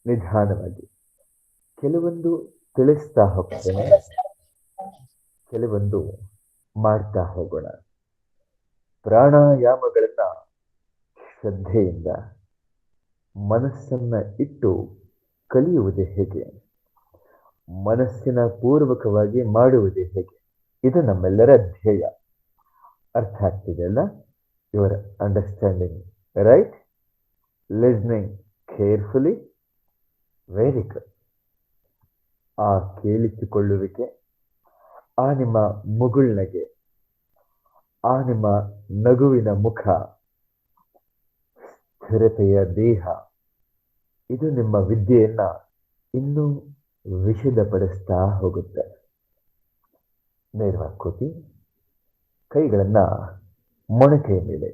ನಿಧಾನವಾಗಿ ಕೆಲವೊಂದು ತಿಳಿಸ್ತಾ ಹೋಗ್ತೇನೆ, ಕೆಲವೊಂದು ಮಾಡ್ತಾ ಹೋಗೋಣ. ಪ್ರಾಣಾಯಾಮಗಳನ್ನ ಶ್ರದ್ಧೆಯಿಂದ ಮನಸ್ಸನ್ನ ಇಟ್ಟು ಕಲಿಯುವುದೇ ಹೇಗೆ, ಮನಸ್ಸಿನ ಪೂರ್ವಕವಾಗಿ ಮಾಡುವುದೇ ಹೇಗೆ, ಇದು ನಮ್ಮೆಲ್ಲರ ಧ್ಯೇಯ. ಅರ್ಥ ಆಗ್ತಿದೆಯಲ್ಲ? Your understanding, right? Listening carefully. Very good. ಆ ಕೇಳಿಸಿಕೊಳ್ಳುವಿಕೆ, ಆ ನಿಮ್ಮ ಮುಗುಳ್ನಗೆ, ಆ ನಿಮ್ಮ ನಗುವಿನ ಮುಖ, ಸ್ಥಿರತೆಯ ದೇಹ, ಇದು ನಿಮ್ಮ ವಿದ್ಯೆಯನ್ನ ಇನ್ನೂ ವಿಶದಪಡಿಸ್ತಾ ಹೋಗುತ್ತೆ. ನೇರವಾಗಿ ಕೂತಿ ಕೈಗಳನ್ನ ಮೊಣಕೆಯ ಮೇಲೆ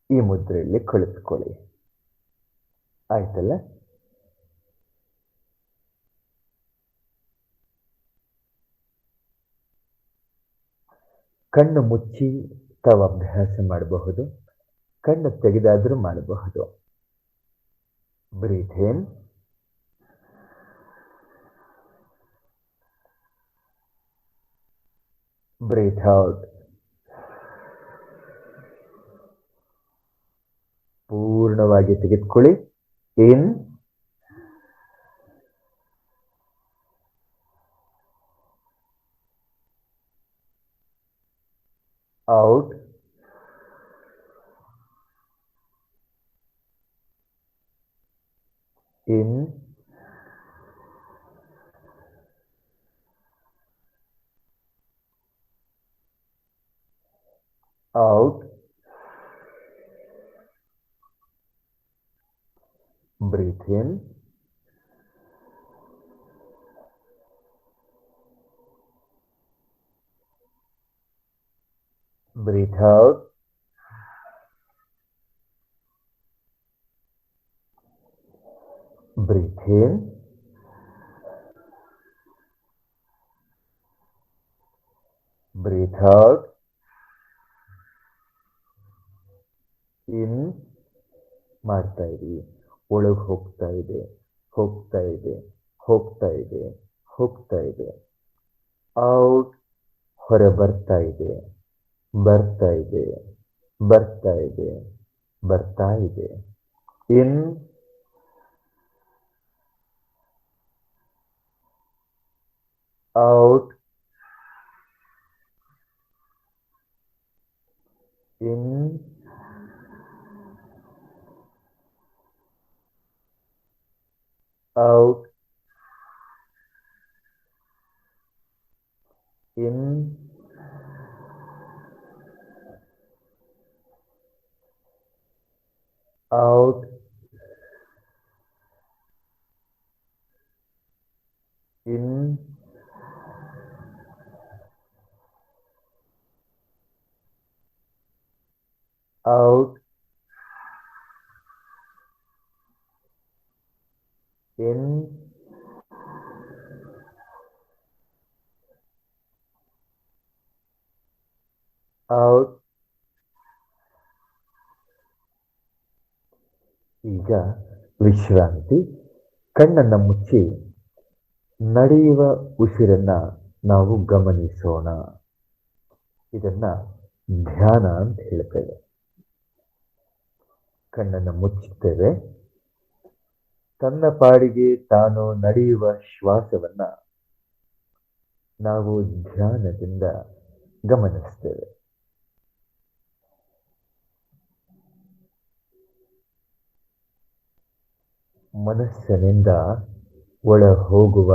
ಈ ಮುದ್ರೆಯಲ್ಲಿ ಕುಳಿತುಕೊಳ್ಳಿ. ಆಯ್ತಲ್ಲ? ಕಣ್ಣು ಮುಚ್ಚಿ ತಾವು ಅಭ್ಯಾಸ ಮಾಡಬಹುದು, ಕಣ್ಣು ತೆಗೆದಾದ್ರೂ ಮಾಡಬಹುದು. Breathe in, breathe out. ಪೂರ್ಣವಾಗಿ ತೆಗೆದುಕೊಳ್ಳಿ. ಇನ್, out, in, out. Breathe in, breathe out. Breathe in, breathe out. In ಮಾಡ್ತಾ ಇರಿ, ಒಳಗೆ ಹೋಗ್ತಾ ಇದೆ, ಹೋಗ್ತಾ ಇದೆ, ಹೋಗ್ತಾ ಇದೆ, ಹೋಗ್ತಾ ಇದೆ. ಔಟ್, ಹೊರ ಬರ್ತಾ ಇದೆ, ಬರ್ತಾ ಇದೆ, ಬರ್ತಾ ಇದೆ, ಬರ್ತಾ ಇದೆ. ಇನ್, out, in, out, in, out, in, out, in, out. ಈಗ ವಿಶ್ರಾಂತಿ. ಕಣ್ಣನ್ನ ಮುಚ್ಚಿ ನಡೆಯುವ ಉಸಿರನ್ನ ನಾವು ಗಮನಿಸೋಣ. ಇದನ್ನ ಧ್ಯಾನ ಅಂತ ಹೇಳ್ತೇವೆ. ಕಣ್ಣನ್ನು ಮುಚ್ಚುತ್ತೇವೆ, ತನ್ನ ಪಾಡಿಗೆ ತಾನು ನಡೆಯುವ ಶ್ವಾಸವನ್ನ ನಾವು ಧ್ಯಾನದಿಂದ ಗಮನಿಸ್ತೇವೆ. ಮನಸ್ಸಿನಿಂದ ಒಳ ಹೋಗುವ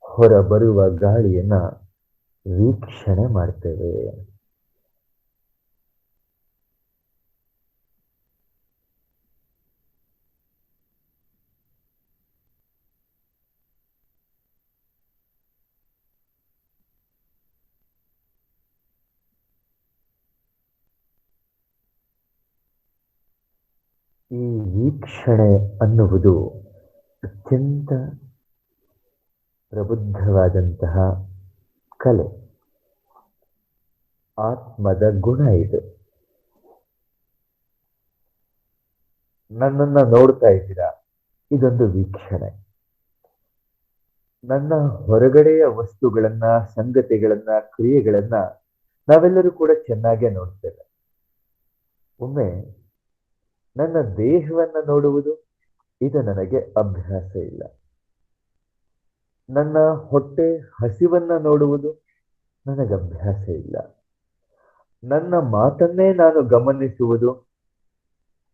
ಹೊರ ಬರುವ ಗಾಳಿಯನ್ನ ವೀಕ್ಷಣೆ ಮಾಡ್ತೇವೆ. ಈ ವೀಕ್ಷಣೆ ಅನ್ನುವುದು ಅತ್ಯಂತ ಪ್ರಬುದ್ಧವಾದಂತಹ ಕಲೆ, ಆತ್ಮದ ಗುಣ ಇದು. ನನ್ನನ್ನ ನೋಡ್ತಾ ಇದ್ದೀರಾ, ಇದೊಂದು ವೀಕ್ಷಣೆ. ನನ್ನ ಹೊರಗಡೆಯ ವಸ್ತುಗಳನ್ನ, ಸಂಗತಿಗಳನ್ನ, ಕ್ರಿಯೆಗಳನ್ನ ನಾವೆಲ್ಲರೂ ಕೂಡ ಚೆನ್ನಾಗೇ ನೋಡ್ತೇವೆ. ಒಮ್ಮೆ ನನ್ನ ದೇಹವನ್ನ ನೋಡುವುದು, ಇದು ನನಗೆ ಅಭ್ಯಾಸ ಇಲ್ಲ. ನನ್ನ ಹೊಟ್ಟೆ ಹಸಿವನ್ನ ನೋಡುವುದು ನನಗೆ ಅಭ್ಯಾಸ ಇಲ್ಲ. ನನ್ನ ಮಾತನ್ನೇ ನಾನು ಗಮನಿಸುವುದು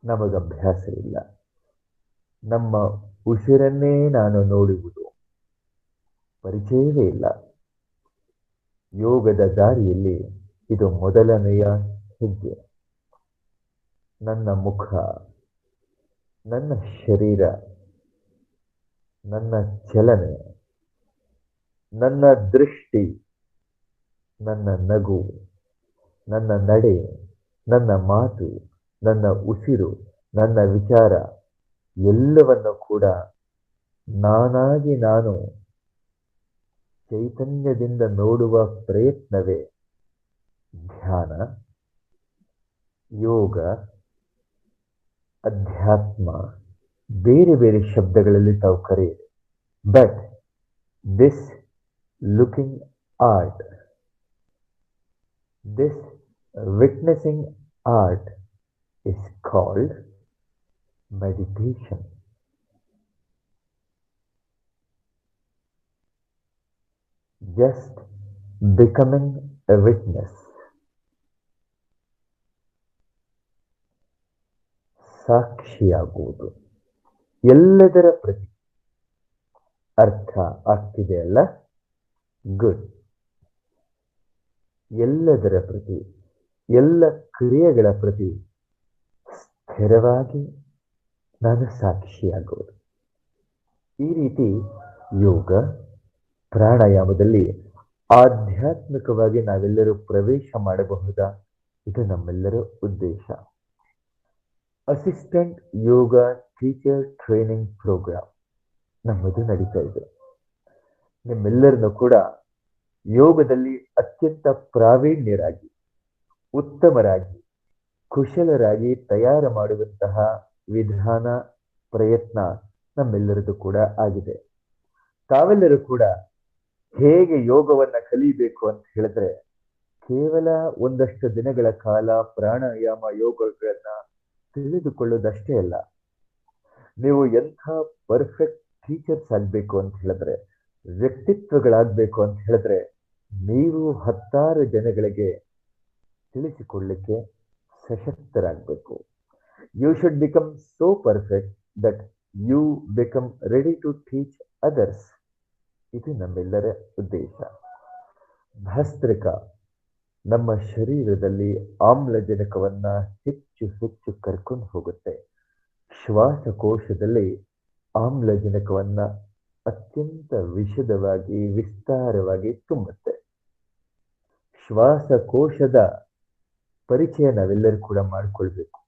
ನಮಗೆ ಅಭ್ಯಾಸ ಇಲ್ಲ. ನಮ್ಮ ಉಸಿರನ್ನೇ ನಾನು ನೋಡುವುದು ಪರಿಚಯವೇ ಇಲ್ಲ. ಯೋಗದ ದಾರಿಯಲ್ಲಿ ಇದು ಮೊದಲನೆಯ ಹೆಜ್ಜೆ. ನನ್ನ ಮುಖ, ನನ್ನ ಶರೀರ, ನನ್ನ ಚಲನೆ, ನನ್ನ ದೃಷ್ಟಿ, ನನ್ನ ನಗು, ನನ್ನ ನಡೆ, ನನ್ನ ಮಾತು, ನನ್ನ ಉಸಿರು, ನನ್ನ ವಿಚಾರ ಎಲ್ಲವನ್ನು ಕೂಡ ನಾನಾಗಿ ನಾನು ಚೈತನ್ಯದಿಂದ ನೋಡುವ ಪ್ರಯತ್ನವೇ ಧ್ಯಾನ, ಯೋಗ, ಅಧ್ಯಾತ್ಮ, ಬೇರೆ ಬೇರೆ ಶಬ್ದಗಳಲ್ಲಿ ತಾವು ಕರೆಯಿರಿ. But this looking art, this witnessing art is called meditation. Just becoming a witness. ಸಾಕ್ಷಿಯಾಗುವುದು. ಎಲ್ಲದರ ಪ್ರತಿ ಅರ್ಥ ಆಗ್ತಿದೆ ಅಲ್ಲ? ಗುಡ್. ಎಲ್ಲದರ ಪ್ರತಿ, ಎಲ್ಲ ಕ್ರಿಯೆಗಳ ಪ್ರತಿ ಸ್ಥಿರವಾಗಿ ನಾನು ಸಾಕ್ಷಿಯಾಗುವುದು. ಈ ರೀತಿ ಯೋಗ ಪ್ರಾಣಾಯಾಮದಲ್ಲಿ ಆಧ್ಯಾತ್ಮಿಕವಾಗಿ ನಾವೆಲ್ಲರೂ ಪ್ರವೇಶ ಮಾಡಬಹುದಾ? ಇದು ನಮ್ಮೆಲ್ಲರ ಉದ್ದೇಶ. ಅಸಿಸ್ಟೆಂಟ್ ಯೋಗ ಟೀಚರ್ ಟ್ರೈನಿಂಗ್ ಪ್ರೋಗ್ರಾಮ್ ನಮ್ಮದು ನಡೀತಾ ಇದೆ. ನಿಮ್ಮೆಲ್ಲರನ್ನು ಕೂಡ ಯೋಗದಲ್ಲಿ ಅತ್ಯಂತ ಪ್ರಾವೀಣ್ಯರಾಗಿ, ಉತ್ತಮರಾಗಿ, ಕುಶಲರಾಗಿ ತಯಾರು ಮಾಡುವಂತಹ ವಿಧಾನ, ಪ್ರಯತ್ನ ನಮ್ಮೆಲ್ಲರದು ಕೂಡ ಆಗಿದೆ. ತಾವೆಲ್ಲರೂ ಕೂಡ ಹೇಗೆ ಯೋಗವನ್ನ ಕಲಿಬೇಕು ಅಂತ ಹೇಳಿದ್ರೆ, ಕೇವಲ ಒಂದಷ್ಟು ದಿನಗಳ ಕಾಲ ಪ್ರಾಣಾಯಾಮ ಯೋಗಗಳನ್ನ ತಿಳಿದುಕೊಳ್ಳೋದಷ್ಟೇ ಅಲ್ಲ. ನೀವು ಎಂಥ ಪರ್ಫೆಕ್ಟ್ ಟೀಚರ್ಸ್ ಆಗಬೇಕು ಅಂತ ಹೇಳಿದ್ರೆ, ವ್ಯಕ್ತಿತ್ವಗಳಾಗಬೇಕು ಅಂತ ಹೇಳಿದ್ರೆ, ನೀವು 10 ಜನಗಳಿಗೆ ತಿಳಿಸಿಕೊಳ್ಳಲಿಕ್ಕೆ ಸಶಕ್ತರಾಗಬೇಕು. You should become so perfect that you become ready to teach others. ಇದು ನಮ್ಮೆಲ್ಲರ ಉದ್ದೇಶ. ಭಸ್ತ್ರಿಕಾ ನಮ್ಮ ಶರೀರದಲ್ಲಿ ಆಮ್ಲಜನಕವನ್ನ ಹೆಚ್ಚು ಹೆಚ್ಚು ಕರ್ಕೊಂಡು ಹೋಗುತ್ತೆ. ಶ್ವಾಸಕೋಶದಲ್ಲಿ ಆಮ್ಲಜನಕವನ್ನ ಅತ್ಯಂತ ವಿಶದವಾಗಿ, ವಿಸ್ತಾರವಾಗಿ ತುಂಬುತ್ತೆ. ಶ್ವಾಸಕೋಶದ ಪರಿಚಯ ನಾವೆಲ್ಲರೂ ಕೂಡ ಮಾಡಿಕೊಳ್ಬೇಕು.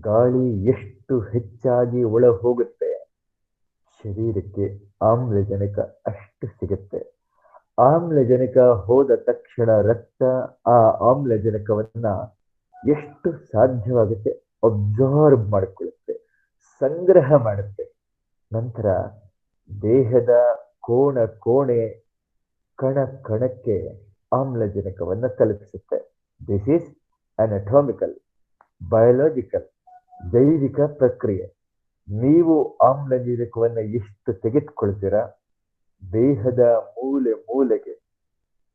ಗಾಳಿ ಎಷ್ಟು ಹೆಚ್ಚಾಗಿ ಒಳ ಹೋಗುತ್ತೆ, ಶರೀರಕ್ಕೆ ಆಮ್ಲಜನಕ ಅಷ್ಟು ಸಿಗುತ್ತೆ. ಆಮ್ಲಜನಕ ಹೋದ ತಕ್ಷಣ ರಕ್ತ ಆ ಆಮ್ಲಜನಕವನ್ನ ಎಷ್ಟು ಸಾಧ್ಯವಾಗುತ್ತೆ ಅಬ್ಸಾರ್ಬ್ ಮಾಡಿಕೊಳ್ಳುತ್ತೆ, ಸಂಗ್ರಹ ಮಾಡುತ್ತೆ. ನಂತರ ದೇಹದ ಕೋಣ ಕೋಣೆ, ಕಣ ಕಣಕ್ಕೆ ಆಮ್ಲಜನಕವನ್ನು ತಲುಪಿಸುತ್ತೆ. ದಿಸ್ ಈಸ್ ಅನಟಾಮಿಕಲ್, ಬಯೋಲಾಜಿಕಲ್, ಜೈವಿಕ ಪ್ರಕ್ರಿಯೆ. ನೀವು ಆಮ್ಲಜನಕವನ್ನು ಎಷ್ಟು ತೆಗೆದುಕೊಳ್ತೀರಾ, ದೇಹದ ಮೂಲೆ ಮೂಲೆಗೆ,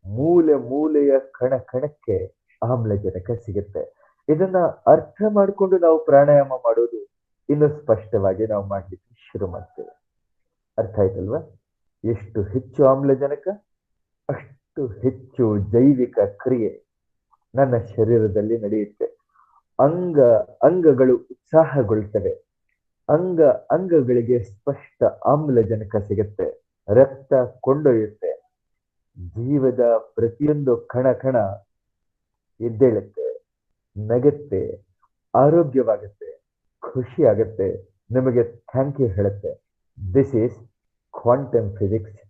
ಮೂಲೆ ಮೂಲೆಯ ಕಣ ಕಣಕ್ಕೆ ಆಮ್ಲಜನಕ ಸಿಗುತ್ತೆ. ಇದನ್ನ ಅರ್ಥ ಮಾಡಿಕೊಂಡು ನಾವು ಪ್ರಾಣಾಯಾಮ ಮಾಡೋದು ಇನ್ನು ಸ್ಪಷ್ಟವಾಗಿ ನಾವು ಮಾಡ್ಲಿಕ್ಕೆ ಶುರು ಮಾಡ್ತೇವೆ. ಅರ್ಥ ಆಯ್ತಲ್ವಾ? ಎಷ್ಟು ಹೆಚ್ಚು ಆಮ್ಲಜನಕ, ಅಷ್ಟು ಹೆಚ್ಚು ಜೈವಿಕ ಕ್ರಿಯೆ ನನ್ನ ಶರೀರದಲ್ಲಿ ನಡೆಯುತ್ತೆ. ಅಂಗಗಳು ಉತ್ಸಾಹಗೊಳ್ತವೆ. ಅಂಗಗಳಿಗೆ ಸ್ಪಷ್ಟ ಆಮ್ಲಜನಕ ಸಿಗುತ್ತೆ, ರಕ್ತ ಕೊಂಡೊಯ್ಯುತ್ತೆ. ಜೀವದ ಪ್ರತಿಯೊಂದು ಕಣ ಕಣ ಎದ್ದೇಳುತ್ತೆ, ನಗುತ್ತೆ, ಆರೋಗ್ಯವಾಗುತ್ತೆ, ಖುಷಿ ಆಗುತ್ತೆ, ನಿಮಗೆ ಥ್ಯಾಂಕ್ ಯು ಹೇಳುತ್ತೆ. This is quantum physics,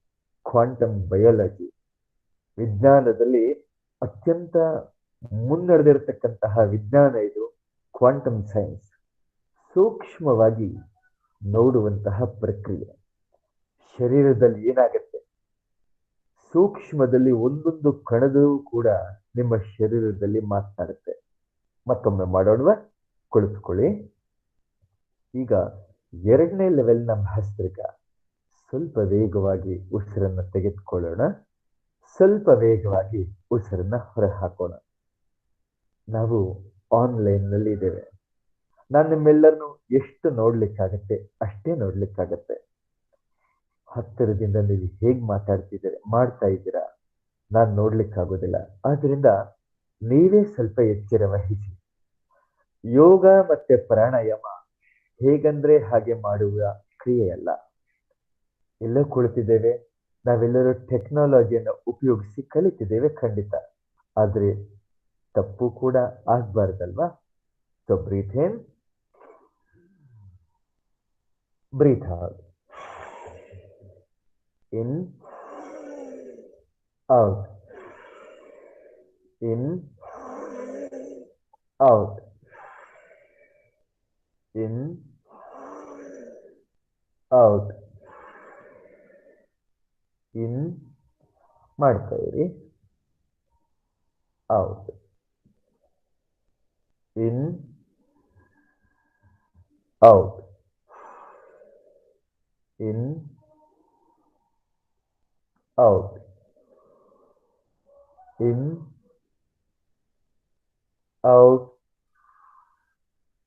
quantum biology. ವಿಜ್ಞಾನದಲ್ಲಿ ಅತ್ಯಂತ ಮುನ್ನಡೆದಿರತಕ್ಕಂತಹ ವಿಜ್ಞಾನ ಇದು ಕ್ವಾಂಟಮ್ ಸೈನ್ಸ್. ಸೂಕ್ಷ್ಮವಾಗಿ ನೋಡುವಂತಹ ಪ್ರಕ್ರಿಯೆ. ಶರೀರದಲ್ಲಿ ಏನಾಗುತ್ತೆ, ಸೂಕ್ಷ್ಮದಲ್ಲಿ ಒಂದೊಂದು ಕಣದೂ ಕೂಡ ನಿಮ್ಮ ಶರೀರದಲ್ಲಿ ಮಾತನಾಡುತ್ತೆ. ಮತ್ತೊಮ್ಮೆ ಮಾಡೋಣವಾ? ಕುಳಿತುಕೊಳ್ಳಿ. ಈಗ 2ನೇ ಲೆವೆಲ್ನ ಭಸ್ತ್ರಿಕ. ಸ್ವಲ್ಪ ವೇಗವಾಗಿ ಉಸಿರನ್ನು ತೆಗೆದುಕೊಳ್ಳೋಣ, ಸ್ವಲ್ಪ ವೇಗವಾಗಿ ಉಸಿರನ್ನ ಹೊರಹಾಕೋಣ. ನಾವು ಆನ್ಲೈನ್ನಲ್ಲಿ ಇದ್ದೇವೆ. ನಾನು ನಿಮ್ಮೆಲ್ಲರನ್ನು ಎಷ್ಟು ನೋಡ್ಲಿಕ್ಕಾಗತ್ತೆ ಅಷ್ಟೇ ನೋಡ್ಲಿಕ್ಕಾಗತ್ತೆ. ಹತ್ತಿರದಿಂದ ನೀವು ಹೇಗೆ ಮಾಡ್ತಾ ಇದ್ದೀರಾ ನಾನು ನೋಡ್ಲಿಕ್ಕಾಗೋದಿಲ್ಲ. ಆದ್ರಿಂದ ನೀವೇ ಸ್ವಲ್ಪ ಎಚ್ಚರ ವಹಿಸಿ. ಯೋಗ ಮತ್ತೆ ಪ್ರಾಣಾಯಾಮ ಹೇಗಂದ್ರೆ ಹಾಗೆ ಮಾಡುವ ಕ್ರಿಯೆಯಲ್ಲ. ಎಲ್ಲೋ ಕುಳಿತಿದ್ದೇವೆ, ನಾವೆಲ್ಲರೂ ಟೆಕ್ನಾಲಜಿಯನ್ನು ಉಪಯೋಗಿಸಿ ಕಲಿತಿದ್ದೇವೆ ಖಂಡಿತ, ಆದ್ರೆ ತಪ್ಪು ಕೂಡ ಆಗ್ಬಾರ್ದಲ್ವಾ? So breathe in, breathe out, in out, in out, in out, in ಮಾಡ್ತಾ ಇರಿ, out, in out, in out, in out,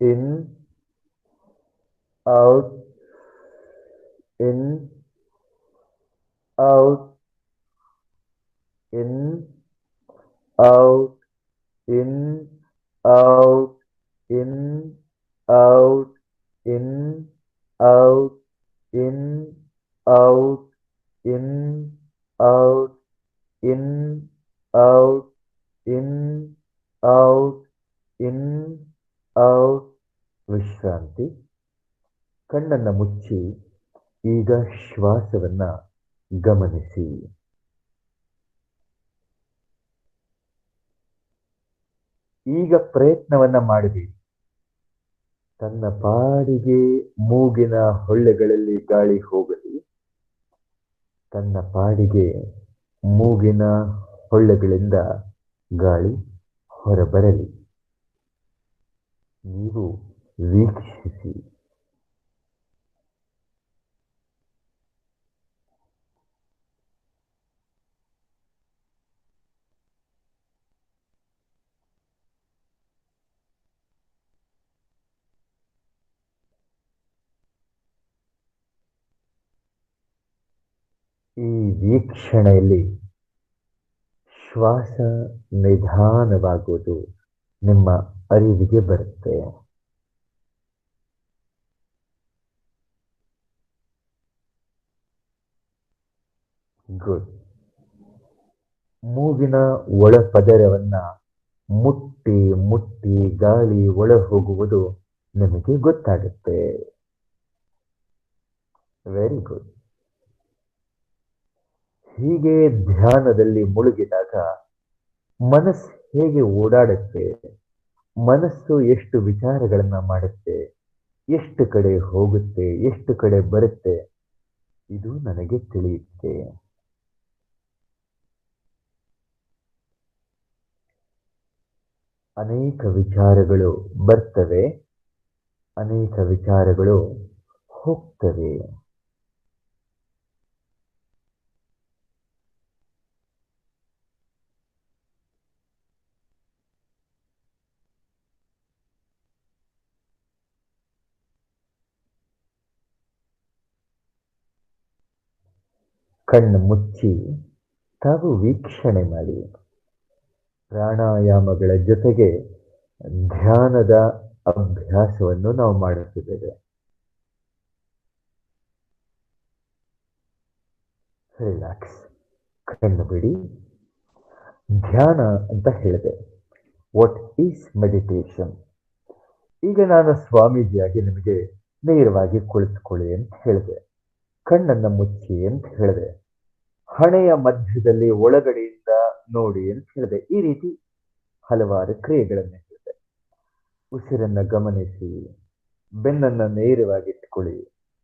in out, in out, in out, in out, in out, in out, in out, in out, in out, in out, in out. ವಿಶ್ರಾಂತಿ. ಕಣ್ಣನ್ನು ಮುಚ್ಚಿ ಈಗ ಶ್ವಾಸವನ್ನ ಗಮನಿಸಿ. ಈಗ ಪ್ರಯತ್ನವನ್ನ ಮಾಡಿರಿ. ತನ್ನ ಪಾಡಿಗೆ ಮೂಗಿನ ಹೊಳ್ಳೆಗಳಲ್ಲಿ ಗಾಳಿ ಹೋಗಲಿ, ತನ್ನ ಪಾಡಿಗೆ ಮೂಗಿನ ಹೊಳ್ಳೆಗಳಿಂದ ಗಾಳಿ ಹೊರಬರಲಿ. ನೀವು ವೀಕ್ಷಿಸಿ. ಈ ವೀಕ್ಷಣೆಯಲ್ಲಿ ಶ್ವಾಸ ನಿಧಾನವಾಗುವುದು ನಿಮ್ಮ ಅರಿವಿಗೆ ಬರುತ್ತೆ. ಗುಡ್. ಮೂಗಿನ ಒಳಪದರವನ್ನ ಮುಟ್ಟಿ ಮುಟ್ಟಿ ಗಾಳಿ ಒಳ ಹೋಗುವುದು ನಿಮಗೆ ಗೊತ್ತಾಗುತ್ತೆ. Very good. ಹೀಗೆ ಧ್ಯಾನದಲ್ಲಿ ಮುಳುಗಿದಾಗ ಮನಸ್ಸು ಹೇಗೆ ಓಡಾಡುತ್ತೆ, ಮನಸ್ಸು ಎಷ್ಟು ವಿಚಾರಗಳನ್ನ ಮಾಡುತ್ತೆ, ಎಷ್ಟು ಕಡೆ ಹೋಗುತ್ತೆ, ಎಷ್ಟು ಕಡೆ ಬರುತ್ತೆ, ಇದು ನನಗೆ ತಿಳಿಯುತ್ತೆ. ಅನೇಕ ವಿಚಾರಗಳು ಬರ್ತವೆ, ಅನೇಕ ವಿಚಾರಗಳು ಹೋಗ್ತವೆ. ಕಣ್ಣು ಮುಚ್ಚಿ ತಾವು ವೀಕ್ಷಣೆ ಮಾಡಿ. ಪ್ರಾಣಾಯಾಮಗಳ ಜೊತೆಗೆ ಧ್ಯಾನದ ಅಭ್ಯಾಸವನ್ನು ನಾವು ಮಾಡುತ್ತಿದ್ದೇವೆ. ರಿಲ್ಯಾಕ್ಸ್. ಕಣ್ಣು ಬಿಡಿ. ಧ್ಯಾನ ಅಂತ ಹೇಳಿದೆ. What is meditation? ಈಗ ನಾನು ಸ್ವಾಮೀಜಿಯಾಗಿ ನಿಮಗೆ ನೇರವಾಗಿ ಕುಳಿತುಕೊಳ್ಳಿ ಅಂತ ಹೇಳಿದೆ, ಕಣ್ಣನ್ನ ಮುಚ್ಚಿ ಅಂತ ಹೇಳಿದೆ, ಹಣೆಯ ಮಧ್ಯದಲ್ಲಿ ಒಳಗಡೆಯಿಂದ ನೋಡಿ ಅಂತ ಹೇಳಿದೆ. ಈ ರೀತಿ ಹಲವಾರು ಕ್ರಿಯೆಗಳನ್ನು ಹೇಳಿದೆ. ಉಸಿರನ್ನ ಗಮನಿಸಿ, ಬೆನ್ನನ್ನ ನೇರವಾಗಿ ಇಟ್ಕೊಳ್ಳಿ,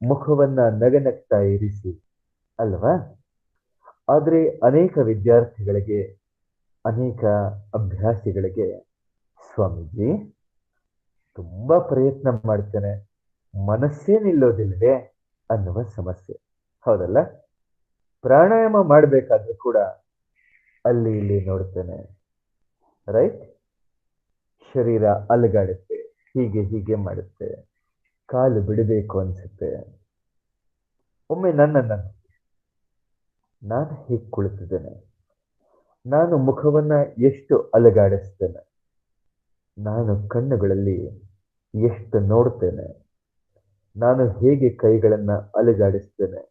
ಮುಖವನ್ನ ನಗನಗ್ತಾ ಇರಿಸಿ, ಅಲ್ವಾ? ಆದರೆ ಅನೇಕ ವಿದ್ಯಾರ್ಥಿಗಳಿಗೆ, ಅನೇಕ ಅಭ್ಯಾಸಿಗಳಿಗೆ, ಸ್ವಾಮೀಜಿ ತುಂಬಾ ಪ್ರಯತ್ನ ಮಾಡ್ತೇನೆ, ಮನಸ್ಸೇ ನಿಲ್ಲೋದಿಲ್ವೇ ಅನ್ನುವ ಸಮಸ್ಯೆ. ಹೌದಲ್ಲ? ಪ್ರಾಣಾಯಾಮ ಮಾಡಬೇಕಾದ್ರೂ ಕೂಡ ಅಲ್ಲಿ ಇಲ್ಲಿ ನೋಡ್ತೇನೆ, ರೈಟ್? ಶರೀರ ಅಲುಗಾಡುತ್ತೆ, ಹೀಗೆ ಹೀಗೆ ಮಾಡುತ್ತೆ, ಕಾಲು ಬಿಡಬೇಕು ಅನ್ಸುತ್ತೆ. ಒಮ್ಮೆ ನನ್ನನ್ನು ನಾನು ಹೀಗೆ ಕುಳಿತಿದ್ದೇನೆ, ನಾನು ಮುಖವನ್ನ ಎಷ್ಟು ಅಲುಗಾಡಿಸ್ತೇನೆ, ನಾನು ಕಣ್ಣುಗಳಲ್ಲಿ ಎಷ್ಟು ನೋಡ್ತೇನೆ, ನಾನು ಹೇಗೆ ಕೈಗಳನ್ನ ಅಲುಗಾಡಿಸ್ತೇನೆ,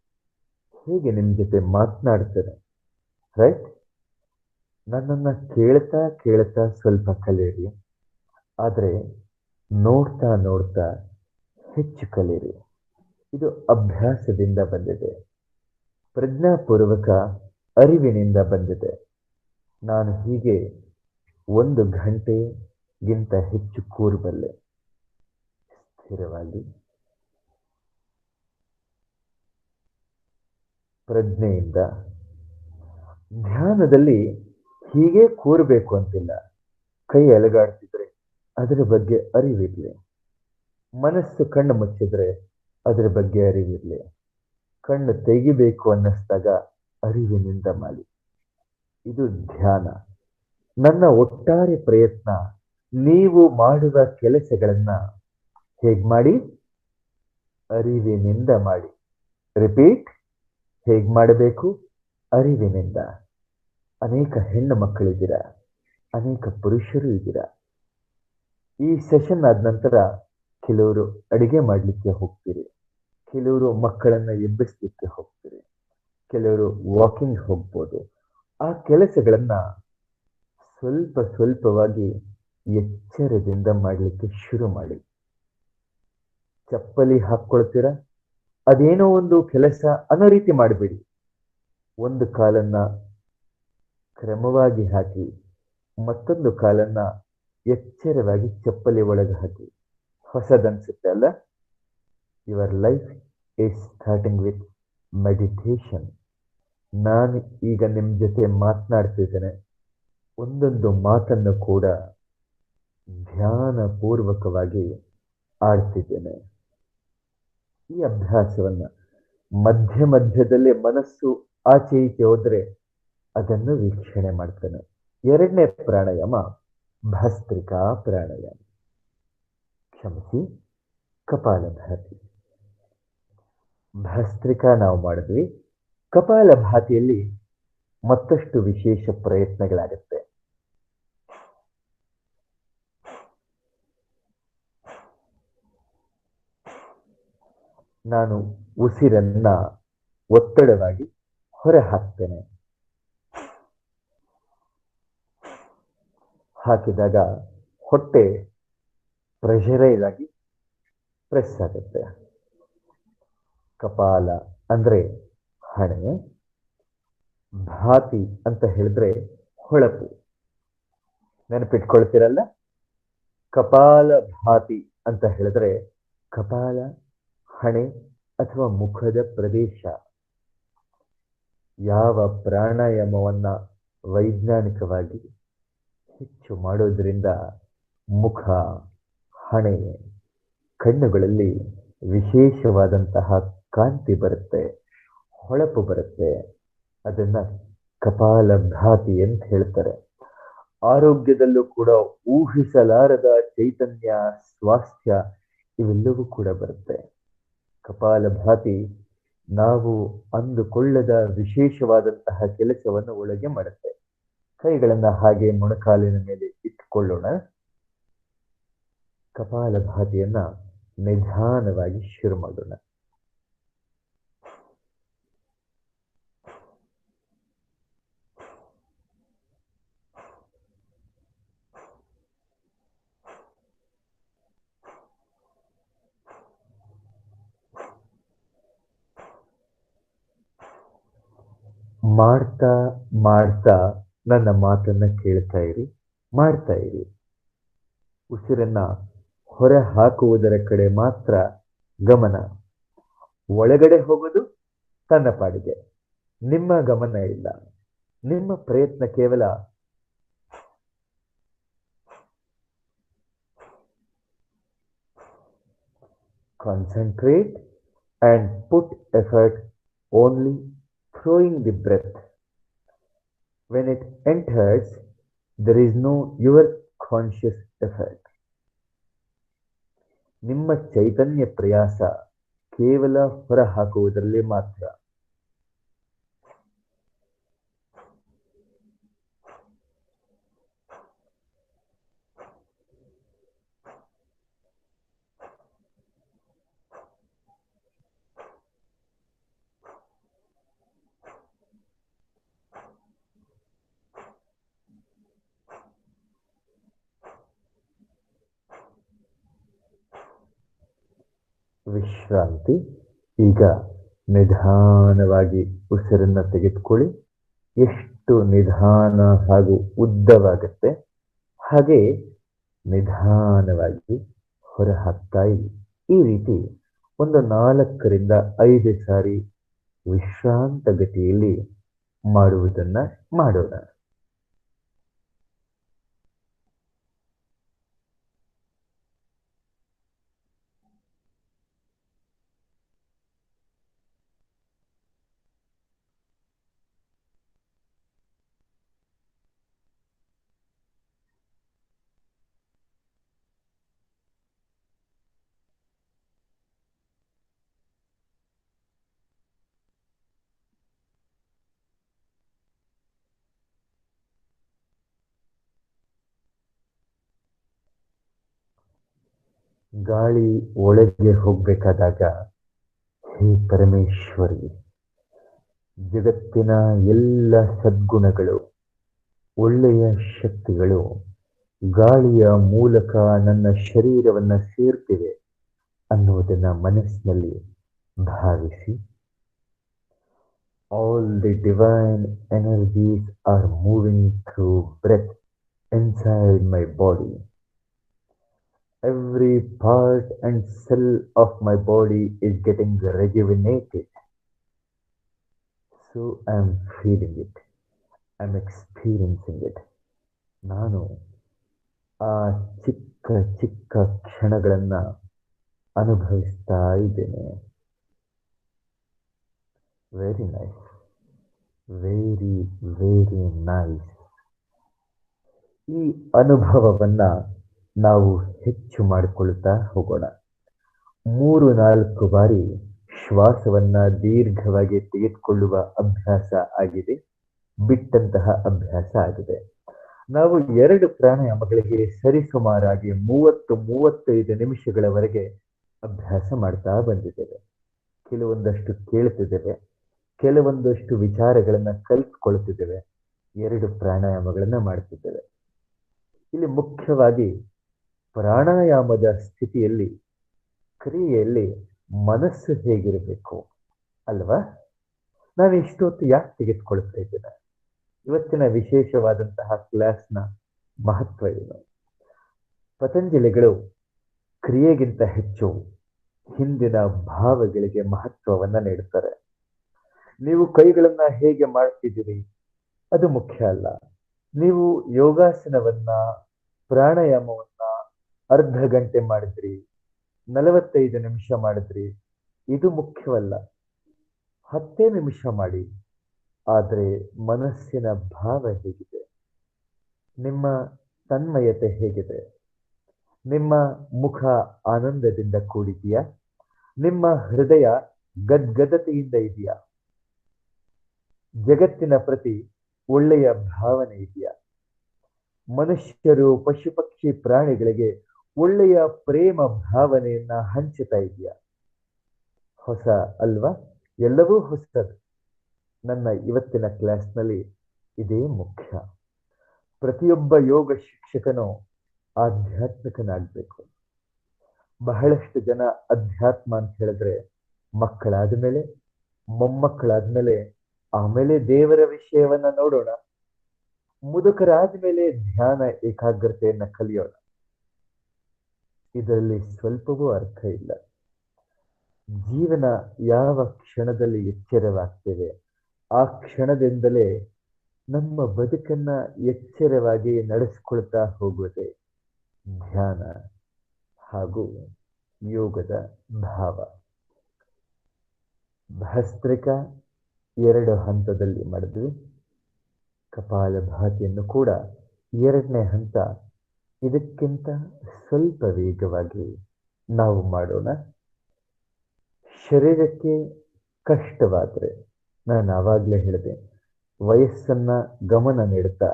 ಹೇಗೆ ನಿಮ್ಮ ಜೊತೆ ಮಾತನಾಡ್ತೇನೆ, ರೈಟ್? ನನ್ನನ್ನು ಕೇಳ್ತಾ ಕೇಳ್ತಾ ಸ್ವಲ್ಪ ಕಲಿಯಿರಿ, ಆದರೆ ನೋಡ್ತಾ ನೋಡ್ತಾ ಹೆಚ್ಚು ಕಲಿಯಿರಿ. ಇದು ಅಭ್ಯಾಸದಿಂದ ಬಂದಿದೆ, ಪ್ರಜ್ಞಾಪೂರ್ವಕ ಅರಿವಿನಿಂದ ಬಂದಿದೆ. ನಾನು ಹೀಗೆ 1 ಗಂಟೆಗಿಂತ ಹೆಚ್ಚು ಕೂರಬಲ್ಲೆ, ಸ್ಥಿರವಾಗಿ ಪ್ರಜ್ಞೆಯಿಂದ. ಧ್ಯಾನದಲ್ಲಿ ಹೀಗೆ ಕೂರಬೇಕು ಅಂತಿಲ್ಲ, ಕೈ ಅಲುಗಾಡ್ತಿದ್ರೆ ಅದರ ಬಗ್ಗೆ ಅರಿವಿರಲಿ, ಮನಸ್ಸು ಕಣ್ಣು ಮುಚ್ಚಿದ್ರೆ ಅದರ ಬಗ್ಗೆ ಅರಿವಿರಲಿ, ಕಣ್ಣು ತೆಗಿಬೇಕು ಅನ್ನಿಸ್ದಾಗ ಅರಿವಿನಿಂದ ಮಾಡಿ. ಇದು ಧ್ಯಾನ. ನನ್ನ ಒಟ್ಟಾರೆ ಪ್ರಯತ್ನ, ನೀವು ಮಾಡುವ ಕೆಲಸಗಳನ್ನ ಹೇಗೆ ಮಾಡಿ? ಅರಿವಿನಿಂದ ಮಾಡಿ. ರಿಪೀಟ್, ಹೇಗೆ ಮಾಡಬೇಕು? ಅರಿವಿನಿಂದ. ಅನೇಕ ಹೆಣ್ಣು ಮಕ್ಕಳಿದ್ದೀರಾ, ಅನೇಕ ಪುರುಷರು ಇದ್ದೀರಾ. ಈ ಸೆಷನ್ ಆದ ನಂತರ ಕೆಲವರು ಅಡಿಗೆ ಮಾಡಲಿಕ್ಕೆ ಹೋಗ್ತೀರಿ, ಕೆಲವರು ಮಕ್ಕಳನ್ನ ಎಬ್ಬಿಸ್ಲಿಕ್ಕೆ ಹೋಗ್ತೀರಿ, ಕೆಲವರು ವಾಕಿಂಗ್ ಹೋಗ್ಬೋದು. ಆ ಕೆಲಸಗಳನ್ನ ಸ್ವಲ್ಪ ಸ್ವಲ್ಪವಾಗಿ ಎಚ್ಚರದಿಂದ ಮಾಡಲಿಕ್ಕೆ ಶುರು ಮಾಡಿ. ಚಪ್ಪಲಿ ಹಾಕ್ಕೊಳ್ತೀರಾ, ಅದೇನೋ ಒಂದು ಕೆಲಸ ಅನ್ನೋ ರೀತಿ ಮಾಡಬೇಡಿ. ಒಂದು ಕಾಲನ್ನ ಕ್ರಮವಾಗಿ ಹಾಕಿ, ಮತ್ತೊಂದು ಕಾಲನ್ನ ಎಚ್ಚರವಾಗಿ ಚಪ್ಪಲಿ ಒಳಗೆ ಹಾಕಿ. ಹೊಸದನ್ಸುತ್ತೆ ಅಲ್ಲ? Your life is starting with meditation. ನಾನು ಈಗ ನಿಮ್ಮ ಜೊತೆ ಮಾತನಾಡ್ತಿದ್ದೇನೆ, ಒಂದೊಂದು ಮಾತನ್ನು ಕೂಡ ಧ್ಯಾನ ಪೂರ್ವಕವಾಗಿ ಆಡ್ತಿದ್ದೇನೆ. ಈ ಅಭ್ಯಾಸವನ್ನ ಮಧ್ಯ ಮಧ್ಯದಲ್ಲಿ ಮನಸ್ಸು ಆಚೆ ಈಚೆ ಹೋದ್ರೆ ಅದನ್ನು ವೀಕ್ಷಣೆ ಮಾಡ್ತೇನೆ. 2ನೇ ಪ್ರಾಣಾಯಾಮ ಭಸ್ತ್ರಿಕಾ ಪ್ರಾಣಾಯಾಮ, ಕ್ಷಮಿಸಿ, ಕಪಾಲಭಾತಿ. ಭಸ್ತ್ರಿಕಾ ನಾವು ಮಾಡಿದ್ವಿ. ಕಪಾಲಭಾತಿಯಲ್ಲಿ ಮತ್ತಷ್ಟು ವಿಶೇಷ ಪ್ರಯತ್ನಗಳಾಗುತ್ತೆ. ನಾನು ಉಸಿರನ್ನ ಒತ್ತಡವಾಗಿ ಹೊರ ಹಾಕ್ತೇನೆ. ಹಾಕಿದಾಗ ಹೊಟ್ಟೆ ಪ್ರೆಷರೈಸ್ ಆಗಿ ಪ್ರೆಸ್ ಆಗುತ್ತೆ. ಕಪಾಲ ಅಂದ್ರೆ ಹಣೆ, ಭಾತಿ ಅಂತ ಹೇಳಿದ್ರೆ ಹೊಳಪು. ನೆನಪಿಟ್ಕೊಳ್ತೀರಲ್ಲ? ಕಪಾಲ ಭಾತಿ ಅಂತ ಹೇಳಿದ್ರೆ ಕಪಾಲ, ಹಣೆ ಅಥವಾ ಮುಖದ ಪ್ರದೇಶ. ಯಾವ ಪ್ರಾಣಾಯಾಮವನ್ನ ವೈಜ್ಞಾನಿಕವಾಗಿ ಹೆಚ್ಚು ಮಾಡೋದ್ರಿಂದ ಮುಖ, ಹಣೆ, ಕಣ್ಣುಗಳಲ್ಲಿ ವಿಶೇಷವಾದಂತಹ ಕಾಂತಿ ಬರುತ್ತೆ, ಹೊಳಪು ಬರುತ್ತೆ, ಅದನ್ನ ಕಪಾಲಭಾತಿ ಅಂತ ಹೇಳ್ತಾರೆ. ಆರೋಗ್ಯದಲ್ಲೂ ಕೂಡ ಊಹಿಸಲಾರದ ಚೈತನ್ಯ, ಸ್ವಾಸ್ಥ್ಯ ಇವೆಲ್ಲವೂ ಕೂಡ ಬರುತ್ತೆ. ಕಪಾಲಭಾತಿ ನಾವು ಅಂದುಕೊಳ್ಳದ ವಿಶೇಷವಾದಂತಹ ಕೆಲಸವನ್ನು ಒಳಗೆ ಮಾಡುತ್ತೆ. ಕೈಗಳನ್ನ ಹಾಗೆ ಮೊಣಕಾಲಿನ ಮೇಲೆ ಇಟ್ಟುಕೊಳ್ಳೋಣ. ಕಪಾಲಭಾತಿಯನ್ನ ನಿಧಾನವಾಗಿ ಶುರು ಮಾಡೋಣ. ಮಾಡ್ತಾ ಮಾಡ್ತಾ ನನ್ನ ಮಾತನ್ನ ಕೇಳ್ತಾ ಇರಿ, ಮಾಡ್ತಾ ಇರಿ. ಉಸಿರನ್ನ ಹೊರ ಹಾಕುವುದರ ಕಡೆ ಮಾತ್ರ ಗಮನ, ಒಳಗಡೆ ಹೋಗೋದು ತನ್ನ ಪಾಡಿಗೆ. ನಿಮ್ಮ ಗಮನ ಇಲ್ಲ. ನಿಮ್ಮ ಪ್ರಯತ್ನ ಕೇವಲ concentrate and put effort only throwing the breath. When it enters, there is no your conscious effort. ನಿಮ್ಮ ಚೈತನ್ಯ ಪ್ರಯಾಸ ಕೇವಲ ಹೊರಹಾಕುವುದರಲ್ಲಿ ಮಾತ್ರ. ವಿಶ್ರಾಂತಿ. ಈಗ ನಿಧಾನವಾಗಿ ಉಸಿರನ್ನು ತೆಗೆದುಕೊಳ್ಳಿ. ಎಷ್ಟು ನಿಧಾನ ಹಾಗೂ ಉದ್ದವಾಗುತ್ತೆ ಹಾಗೆ ನಿಧಾನವಾಗಿ ಹೊರಹಾಕ್ತಾ ಇರಿ. ಈ ರೀತಿ ಒಂದು 4 ರಿಂದ 5 ಸಾರಿ ವಿಶ್ರಾಂತ ಗತಿಯಲ್ಲಿ ಮಾಡುವುದನ್ನ ಮಾಡೋಣ. ಗಾಳಿ ಒಳಗೆ ಹೋಗ್ಬೇಕಾದಾಗ, ಹೇ ಪರಮೇಶ್ವರಿ, ಜಗತ್ತಿನ ಎಲ್ಲ ಸದ್ಗುಣಗಳು, ಒಳ್ಳೆಯ ಶಕ್ತಿಗಳು ಗಾಳಿಯ ಮೂಲಕ ನನ್ನ ಶರೀರವನ್ನ ಸೇರ್ತಿವೆ ಅನ್ನುವುದನ್ನ ಮನಸ್ಸಿನಲ್ಲಿ ಭಾವಿಸಿ. All the divine energies are moving through breath inside my body. Every part and cell of my body is getting rejuvenated. So I am feeling it. I am experiencing it. ನಾನು ಆ ಚಿಕ್ಕ ಚಿಕ್ಕ ಕ್ಷಣಗಳನ್ನ ಅನುಭವಿಸ್ತಾ ಇದ್ದೇನೆ. Very nice, very very nice. ಈ ಅನುಭವವನ್ನ ನಾವು ಹೆಚ್ಚು ಮಾಡಿಕೊಳ್ಳುತ್ತಾ ಹೋಗೋಣ. 3-4 ಬಾರಿ ಶ್ವಾಸವನ್ನ ದೀರ್ಘವಾಗಿ ತೆಗೆದುಕೊಳ್ಳುವ ಅಭ್ಯಾಸ ಆಗಿದೆ, ಬಿಟ್ಟಂತಹ ಅಭ್ಯಾಸ ಆಗಿದೆ. ನಾವು 2 ಪ್ರಾಣಾಯಾಮಗಳಿಗೆ ಸರಿಸುಮಾರಾಗಿ 30-35 ನಿಮಿಷಗಳವರೆಗೆ ಅಭ್ಯಾಸ ಮಾಡ್ತಾ ಬಂದಿದ್ದೇವೆ. ಕೆಲವೊಂದಷ್ಟು ಕೇಳ್ತಿದ್ದೇವೆ, ಕೆಲವೊಂದಷ್ಟು ವಿಚಾರಗಳನ್ನ ಕಲ್ತ್ಕೊಳ್ತಿದ್ದೇವೆ, 2 ಪ್ರಾಣಾಯಾಮಗಳನ್ನ ಮಾಡ್ತಿದ್ದೇವೆ. ಇಲ್ಲಿ ಮುಖ್ಯವಾಗಿ ಪ್ರಾಣಾಯಾಮದ ಸ್ಥಿತಿಯಲ್ಲಿ, ಕ್ರಿಯೆಯಲ್ಲಿ ಮನಸ್ಸು ಹೇಗಿರಬೇಕು ಅಲ್ವಾ? ನಾನು ಇಷ್ಟೊತ್ತು ಯಾಕೆ ತೆಗೆದುಕೊಳ್ತಾ ಇದ್ದೇನೆ? ಇವತ್ತಿನ ವಿಶೇಷವಾದಂತಹ ಕ್ಲಾಸ್ನ ಮಹತ್ವ ಏನು? ಪತಂಜಲಿಗಳು ಕ್ರಿಯೆಗಿಂತ ಹೆಚ್ಚು ಹಿಂದಿನ ಭಾವಗಳಿಗೆ ಮಹತ್ವವನ್ನ ನೀಡುತ್ತಾರೆ. ನೀವು ಕೈಗಳನ್ನ ಹೇಗೆ ಮಾಡ್ತಿದ್ದೀರಿ ಅದು ಮುಖ್ಯ ಅಲ್ಲ. ನೀವು ಯೋಗಾಸನವನ್ನ, ಪ್ರಾಣಾಯಾಮವನ್ನ ಅರ್ಧ ಗಂಟೆ ಮಾಡಿದ್ರಿ, 45 ನಿಮಿಷ ಮಾಡಿದ್ರಿ, ಇದು ಮುಖ್ಯವಲ್ಲ. 10 ನಿಮಿಷ ಮಾಡಿ, ಆದರೆ ಮನಸ್ಸಿನ ಭಾವ ಹೇಗಿದೆ? ನಿಮ್ಮ ತನ್ಮಯತೆ ಹೇಗಿದೆ? ನಿಮ್ಮ ಮುಖ ಆನಂದದಿಂದ ಕೂಡಿದೆಯಾ? ನಿಮ್ಮ ಹೃದಯ ಗದ್ಗದತೆಯಿಂದ ಇದೆಯಾ? ಜಗತ್ತಿನ ಪ್ರತಿ ಒಳ್ಳೆಯ ಭಾವನೆ ಇದೆಯಾ? ಮನುಷ್ಯರು, ಪಶು ಪಕ್ಷಿ ಪ್ರಾಣಿಗಳಿಗೆ ಒಳ್ಳೆಯ ಪ್ರೇಮ ಭಾವನೆಯನ್ನ ಹಂಚುತ್ತಾ ಇದೆಯಾ? ಹೊಸ ಅಲ್ವಾ? ಎಲ್ಲವೂ ಹೊಸದು. ನನ್ನ ಇವತ್ತಿನ ಕ್ಲಾಸ್ನಲ್ಲಿ ಇದೇ ಮುಖ್ಯ. ಪ್ರತಿಯೊಬ್ಬ ಯೋಗ ಶಿಕ್ಷಕನು ಆಧ್ಯಾತ್ಮಿಕನಾಗಬೇಕು. ಬಹಳಷ್ಟು ಜನ ಅಧ್ಯಾತ್ಮ ಅಂತ ಹೇಳಿದ್ರೆ ಮಕ್ಕಳಾದ ಮೇಲೆ, ಮೊಮ್ಮಕ್ಕಳಾದ್ಮೇಲೆ, ಆಮೇಲೆ ದೇವರ ವಿಷಯವನ್ನ ನೋಡೋಣ, ಮುದುಕರಾದ ಮೇಲೆ ಧ್ಯಾನ ಏಕಾಗ್ರತೆಯನ್ನ ಕಲಿಯೋಣ. ಇದರಲ್ಲಿ ಸ್ವಲ್ಪವೂ ಅರ್ಥ ಇಲ್ಲ. ಜೀವನ ಯಾವ ಕ್ಷಣದಲ್ಲಿ ಎಚ್ಚರವಾಗ್ತೇವೆ, ಆ ಕ್ಷಣದಿಂದಲೇ ನಮ್ಮ ಬದುಕನ್ನ ಎಚ್ಚರವಾಗಿ ನಡೆಸ್ಕೊಳ್ತಾ ಹೋಗುವುದೇ ಧ್ಯಾನ ಹಾಗೂ ಯೋಗದ ಭಾವ. ಭಸ್ತ್ರಿಕಾ 2 ಹಂತದಲ್ಲಿ ಮಾಡಿದ್ವಿ. ಕಪಾಲಭಾತಿಯನ್ನು ಕೂಡ 2ನೇ ಹಂತ. ಇದಕ್ಕಿಂತ ಸ್ವಲ್ಪ ವೇಗವಾಗಿ ನಾವು ಮಾಡೋಣ. ಶರೀರಕ್ಕೆ ಕಷ್ಟವಾದರೆ ನಾನು ಆವಾಗಲೇ ಹೇಳಿದೆ, ವಯಸ್ಸನ್ನ ಗಮನ ನೀಡುತ್ತಾ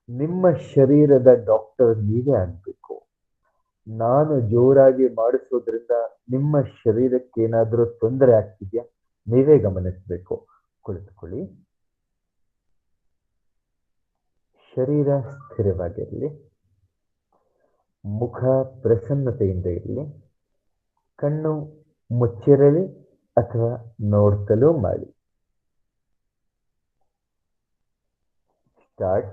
ನಿಮ್ಮ ಶರೀರದ ಡಾಕ್ಟರ್ ನೀವೇ ಆಗಬೇಕು. ನಾನು ಜೋರಾಗಿ ಮಾಡಿಸೋದ್ರಿಂದ ನಿಮ್ಮ ಶರೀರಕ್ಕೆ ಏನಾದರೂ ತೊಂದರೆ ಆಗ್ತಿದೆಯಾ ನೀವೇ ಗಮನಿಸಬೇಕು. ಕುಳಿತುಕೊಳ್ಳಿ. ಶರೀರ ಸ್ಥಿರವಾಗಿರಲಿ, ಮುಖ ಪ್ರಸನ್ನತೆಯಿಂದ ಇರಲಿ, ಕಣ್ಣು ಮುಚ್ಚಿರಲಿ ಅಥವಾ ನೋಡ್ತಲೂ ಮಾಡಿ. ಸ್ಟಾರ್ಟ್.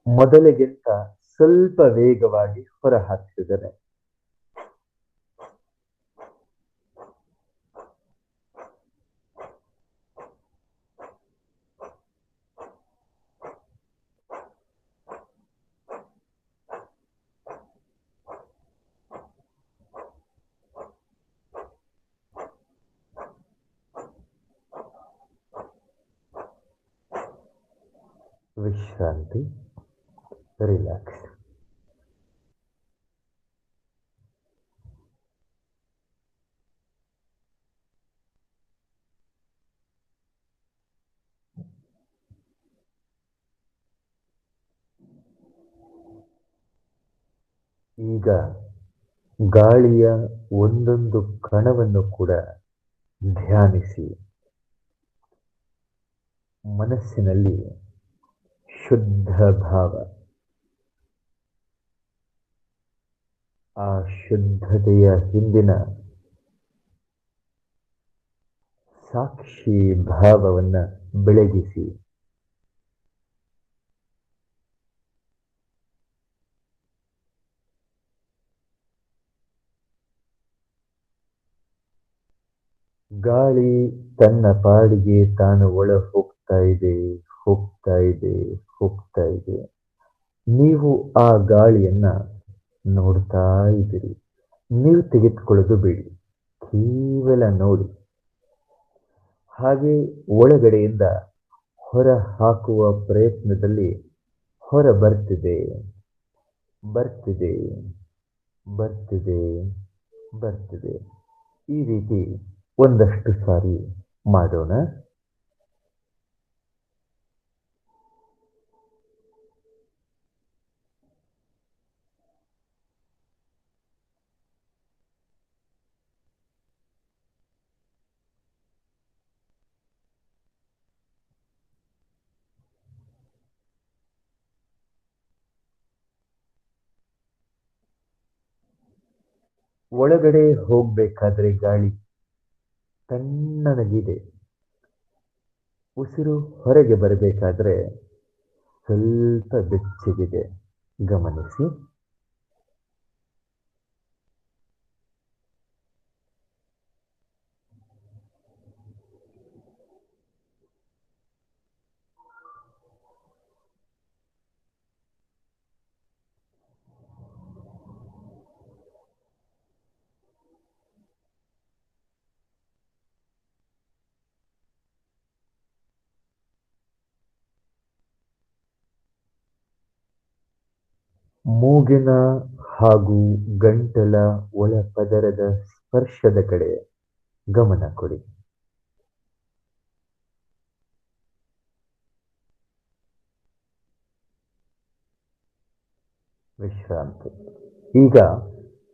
ಮೊದಲಿಗಿಂತ ಸ್ವಲ್ಪ ವೇಗವಾಗಿ ಹೊರ ಹಾಕ್ತಿದ್ದೇನೆ. ವಿಶ್ರಾಂತಿ, ರಿಲ್ಯಾಕ್ಸ್. ಈಗ ಗಾಳಿಯ ಒಂದೊಂದು ಕಣವನ್ನು ಕೂಡ ಧ್ಯಾನಿಸಿ. ಮನಸ್ಸಿನಲ್ಲಿ ಶುದ್ಧ ಭಾವ, ಆ ಶುದ್ಧತೆಯ ಹಿಂದಿನ ಸಾಕ್ಷಿ ಭಾವವನ್ನ ಬೆಳಗಿಸಿ. ಗಾಳಿ ತನ್ನ ಪಾಡಿಗೆ ತಾನು ಒಳ ಹೋಗ್ತಾ ಇದೆ, ಹೋಗ್ತಾ ಇದೆ, ಹೋಗ್ತಾ ಇದೆ. ನೀವು ಆ ಗಾಳಿಯನ್ನ ನೋಡ್ತಾ ಇದ್ದೀರಿ. ನೀವು ತೆಗೆದುಕೊಳ್ಳೋದು ಬೇಡಿ, ಕೇವಲ ನೋಡಿ. ಹಾಗೆ ಒಳಗಡೆಯಿಂದ ಹೊರ ಹಾಕುವ ಪ್ರಯತ್ನದಲ್ಲಿ ಹೊರ ಬರ್ತಿದೆ, ಬರ್ತಿದೆ, ಬರ್ತಿದೆ, ಬರ್ತಿದೆ. ಈ ರೀತಿ ಒಂದಷ್ಟು ಸಾರಿ ಮಾಡೋಣ. ಒಳಗಡೆ ಹೋಗ್ಬೇಕಾದ್ರೆ ಗಾಳಿ ತಣ್ಣಗಿದೆ. ಉಸಿರು ಹೊರಗೆ ಬರಬೇಕಾದ್ರೆ ಸ್ವಲ್ಪ ಬೆಚ್ಚಗಿದೆ. ಗಮನಿಸಿ. ಮೂಗಿನ ಹಾಗೂ ಗಂಟಲ ಒಳಪದರದ ಸ್ಪರ್ಶದ ಕಡೆ ಗಮನ ಕೊಡಿ. ವಿಶ್ರಾಂತಿ. ಈಗ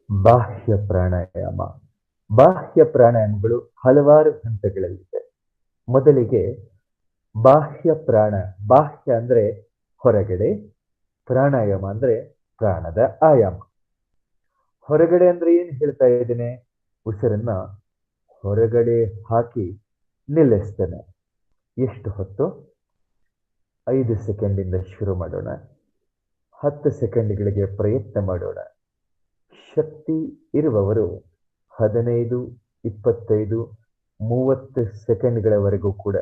ಬಾಹ್ಯ ಪ್ರಾಣಾಯಾಮ. ಬಾಹ್ಯ ಪ್ರಾಣಾಯಾಮಗಳು ಹಲವಾರು ಹಂತಗಳಲ್ಲಿದೆ. ಮೊದಲಿಗೆ ಬಾಹ್ಯ ಪ್ರಾಣ. ಬಾಹ್ಯ ಅಂದ್ರೆ ಹೊರಗಡೆ, ಪ್ರಾಣಾಯಾಮ ಅಂದ್ರೆ ಪ್ರಾಣದ ಆಯಾಮ. ಹೊರಗಡೆ ಅಂದ್ರೆ ಏನ್ ಹೇಳ್ತಾ ಇದ್ದೇನೆ? ಉಸಿರನ್ನ ಹೊರಗಡೆ ಹಾಕಿ ನಿಲ್ಲಿಸ್ತೇನೆ. ಎಷ್ಟು ಹೊತ್ತು? 5 ಸೆಕೆಂಡ್ ಇಂದ ಶುರು ಮಾಡೋಣ. 10 ಸೆಕೆಂಡ್ಗಳಿಗೆ ಪ್ರಯತ್ನ ಮಾಡೋಣ. ಶಕ್ತಿ ಇರುವವರು 15, 25, 30 ಸೆಕೆಂಡ್ಗಳವರೆಗೂ ಕೂಡ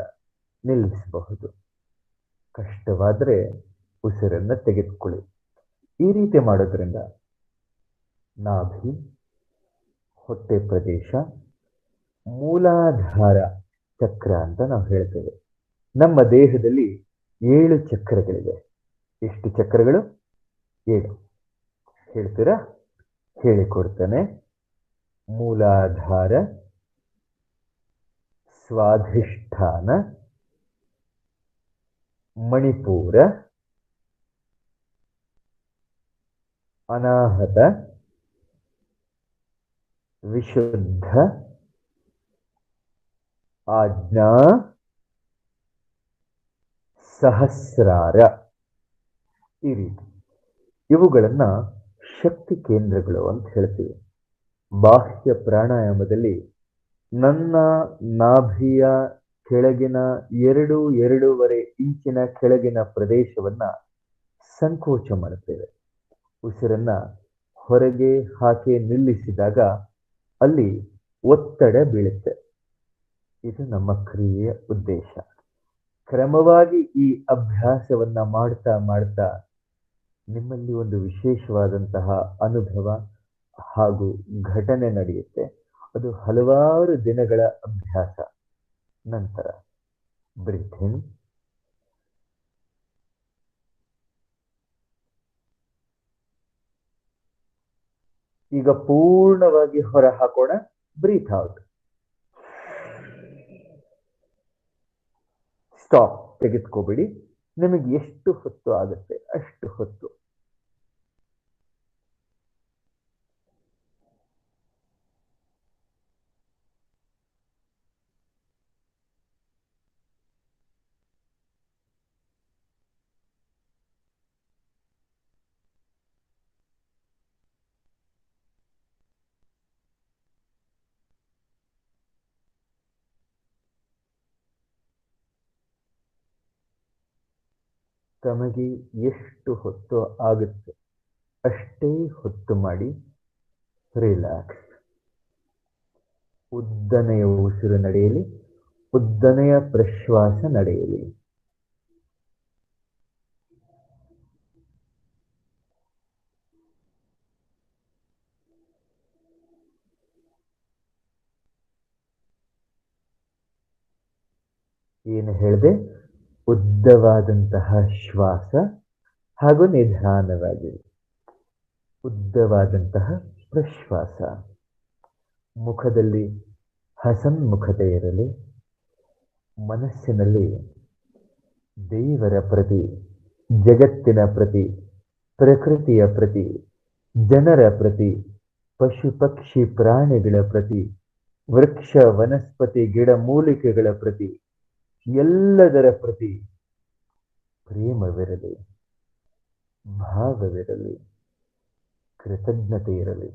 ನಿಲ್ಲಿಸಬಹುದು. ಕಷ್ಟವಾದರೆ ಉಸಿರನ್ನು ತೆಗೆದುಕೊಳ್ಳಿ. ಈ ರೀತಿ ಮಾಡೋದ್ರಿಂದ ನಾಭಿ, ಹೊಟ್ಟೆ ಪ್ರದೇಶ, ಮೂಲಾಧಾರ ಚಕ್ರ ಅಂತ ನಾವು ಹೇಳ್ತೇವೆ. ನಮ್ಮ ದೇಹದಲ್ಲಿ 7 ಚಕ್ರಗಳಿವೆ. ಎಷ್ಟು ಚಕ್ರಗಳು? 7. ಹೇಳ್ತೀರಾ? ಹೇಳಿಕೊಡ್ತಾನೆ. ಮೂಲಾಧಾರ, ಸ್ವಾಧಿಷ್ಠಾನ, ಮಣಿಪೂರ, ಅನಾಹತ, ವಿಶುದ್ಧ, ಆಜ್ಞಾ, ಸಹಸ್ರಾರ. ಈ ರೀತಿ ಇವುಗಳನ್ನ ಶಕ್ತಿ ಕೇಂದ್ರಗಳು ಅಂತ ಹೇಳ್ತೀವಿ. ಬಾಹ್ಯ ಪ್ರಾಣಾಯಾಮದಲ್ಲಿ ನನ್ನ ನಾಭಿಯ ಕೆಳಗಿನ 2-2.5 ಇಂಚಿನ ಕೆಳಗಿನ ಪ್ರದೇಶವನ್ನ ಸಂಕೋಚ ಮಾಡುತ್ತೇವೆ. ಉಸಿರನ್ನ ಹೊರಗೆ ಹಾಕಿ ನಿಲ್ಲಿಸಿದಾಗ ಅಲ್ಲಿ ಒತ್ತಡ ಬೀಳುತ್ತೆ. ಇದು ನಮ್ಮ ಕ್ರಿಯೆಯ ಉದ್ದೇಶ. ಕ್ರಮವಾಗಿ ಈ ಅಭ್ಯಾಸವನ್ನ ಮಾಡ್ತಾ ಮಾಡ್ತಾ ನಿಮ್ಮಲ್ಲಿ ಒಂದು ವಿಶೇಷವಾದಂತಹ ಅನುಭವ ಹಾಗೂ ಘಟನೆ ನಡೆಯುತ್ತೆ. ಅದು ಹಲವಾರು ದಿನಗಳ ಅಭ್ಯಾಸ ನಂತರ. ಬ್ರೀತ್ ಇನ್, ಈಗ ಪೂರ್ಣವಾಗಿ ಹೊರ ಹಾಕೋಣ. Breathe out. ಸ್ಟಾಪ್. ತೆಗೆದುಕೋಬೇಡಿ. ನಿಮಗೆ ಎಷ್ಟು ಹೊತ್ತು ಆಗುತ್ತೆ ಅಷ್ಟು ಹೊತ್ತು. ತಮಗೆ ಎಷ್ಟು ಹೊತ್ತು ಆಗುತ್ತೆ ಅಷ್ಟೇ ಹೊತ್ತು ಮಾಡಿ. ರಿಲ್ಯಾಕ್ಸ್. ಉದ್ದನೆಯ ಉಸಿರು ನಡೆಯಲಿ, ಉದ್ದನೆಯ ಪ್ರಶ್ವಾಸ ನಡೆಯಲಿ. ಏನು ಹೇಳಿದೆ? ಉದ್ದವಾದಂತಹ ಶ್ವಾಸ ಹಾಗೂ ನಿಧಾನವಾಗಿ ಉದ್ದವಾದಂತಹ ಪ್ರಶ್ವಾಸ. ಮುಖದಲ್ಲಿ ಹಸನ್ಮುಖತೆ ಇರಲಿ. ಮನಸ್ಸಿನಲ್ಲಿ ದೇವರ ಪ್ರತಿ, ಜಗತ್ತಿನ ಪ್ರತಿ, ಪ್ರಕೃತಿಯ ಪ್ರತಿ, ಜನರ ಪ್ರತಿ, ಪಶು ಪಕ್ಷಿ ಪ್ರಾಣಿಗಳ ಪ್ರತಿ, ವೃಕ್ಷ ವನಸ್ಪತಿ ಗಿಡ ಮೂಲಿಕೆಗಳ ಪ್ರತಿ, ಎಲ್ಲದರ ಪ್ರತಿ ಪ್ರೇಮವಿರಲಿ, ಭಾವವಿರಲಿ, ಕೃತಜ್ಞತೆ ಇರಲಿ.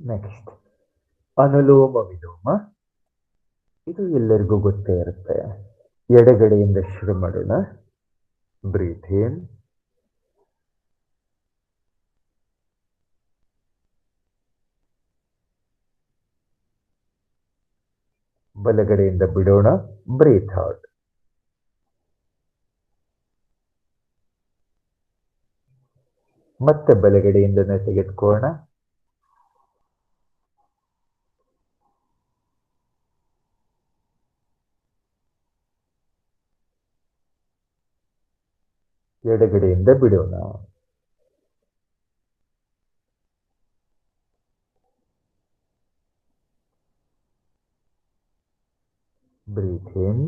ನೆಕ್ಸ್ಟ್ ಅನುಲೋಮ ವಿಲೋಮ. ಇದು ಎಲ್ಲರಿಗೂ ಗೊತ್ತೇ ಇರುತ್ತೆ. ಎಡಗಡೆಯಿಂದ ಶುರು ಮಾಡೋಣ. ಬ್ರೀತ್ ಇನ್, ಬಲಗಡೆಯಿಂದ ಬಿಡೋಣ. Breathe out. ಮತ್ತೆ ಬಲಗಡೆಯಿಂದನೇ ತೆಗೆದುಕೊಳ್ಳೋಣ. ಎಡಗಡೆಯಿಂದ ಬಿಡೋಣ. ಬ್ರೀತ್ ಇನ್,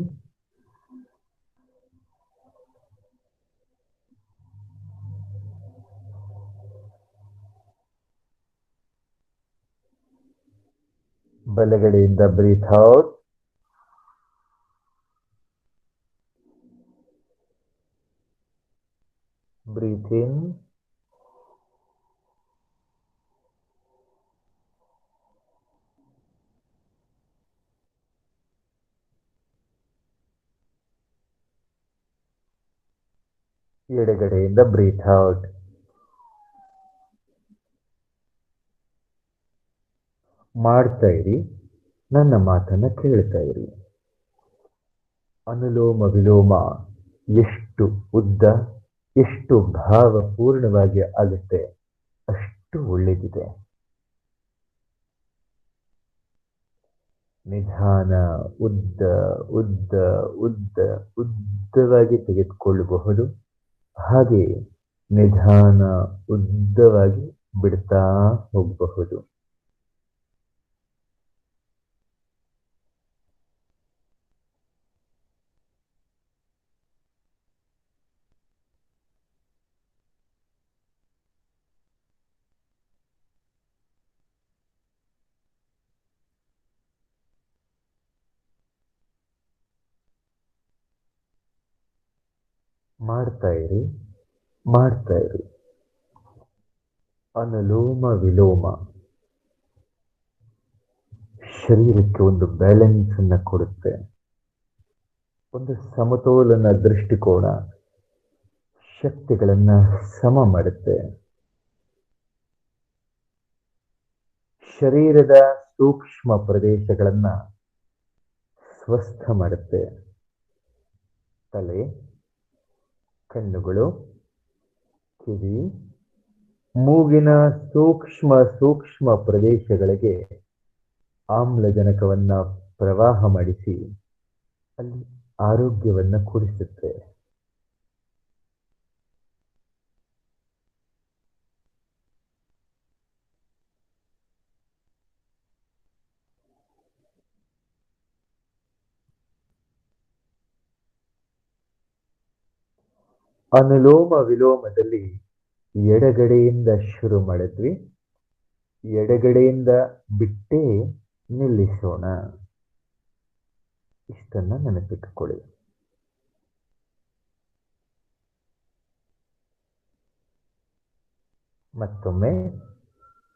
ಬಲಗಡೆಯಿಂದ ಬ್ರೀತ್ ಔಟ್. Breathe in. ಎಡಗಡೆಯಿಂದ ಬ್ರೀತ್ ಔಟ್. ಮಾಡ್ತಾ ಇರಿ, ನನ್ನ ಮಾತನ್ನ ಕೇಳ್ತಾ ಇರಿ. ಅನುಲೋಮ ವಿಲೋಮ ಎಷ್ಟು ಉದ್ದ, ಎಷ್ಟು ಭಾವಪೂರ್ಣವಾಗಿ ಆಗುತ್ತೆ ಅಷ್ಟು ಒಳ್ಳೆಯದಿದೆ. ನಿಧಾನ, ಉದ್ದ ಉದ್ದ ಉದ್ದ ಉದ್ದವಾಗಿ ತೆಗೆದುಕೊಳ್ಳಬಹುದು. ಹಾಗೆ ನಿಧಾನ ಉದ್ದವಾಗಿ ಬಿಡ್ತಾ ಹೋಗಬಹುದು. ಮಾಡ್ತಾ ಇರಿ, ಮಾಡ್ತಾ ಇರಿ. ಅನುಲೋಮ ವಿಲೋಮ ಶರೀರಕ್ಕೆ ಒಂದು ಬ್ಯಾಲೆನ್ಸ್ ಅನ್ನ ಕೊಡುತ್ತೆ, ಒಂದು ಸಮತೋಲನ ದೃಷ್ಟಿಕೋನ, ಶಕ್ತಿಗಳನ್ನ ಸಮ ಮಾಡುತ್ತೆ. ಶರೀರದ ಸೂಕ್ಷ್ಮ ಪ್ರದೇಶಗಳನ್ನ ಸ್ವಸ್ಥ ಮಾಡುತ್ತೆ. ತಲೆ, ಕಣ್ಣುಗಳು, ಕಿವಿ, ಮೂಗಿನ ಸೂಕ್ಷ್ಮ ಸೂಕ್ಷ್ಮ ಪ್ರದೇಶಗಳಿಗೆ ಆಮ್ಲಜನಕವನ್ನ ಪ್ರವಾಹ ಮಾಡಿಸಿ ಅಲ್ಲಿ ಆರೋಗ್ಯವನ್ನ ಕೂಡಿಸುತ್ತೆ. ಅನುಲೋಮ ವಿಲೋಮದಲ್ಲಿ ಎಡಗಡೆಯಿಂದ ಶುರು ಮಾಡಿದ್ವಿ, ಎಡಗಡೆಯಿಂದ ಬಿಟ್ಟೇ ನಿಲ್ಲಿಸೋಣ. ಇಷ್ಟನ್ನ ನೆನಪಿಟ್ಟುಕೊಳ್ಳಿ. ಮತ್ತೊಮ್ಮೆ,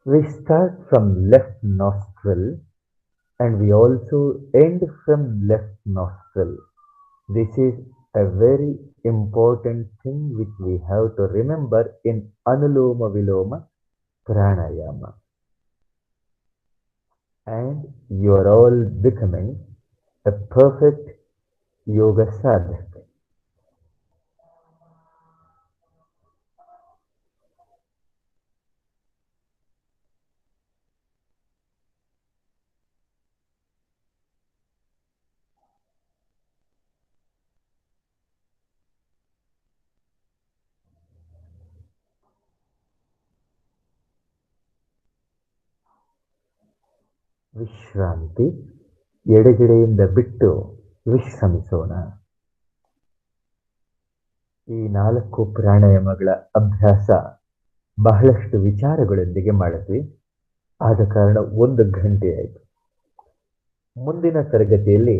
we start from left nostril and we also end from left nostril. This is a very important thing which we have to remember in Anuloma Viloma Pranayama. And you are all becoming a perfect yoga sadhak. ವಿಶ್ರಾಂತಿ, ಎಡಗಡೆಯಿಂದ ಬಿಟ್ಟು ವಿಶ್ರಮಿಸೋಣ. ಈ 4 ಪ್ರಾಣಾಯಾಮಗಳ ಅಭ್ಯಾಸ ಬಹಳಷ್ಟು ವಿಚಾರಗಳೊಂದಿಗೆ ಮಾಡಿದ್ವಿ. ಆದ ಕಾರಣ 1 ಗಂಟೆ ಆಯಿತು. ಮುಂದಿನ ತರಗತಿಯಲ್ಲಿ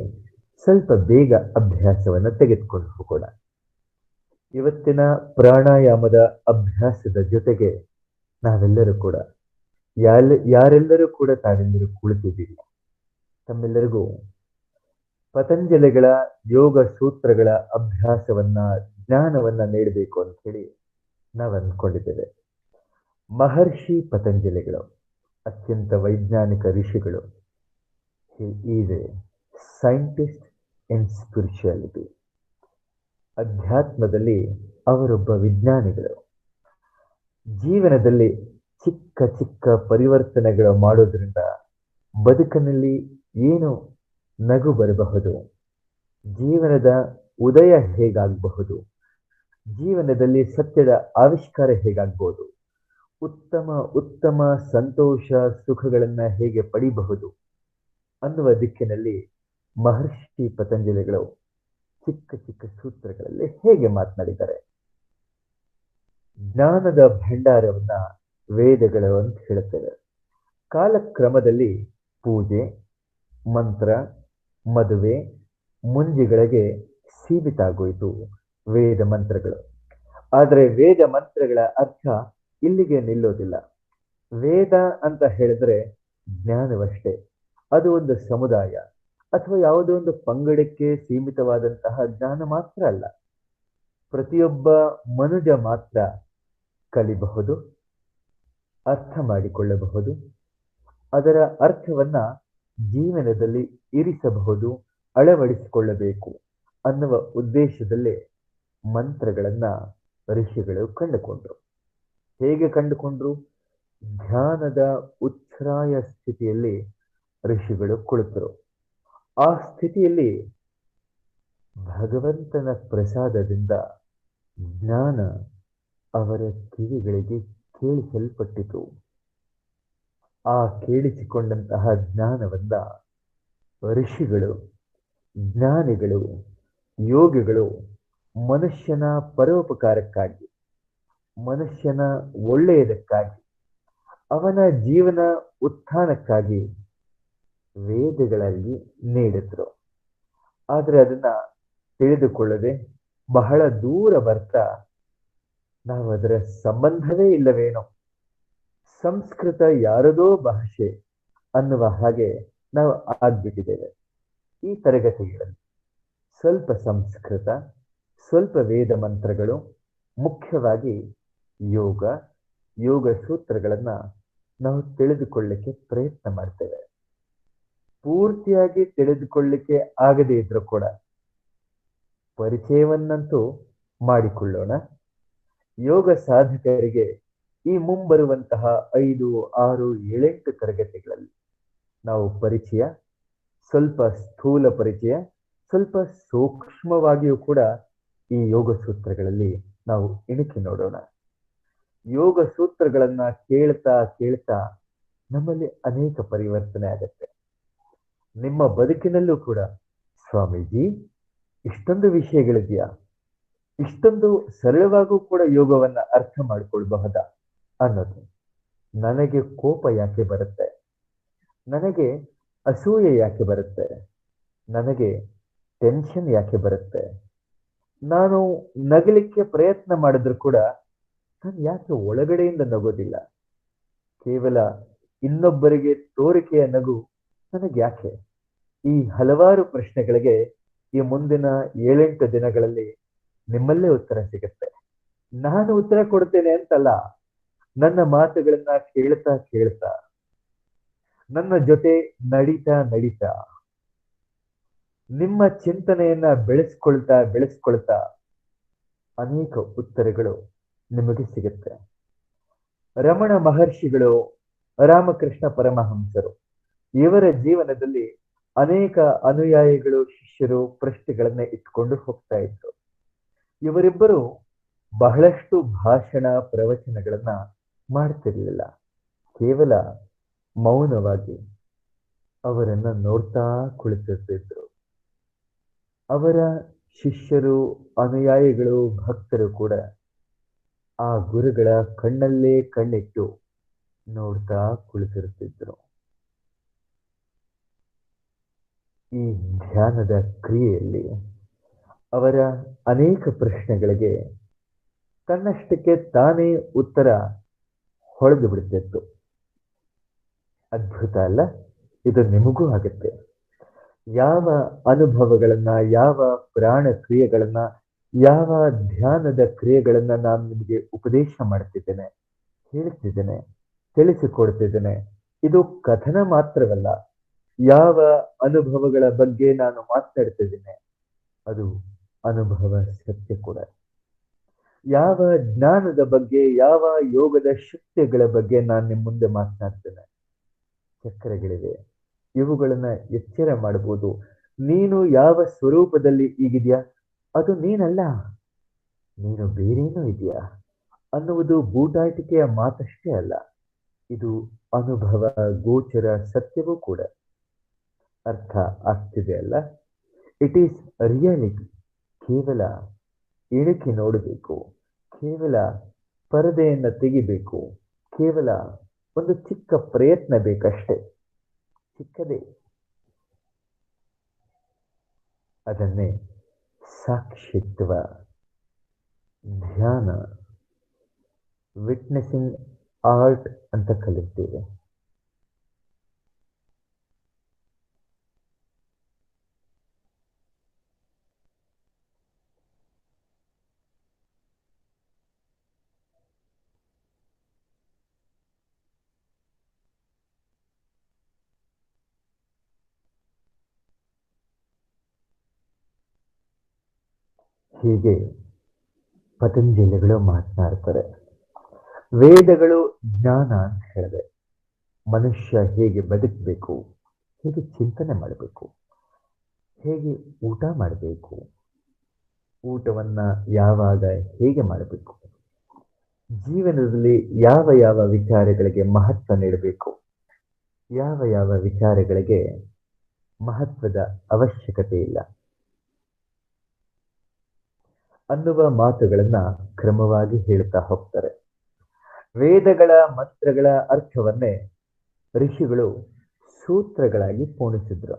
ಸ್ವಲ್ಪ ಬೇಗ ಅಭ್ಯಾಸವನ್ನು ತೆಗೆದುಕೊಂಡು ಹೋಗೋಣ. ಇವತ್ತಿನ ಪ್ರಾಣಾಯಾಮದ ಅಭ್ಯಾಸದ ಜೊತೆಗೆ ನಾವೆಲ್ಲರೂ ಕೂಡ ಯಾರೆಲ್ಲರೂ ಕೂಡ ತಾವೆಲ್ಲರೂ ಕುಳಿತಿದ್ದೀರಿ, ತಮ್ಮೆಲ್ಲರಿಗೂ ಪತಂಜಲಿಗಳ ಯೋಗ ಸೂತ್ರಗಳ ಅಭ್ಯಾಸವನ್ನ, ಜ್ಞಾನವನ್ನ ನೀಡಬೇಕು ಅಂತ ಹೇಳಿ ನಾವು ಅಂದ್ಕೊಂಡಿದ್ದೇವೆ. ಮಹರ್ಷಿ ಪತಂಜಲಿಗಳು ಅತ್ಯಂತ ವೈಜ್ಞಾನಿಕ ಋಷಿಗಳು. He is a scientist in spirituality. ಅಧ್ಯಾತ್ಮದಲ್ಲಿ ಅವರೊಬ್ಬ ವಿಜ್ಞಾನಿಗಳು. ಜೀವನದಲ್ಲಿ ಚಿಕ್ಕ ಚಿಕ್ಕ ಪರಿವರ್ತನೆಗಳು ಮಾಡೋದ್ರಿಂದ ಬದುಕಿನಲ್ಲಿ ಏನು ನಗು ಬರಬಹುದು, ಜೀವನದ ಉದಯ ಹೇಗಾಗಬಹುದು, ಜೀವನದಲ್ಲಿ ಸತ್ಯದ ಆವಿಷ್ಕಾರ ಹೇಗಾಗಬಹುದು, ಉತ್ತಮ ಉತ್ತಮ ಸಂತೋಷ ಸುಖಗಳನ್ನ ಹೇಗೆ ಪಡಿಬಹುದು ಅನ್ನುವ ದಿಕ್ಕಿನಲ್ಲಿ ಮಹರ್ಷಿ ಪತಂಜಲಿಗಳು ಚಿಕ್ಕ ಚಿಕ್ಕ ಸೂತ್ರಗಳಲ್ಲಿ ಹೇಗೆ ಮಾತನಾಡಿದ್ದಾರೆ. ಜ್ಞಾನದ ಭಂಡಾರವನ್ನ ವೇದಗಳು ಅಂತ ಹೇಳುತ್ತೇವೆ. ಕಾಲಕ್ರಮದಲ್ಲಿ ಪೂಜೆ, ಮಂತ್ರ, ಮದುವೆ, ಮುಂಜಿಗಳಿಗೆ ಸೀಮಿತ ಆಗೋಯ್ತು ವೇದ ಮಂತ್ರಗಳು. ಆದರೆ ವೇದ ಮಂತ್ರಗಳ ಅರ್ಥ ಇಲ್ಲಿಗೆ ನಿಲ್ಲೋದಿಲ್ಲ. ವೇದ ಅಂತ ಹೇಳಿದ್ರೆ ಜ್ಞಾನವಷ್ಟೇ. ಅದು ಒಂದು ಸಮುದಾಯ ಅಥವಾ ಯಾವುದೋ ಒಂದು ಪಂಗಡಕ್ಕೆ ಸೀಮಿತವಾದಂತಹ ಜ್ಞಾನ ಮಾತ್ರ ಅಲ್ಲ. ಪ್ರತಿಯೊಬ್ಬ ಮನುಜ ಮಾತ್ರ ಕಲಿಬಹುದು, ಅರ್ಥ ಮಾಡಿಕೊಳ್ಳಬಹುದು, ಅದರ ಅರ್ಥವನ್ನ ಜೀವನದಲ್ಲಿ ಇರಿಸಬಹುದು, ಅಳವಡಿಸಿಕೊಳ್ಳಬೇಕು ಅನ್ನುವ ಉದ್ದೇಶದಲ್ಲೇ ಮಂತ್ರಗಳನ್ನ ಋಷಿಗಳು ಕಂಡುಕೊಂಡ್ರು. ಹೇಗೆ ಕಂಡುಕೊಂಡ್ರು? ಧ್ಯಾನದ ಉಚ್ಛ್ರಾಯ ಸ್ಥಿತಿಯಲ್ಲಿ ಋಷಿಗಳು ಕುಳಿತರು. ಆ ಸ್ಥಿತಿಯಲ್ಲಿ ಭಗವಂತನ ಪ್ರಸಾದದಿಂದ ಜ್ಞಾನ ಅವರ ಕಿವಿಗಳಿಗೆ ಕೇಳಿಸಲ್ಪಟ್ಟಿತು. ಆ ಕೇಳಿಸಿಕೊಂಡಂತಹ ಜ್ಞಾನವನ್ನ ಋಷಿಗಳು, ಜ್ಞಾನಿಗಳು, ಯೋಗಿಗಳು ಮನುಷ್ಯನ ಪರೋಪಕಾರಕ್ಕಾಗಿ, ಮನುಷ್ಯನ ಒಳ್ಳೆಯದಕ್ಕಾಗಿ, ಅವನ ಜೀವನ ಉತ್ಥಾನಕ್ಕಾಗಿ ವೇದಗಳಲ್ಲಿ ನೀಡಿದ್ರು. ಆದರೆ ಅದನ್ನ ತಿಳಿದುಕೊಳ್ಳದೆ ಬಹಳ ದೂರ ಬರ್ತಾ ನಾವು ಅದರ ಸಂಬಂಧವೇ ಇಲ್ಲವೇನೋ, ಸಂಸ್ಕೃತ ಯಾರದೋ ಭಾಷೆ ಅನ್ನುವ ಹಾಗೆ ನಾವು ಆಗ್ಬಿಟ್ಟಿದ್ದೇವೆ. ಈ ತರಗತಿಗಳಲ್ಲಿ ಸ್ವಲ್ಪ ಸಂಸ್ಕೃತ, ಸ್ವಲ್ಪ ವೇದ ಮಂತ್ರಗಳು, ಮುಖ್ಯವಾಗಿ ಯೋಗ, ಯೋಗ ಸೂತ್ರಗಳನ್ನ ನಾವು ತಿಳಿದುಕೊಳ್ಳಿಕ್ಕೆ ಪ್ರಯತ್ನ ಮಾಡ್ತೇವೆ. ಪೂರ್ತಿಯಾಗಿ ತಿಳಿದುಕೊಳ್ಳಿಕ್ಕೆ ಆಗದೇ ಇದ್ರೂ ಕೂಡ ಪರಿಚಯವನ್ನಂತೂ ಮಾಡಿಕೊಳ್ಳೋಣ. ಯೋಗ ಸಾಧಕರಿಗೆ ಈ ಮುಂಬರುವಂತಹ 5, 6, 7 ತರಗತಿಗಳಲ್ಲಿ ನಾವು ಪರಿಚಯ, ಸ್ವಲ್ಪ ಸ್ಥೂಲ ಪರಿಚಯ, ಸ್ವಲ್ಪ ಸೂಕ್ಷ್ಮವಾಗಿಯೂ ಕೂಡ ಈ ಯೋಗ ಸೂತ್ರಗಳಲ್ಲಿ ನಾವು ಇಣುಕಿ ನೋಡೋಣ. ಯೋಗ ಸೂತ್ರಗಳನ್ನ ಕೇಳ್ತಾ ಕೇಳ್ತಾ ನಮ್ಮಲ್ಲಿ ಅನೇಕ ಪರಿವರ್ತನೆ ಆಗತ್ತೆ. ನಿಮ್ಮ ಬದುಕಿನಲ್ಲೂ ಕೂಡ ಸ್ವಾಮೀಜಿ ಇಷ್ಟೊಂದು ವಿಷಯಗಳಿದೆಯಾ, ಇಷ್ಟೊಂದು ಸರಳವಾಗೂ ಕೂಡ ಯೋಗವನ್ನ ಅರ್ಥ ಮಾಡ್ಕೊಳ್ಬಹುದಾ ಅನ್ನೋದು. ನನಗೆ ಕೋಪ ಯಾಕೆ ಬರುತ್ತೆ, ನನಗೆ ಅಸೂಯೆ ಯಾಕೆ ಬರುತ್ತೆ, ನನಗೆ ಟೆನ್ಷನ್ ಯಾಕೆ ಬರುತ್ತೆ, ನಾನು ನಗಲಿಕ್ಕೆ ಪ್ರಯತ್ನ ಮಾಡಿದ್ರು ಕೂಡ ನಾನು ಯಾಕೆ ಒಳಗಡೆಯಿಂದ ನಗೋದಿಲ್ಲ, ಕೇವಲ ಇನ್ನೊಬ್ಬರಿಗೆ ತೋರಿಕೆಯ ನಗು ನನಗೆ ಯಾಕೆ? ಈ ಹಲವಾರು ಪ್ರಶ್ನೆಗಳಿಗೆ ಈ ಮುಂದಿನ 7-8 ದಿನಗಳಲ್ಲಿ ನಿಮ್ಮಲ್ಲೇ ಉತ್ತರ ಸಿಗುತ್ತೆ. ನಾನು ಉತ್ತರ ಕೊಡ್ತೇನೆ ಅಂತಲ್ಲ, ನನ್ನ ಮಾತುಗಳನ್ನ ಕೇಳ್ತಾ ಕೇಳ್ತಾ, ನನ್ನ ಜೊತೆ ನಡೀತಾ ನಡೀತಾ, ನಿಮ್ಮ ಚಿಂತನೆಯನ್ನ ಬೆಳೆಸ್ಕೊಳ್ತಾ ಬೆಳೆಸ್ಕೊಳ್ತಾ ಅನೇಕ ಉತ್ತರಗಳು ನಿಮಗೆ ಸಿಗುತ್ತೆ. ರಮಣ ಮಹರ್ಷಿಗಳು, ರಾಮಕೃಷ್ಣ ಪರಮಹಂಸರು, ಇವರ ಜೀವನದಲ್ಲಿ ಅನೇಕ ಅನುಯಾಯಿಗಳು, ಶಿಷ್ಯರು ಪ್ರಶ್ನೆಗಳನ್ನ ಇಟ್ಕೊಂಡು ಹೋಗ್ತಾ ಇದ್ರು. ಇವರಿಬ್ಬರು ಬಹಳಷ್ಟು ಭಾಷಣ, ಪ್ರವಚನಗಳನ್ನ ಮಾಡ್ತಿರ್ಲಿಲ್ಲ. ಕೇವಲ ಮೌನವಾಗಿ ಅವರನ್ನ ನೋಡ್ತಾ ಕುಳಿತಿರ್ತಿದ್ರು. ಅವರ ಶಿಷ್ಯರು, ಅನುಯಾಯಿಗಳು, ಭಕ್ತರು ಕೂಡ ಆ ಗುರುಗಳ ಕಣ್ಣಲ್ಲೇ ಕಣ್ಣಿಟ್ಟು ನೋಡ್ತಾ ಕುಳಿತಿರುತ್ತಿದ್ರು. ಈ ಧ್ಯಾನದ ಕ್ರಿಯೆಯಲ್ಲಿ ಅವರ ಅನೇಕ ಪ್ರಶ್ನೆಗಳಿಗೆ ತನ್ನಷ್ಟಕ್ಕೆ ತಾನೇ ಉತ್ತರ ಹೊಳೆದು ಬಿಡ್ತಿತ್ತು. ಅದ್ಭುತ ಅಲ್ಲ? ಇದು ನಿಮಗೂ ಆಗುತ್ತೆ. ಯಾವ ಅನುಭವಗಳನ್ನ, ಯಾವ ಪ್ರಾಣ ಕ್ರಿಯೆಗಳನ್ನ, ಯಾವ ಧ್ಯಾನದ ಕ್ರಿಯೆಗಳನ್ನ ನಾನು ನಿಮಗೆ ಉಪದೇಶ ಮಾಡ್ತಿದ್ದೇನೆ, ಹೇಳ್ತಿದ್ದೇನೆ, ತಿಳಿಸಿಕೊಡ್ತಿದ್ದೇನೆ, ಇದು ಕಥನ ಮಾತ್ರವಲ್ಲ. ಯಾವ ಅನುಭವಗಳ ಬಗ್ಗೆ ನಾನು ಮಾತನಾಡ್ತಿದ್ದೇನೆ ಅದು ಅನುಭವ ಸತ್ಯ ಕೂಡ. ಯಾವ ಜ್ಞಾನದ ಬಗ್ಗೆ, ಯಾವ ಯೋಗದ ಶಕ್ತಿಗಳ ಬಗ್ಗೆ ನಾನು ನಿಮ್ಮ ಮುಂದೆ ಮಾತನಾಡ್ತೇನೆ, ಚಕ್ರಗಳಿವೆ, ಇವುಗಳನ್ನ ಎಚ್ಚರ ಮಾಡಬಹುದು. ನೀನು ಯಾವ ಸ್ವರೂಪದಲ್ಲಿ ಈಗಿದೆಯಾ ಅದು ನೀನಲ್ಲ, ನೀನು ಬೇರೇನೋ ಇದೆಯಾ ಅನ್ನುವುದು ಬೂಟಾಟಿಕೆಯ ಮಾತಷ್ಟೇ ಅಲ್ಲ, ಇದು ಅನುಭವ ಗೋಚರ ಸತ್ಯವೂ ಕೂಡ. ಅರ್ಥ ಆಗ್ತಿದೆ ಅಲ್ಲ? It is reality. ಕೇವಲ ಇಣುಕಿ ನೋಡಬೇಕು, ಕೇವಲ ಪರದೆಯನ್ನು ತೆಗಿಬೇಕು, ಕೇವಲ ಒಂದು ಚಿಕ್ಕ ಪ್ರಯತ್ನ ಬೇಕಷ್ಟೇ. ಚಿಕ್ಕದೇ, ಅದನ್ನೇ ಸಾಕ್ಷಿತ್ವ, ಧ್ಯಾನ, ವಿಟ್ನೆಸಿಂಗ್ ಆರ್ಟ್ ಅಂತ ಕಲಿತೀವಿ. ಹೀಗೆ ಪತಂಜಲಿಗಳು ಮಾತನಾಡ್ತಾರೆ. ವೇದಗಳು ಜ್ಞಾನ ಅಂತ ಹೇಳಿದೆ. ಮನುಷ್ಯ ಹೇಗೆ ಬದುಕಬೇಕು, ಹೇಗೆ ಚಿಂತನೆ ಮಾಡಬೇಕು, ಹೇಗೆ ಊಟ ಮಾಡಬೇಕು, ಊಟವನ್ನ ಯಾವಾಗ ಹೇಗೆ ಮಾಡಬೇಕು, ಜೀವನದಲ್ಲಿ ಯಾವ ಯಾವ ವಿಚಾರಗಳಿಗೆ ಮಹತ್ವ ನೀಡಬೇಕು, ಯಾವ ಯಾವ ವಿಚಾರಗಳಿಗೆ ಮಹತ್ವದ ಅವಶ್ಯಕತೆ ಇಲ್ಲ ಅನ್ನುವ ಮಾತುಗಳನ್ನ ಕ್ರಮವಾಗಿ ಹೇಳ್ತಾ ಹೋಗ್ತಾರೆ. ವೇದಗಳ ಮಂತ್ರಗಳ ಅರ್ಥವನ್ನೇ ಋಷಿಗಳು ಸೂತ್ರಗಳಾಗಿ ಪೋಣಿಸಿದ್ರು.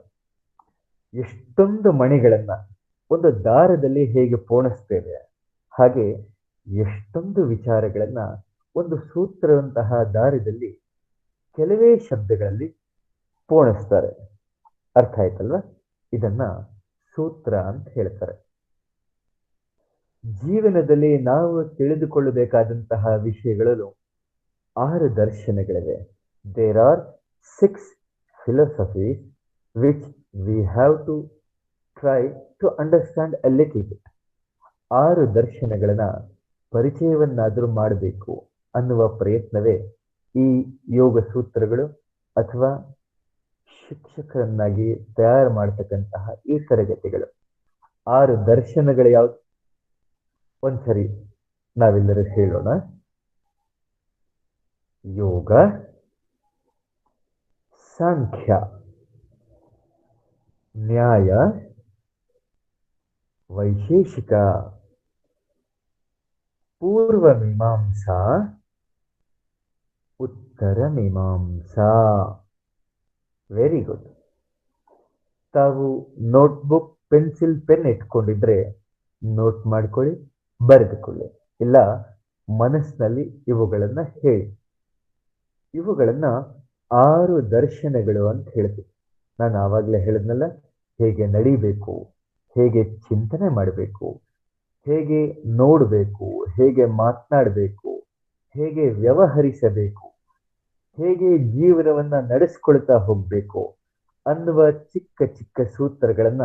ಎಷ್ಟೊಂದು ಮಣಿಗಳನ್ನ ಒಂದು ದಾರದಲ್ಲಿ ಹೇಗೆ ಪೋಣಿಸ್ತೇವೆ, ಹಾಗೆ ಎಷ್ಟೊಂದು ವಿಚಾರಗಳನ್ನ ಒಂದು ಸೂತ್ರದಂತಹ ದಾರದಲ್ಲಿ ಕೆಲವೇ ಶಬ್ದಗಳಲ್ಲಿ ಪೋಣಿಸ್ತಾರೆ. ಅರ್ಥ ಆಯ್ತಲ್ವಾ? ಇದನ್ನ ಸೂತ್ರ ಅಂತ ಹೇಳ್ತಾರೆ. ಜೀವನದಲ್ಲಿ ನಾವು ತಿಳಿದುಕೊಳ್ಳಬೇಕಾದಂತಹ ವಿಷಯಗಳಲ್ಲೂ 6 ದರ್ಶನಗಳಿವೆ. There are 6 philosophies which we have to try to understand a little bit. 6 ದರ್ಶನಗಳನ್ನ ಪರಿಚಯವನ್ನಾದರೂ ಮಾಡಬೇಕು ಅನ್ನುವ ಪ್ರಯತ್ನವೇ ಈ ಯೋಗ ಸೂತ್ರಗಳು ಅಥವಾ ಶಿಕ್ಷಕರನ್ನಾಗಿ ತಯಾರು ಮಾಡತಕ್ಕಂತಹ ಈ ತರಗತಿಗಳು. 6 ದರ್ಶನಗಳು ಯಾವ್ದು? ಒಂದ್ಸರಿ ನಾವೆಲ್ಲರೂ ಹೇಳೋಣ. ಯೋಗ, ಸಾಂಖ್ಯ, ನ್ಯಾಯ, ವೈಶೇಷಿಕ, ಪೂರ್ವ ಮೀಮಾಂಸಾ, ಉತ್ತರ ಮೀಮಾಂಸಾ. Very good. ತಾವು ನೋಟ್ಬುಕ್, ಪೆನ್ಸಿಲ್, ಪೆನ್ ಇಟ್ಕೊಂಡಿದ್ರೆ ನೋಟ್ ಮಾಡ್ಕೊಳ್ಳಿ, ಬರೆದುಕೊಳ್ಳಿ. ಇಲ್ಲ ಮನಸ್ಸಿನಲ್ಲಿ ಇವುಗಳನ್ನ ಹೇಳಿ. ಇವುಗಳನ್ನ 6 ದರ್ಶನಗಳು ಅಂತ ಹೇಳ್ತೀವಿ. ನಾನು ಆವಾಗಲೇ ಹೇಳಿದ್ನಲ್ಲ, ಹೇಗೆ ನಡಿಬೇಕು, ಹೇಗೆ ಚಿಂತನೆ ಮಾಡಬೇಕು, ಹೇಗೆ ನೋಡಬೇಕು, ಹೇಗೆ ಮಾತನಾಡಬೇಕು, ಹೇಗೆ ವ್ಯವಹರಿಸಬೇಕು, ಹೇಗೆ ಜೀವನವನ್ನ ನಡೆಸ್ಕೊಳ್ತಾ ಹೋಗ್ಬೇಕು ಅನ್ನುವ ಚಿಕ್ಕ ಚಿಕ್ಕ ಸೂತ್ರಗಳನ್ನ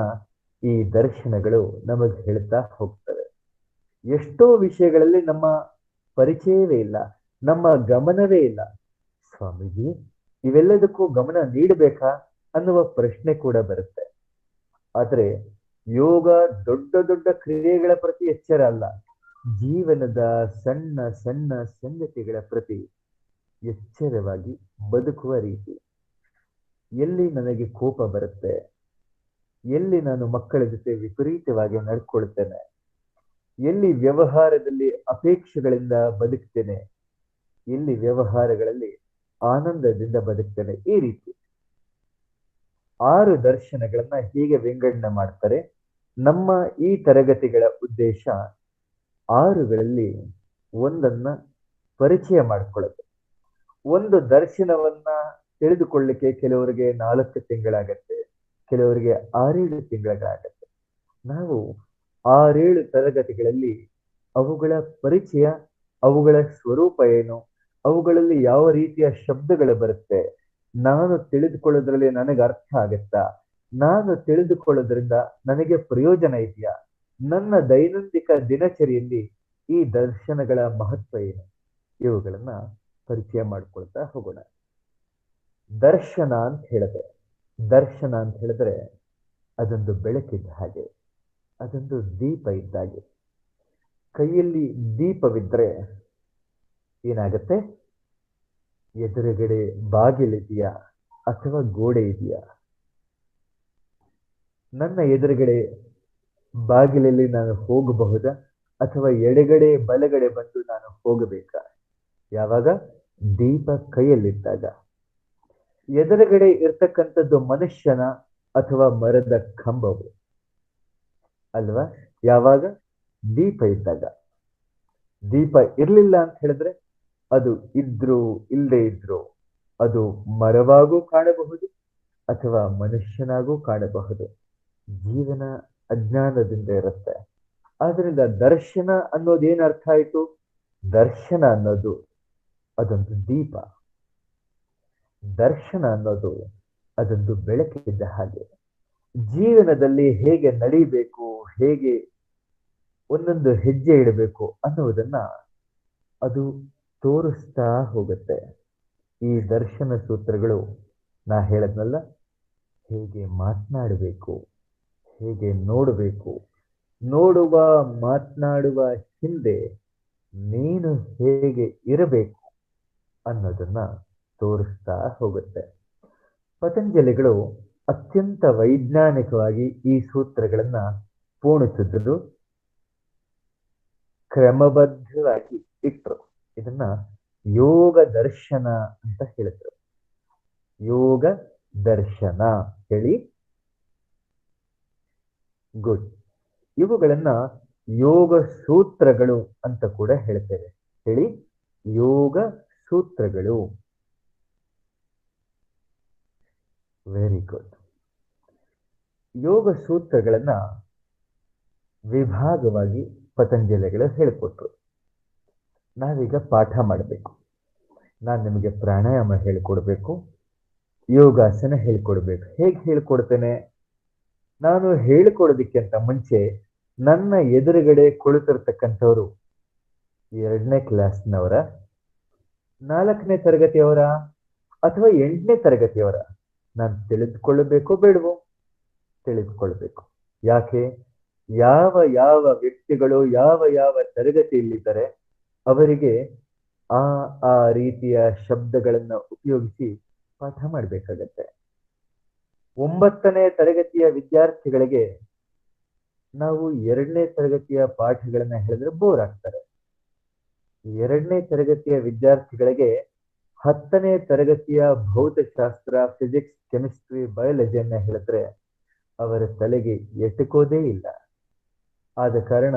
ಈ ದರ್ಶನಗಳು ನಮಗೆ ಹೇಳ್ತಾ ಹೋಗ್ತವೆ. ಎಷ್ಟೋ ವಿಷಯಗಳಲ್ಲಿ ನಮ್ಮ ಪರಿಚಯವೇ ಇಲ್ಲ, ನಮ್ಮ ಗಮನವೇ ಇಲ್ಲ. ಸ್ವಾಮೀಜಿ, ಇವೆಲ್ಲದಕ್ಕೂ ಗಮನ ನೀಡಬೇಕಾ ಅನ್ನುವ ಪ್ರಶ್ನೆ ಕೂಡ ಬರುತ್ತೆ. ಆದ್ರೆ ಯೋಗ ದೊಡ್ಡ ದೊಡ್ಡ ಕ್ರಿಯೆಗಳ ಪ್ರತಿ ಎಚ್ಚರ ಅಲ್ಲ, ಜೀವನದ ಸಣ್ಣ ಸಣ್ಣ ಸಂಗತಿಗಳ ಪ್ರತಿ ಎಚ್ಚರವಾಗಿ ಬದುಕುವ ರೀತಿ. ಎಲ್ಲಿ ನನಗೆ ಕೋಪ ಬರುತ್ತೆ, ಎಲ್ಲಿ ನಾನು ಮಕ್ಕಳ ಜೊತೆ ವಿಪರೀತವಾಗಿ ನಡ್ಕೊಳ್ತೇನೆ, ಎಲ್ಲಿ ವ್ಯವಹಾರದಲ್ಲಿ ಅಪೇಕ್ಷೆಗಳಿಂದ ಬದುಕ್ತೇನೆ, ಎಲ್ಲಿ ವ್ಯವಹಾರಗಳಲ್ಲಿ ಆನಂದದಿಂದ ಬದುಕ್ತೇನೆ, ಈ ರೀತಿ 6 ದರ್ಶನಗಳನ್ನ ಹೀಗೆ ವಿಂಗಡಣೆ ಮಾಡ್ತಾರೆ. ನಮ್ಮ ಈ ತರಗತಿಗಳ ಉದ್ದೇಶ 6ಗಳಲ್ಲಿ ಒಂದನ್ನ ಪರಿಚಯ ಮಾಡಿಕೊಳ್ಳೋದು. ಒಂದು ದರ್ಶನವನ್ನ ತಿಳಿದುಕೊಳ್ಳಿಕ್ಕೆ ಕೆಲವರಿಗೆ 4 ತಿಂಗಳಾಗತ್ತೆ, ಕೆಲವರಿಗೆ 6-7 ತಿಂಗಳಾಗತ್ತೆ. ನಾವು 6-7 ತರಗತಿಗಳಲ್ಲಿ ಅವುಗಳ ಪರಿಚಯ, ಅವುಗಳ ಸ್ವರೂಪ ಏನು, ಅವುಗಳಲ್ಲಿ ಯಾವ ರೀತಿಯ ಶಬ್ದಗಳು ಬರುತ್ತೆ, ನಾನು ತಿಳಿದುಕೊಳ್ಳೋದ್ರಲ್ಲಿ ನನಗೆ ಅರ್ಥ ಆಗತ್ತಾ, ನಾನು ತಿಳಿದುಕೊಳ್ಳೋದ್ರಿಂದ ನನಗೆ ಪ್ರಯೋಜನ ಇದೆಯಾ, ನನ್ನ ದೈನಂದಿಕ ದಿನಚರಿಯಲ್ಲಿ ಈ ದರ್ಶನಗಳ ಮಹತ್ವ ಏನು, ಇವುಗಳನ್ನ ಪರಿಚಯ ಮಾಡ್ಕೊಳ್ತಾ ಹೋಗೋಣ. ದರ್ಶನ ಅಂತ ಹೇಳಿದ್ರೆ, ದರ್ಶನ ಅಂತ ಹೇಳಿದ್ರೆ ಅದೊಂದು ಬೆಳಕಿದ್ದ ಹಾಗೆ, ಅದೊಂದು ದೀಪ ಇದ್ದಾಗೆ. ಕೈಯಲ್ಲಿ ದೀಪವಿದ್ರೆ ಏನಾಗತ್ತೆ? ಎದುರುಗಡೆ ಬಾಗಿಲಿದೆಯಾ ಅಥವಾ ಗೋಡೆ ಇದೆಯಾ? ನನ್ನ ಎದುರುಗಡೆ ಬಾಗಿಲಲ್ಲಿ ನಾನು ಹೋಗಬಹುದಾ ಅಥವಾ ಎಡಗಡೆ ಬಲಗಡೆ ಬಂದು ನಾನು ಹೋಗಬೇಕಾ? ಯಾವಾಗ? ದೀಪ ಕೈಯಲ್ಲಿದ್ದಾಗ. ಎದುರುಗಡೆ ಇರ್ತಕ್ಕಂಥದ್ದು ಮನುಷ್ಯನ ಅಥವಾ ಮರದ ಕಂಬವು? ಅಲ್ವಾ? ಯಾವಾಗ? ದೀಪ ಇದ್ದಾಗ. ದೀಪ ಇರ್ಲಿಲ್ಲ ಅಂತ ಹೇಳಿದ್ರೆ ಅದು ಇದ್ರು ಇಲ್ಲದೆ ಇದ್ರು ಅದು ಮರವಾಗೂ ಕಾಣಬಹುದು ಅಥವಾ ಮನುಷ್ಯನಾಗೂ ಕಾಣಬಹುದು. ಜೀವನ ಅಜ್ಞಾನದಿಂದ ಇರುತ್ತೆ. ಆದ್ರಿಂದ ದರ್ಶನ ಅನ್ನೋದು ಏನ್ ಅರ್ಥ ಆಯ್ತು? ದರ್ಶನ ಅನ್ನೋದು ಅದೊಂದು ದೀಪ. ದರ್ಶನ ಅನ್ನೋದು ಅದೊಂದು ಬೆಳಕಿದ್ದ ಹಾಗೆ. ಜೀವನದಲ್ಲಿ ಹೇಗೆ ನಡಿಬೇಕು, ಹೇಗೆ ಒಂದೊಂದು ಹೆಜ್ಜೆ ಇಡಬೇಕು ಅನ್ನುವುದನ್ನ ಅದು ತೋರಿಸ್ತಾ ಹೋಗುತ್ತೆ. ಈ ದರ್ಶನ ಸೂತ್ರಗಳು ನಾ ಹೇಳದ್ನಲ್ಲ, ಹೇಗೆ ಮಾತನಾಡಬೇಕು, ಹೇಗೆ ನೋಡಬೇಕು, ನೋಡುವ ಮಾತನಾಡುವ ಹಿಂದೆ ನೀನು ಹೇಗೆ ಇರಬೇಕು ಅನ್ನೋದನ್ನ ತೋರಿಸ್ತಾ ಹೋಗುತ್ತೆ. ಪತಂಜಲಿಗಳು ಅತ್ಯಂತ ವೈಜ್ಞಾನಿಕವಾಗಿ ಈ ಸೂತ್ರಗಳನ್ನ ಪೂರ್ಣಿಸಿದ್ರು, ಕ್ರಮಬದ್ಧವಾಗಿ ಇಟ್ರು. ಇದನ್ನ ಯೋಗ ದರ್ಶನ ಅಂತ ಹೇಳಿದ್ರು. ಯೋಗ ದರ್ಶನ ಹೇಳಿ. ಗುಡ್. ಇವುಗಳನ್ನ ಯೋಗ ಸೂತ್ರಗಳು ಅಂತ ಕೂಡ ಹೇಳ್ತೇವೆ. ಹೇಳಿ, ಯೋಗ ಸೂತ್ರಗಳು. Very good. ಯೋಗ ಸೂತ್ರಗಳನ್ನ ವಿಭಾಗವಾಗಿ ಪತಂಜಲಿಗಳು ಹೇಳಿಕೊಟ್ರು. ನಾವೀಗ ಪಾಠ ಮಾಡಬೇಕು. ನಾನು ನಿಮಗೆ ಪ್ರಾಣಾಯಾಮ ಹೇಳಿಕೊಡ್ಬೇಕು, ಯೋಗಾಸನ ಹೇಳ್ಕೊಡ್ಬೇಕು. ಹೇಗೆ ಹೇಳ್ಕೊಡ್ತೇನೆ? ನಾನು ಹೇಳಿಕೊಡೋದಕ್ಕಿಂತ ಮುಂಚೆ ನನ್ನ ಎದುರುಗಡೆ ಕುಳಿತಿರ್ತಕ್ಕಂಥವ್ರು 2ನೇ ಕ್ಲಾಸ್ನವರ, 4ನೇ ತರಗತಿಯವರ ಅಥವಾ 8ನೇ ತರಗತಿಯವರ ನಾನು ತಿಳಿದುಕೊಳ್ಳಬೇಕೋ ಬೇಡವೋ? ತಿಳಿದುಕೊಳ್ಬೇಕು. ಯಾಕೆ? ಯಾವ ಯಾವ ವ್ಯಕ್ತಿಗಳು ಯಾವ ಯಾವ ತರಗತಿಯಲ್ಲಿದ್ದಾರೆ ಅವರಿಗೆ ಆ ಆ ರೀತಿಯ ಶಬ್ದಗಳನ್ನ ಉಪಯೋಗಿಸಿ ಪಾಠ ಮಾಡಬೇಕಾಗತ್ತೆ. 9ನೇ ತರಗತಿಯ ವಿದ್ಯಾರ್ಥಿಗಳಿಗೆ ನಾವು 2ನೇ ತರಗತಿಯ ಪಾಠಗಳನ್ನ ಹೇಳಿದ್ರೆ ಬೋರ್ ಆಗ್ತಾರೆ. 2ನೇ ತರಗತಿಯ ವಿದ್ಯಾರ್ಥಿಗಳಿಗೆ 10ನೇ ತರಗತಿಯ ಭೌತಶಾಸ್ತ್ರ, ಫಿಸಿಕ್ಸ್, ಕೆಮಿಸ್ಟ್ರಿ, ಬಯಾಲಜಿಯನ್ನ ಹೇಳಿದ್ರೆ ಅವರ ತಲೆಗೆ ಎಟುಕೋದೇ ಇಲ್ಲ. ಆದ ಕಾರಣ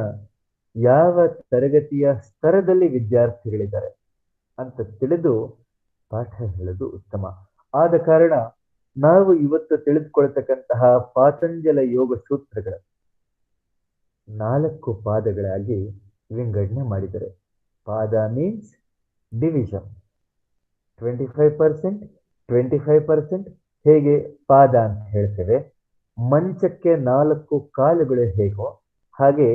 ಯಾವ ತರಗತಿಯ ಸ್ತರದಲ್ಲಿ ವಿದ್ಯಾರ್ಥಿಗಳಿದ್ದಾರೆ ಅಂತ ತಿಳಿದು ಪಾಠ ಹೇಳೋದು ಉತ್ತಮ. ಆದ ಕಾರಣ ನಾವು ಇವತ್ತು ತಿಳಿದುಕೊಳ್ತಕ್ಕಂತಹ ಪಾತಂಜಲ ಯೋಗ ಸೂತ್ರಗಳು 4 ಪಾದಗಳಾಗಿ ವಿಂಗಡಣೆ ಮಾಡಿದ್ದಾರೆ. ಪಾದ ಮೀನ್ಸ್ ಡಿವಿಷನ್. 25%, 25% ಹೇಗೆ ಪಾದ ಅಂತ ಹೇಳ್ತೇವೆ. ಮಂಚಕ್ಕೆ 4 ಕಾಲುಗಳು ಹೇಗೋ ಹಾಗೆ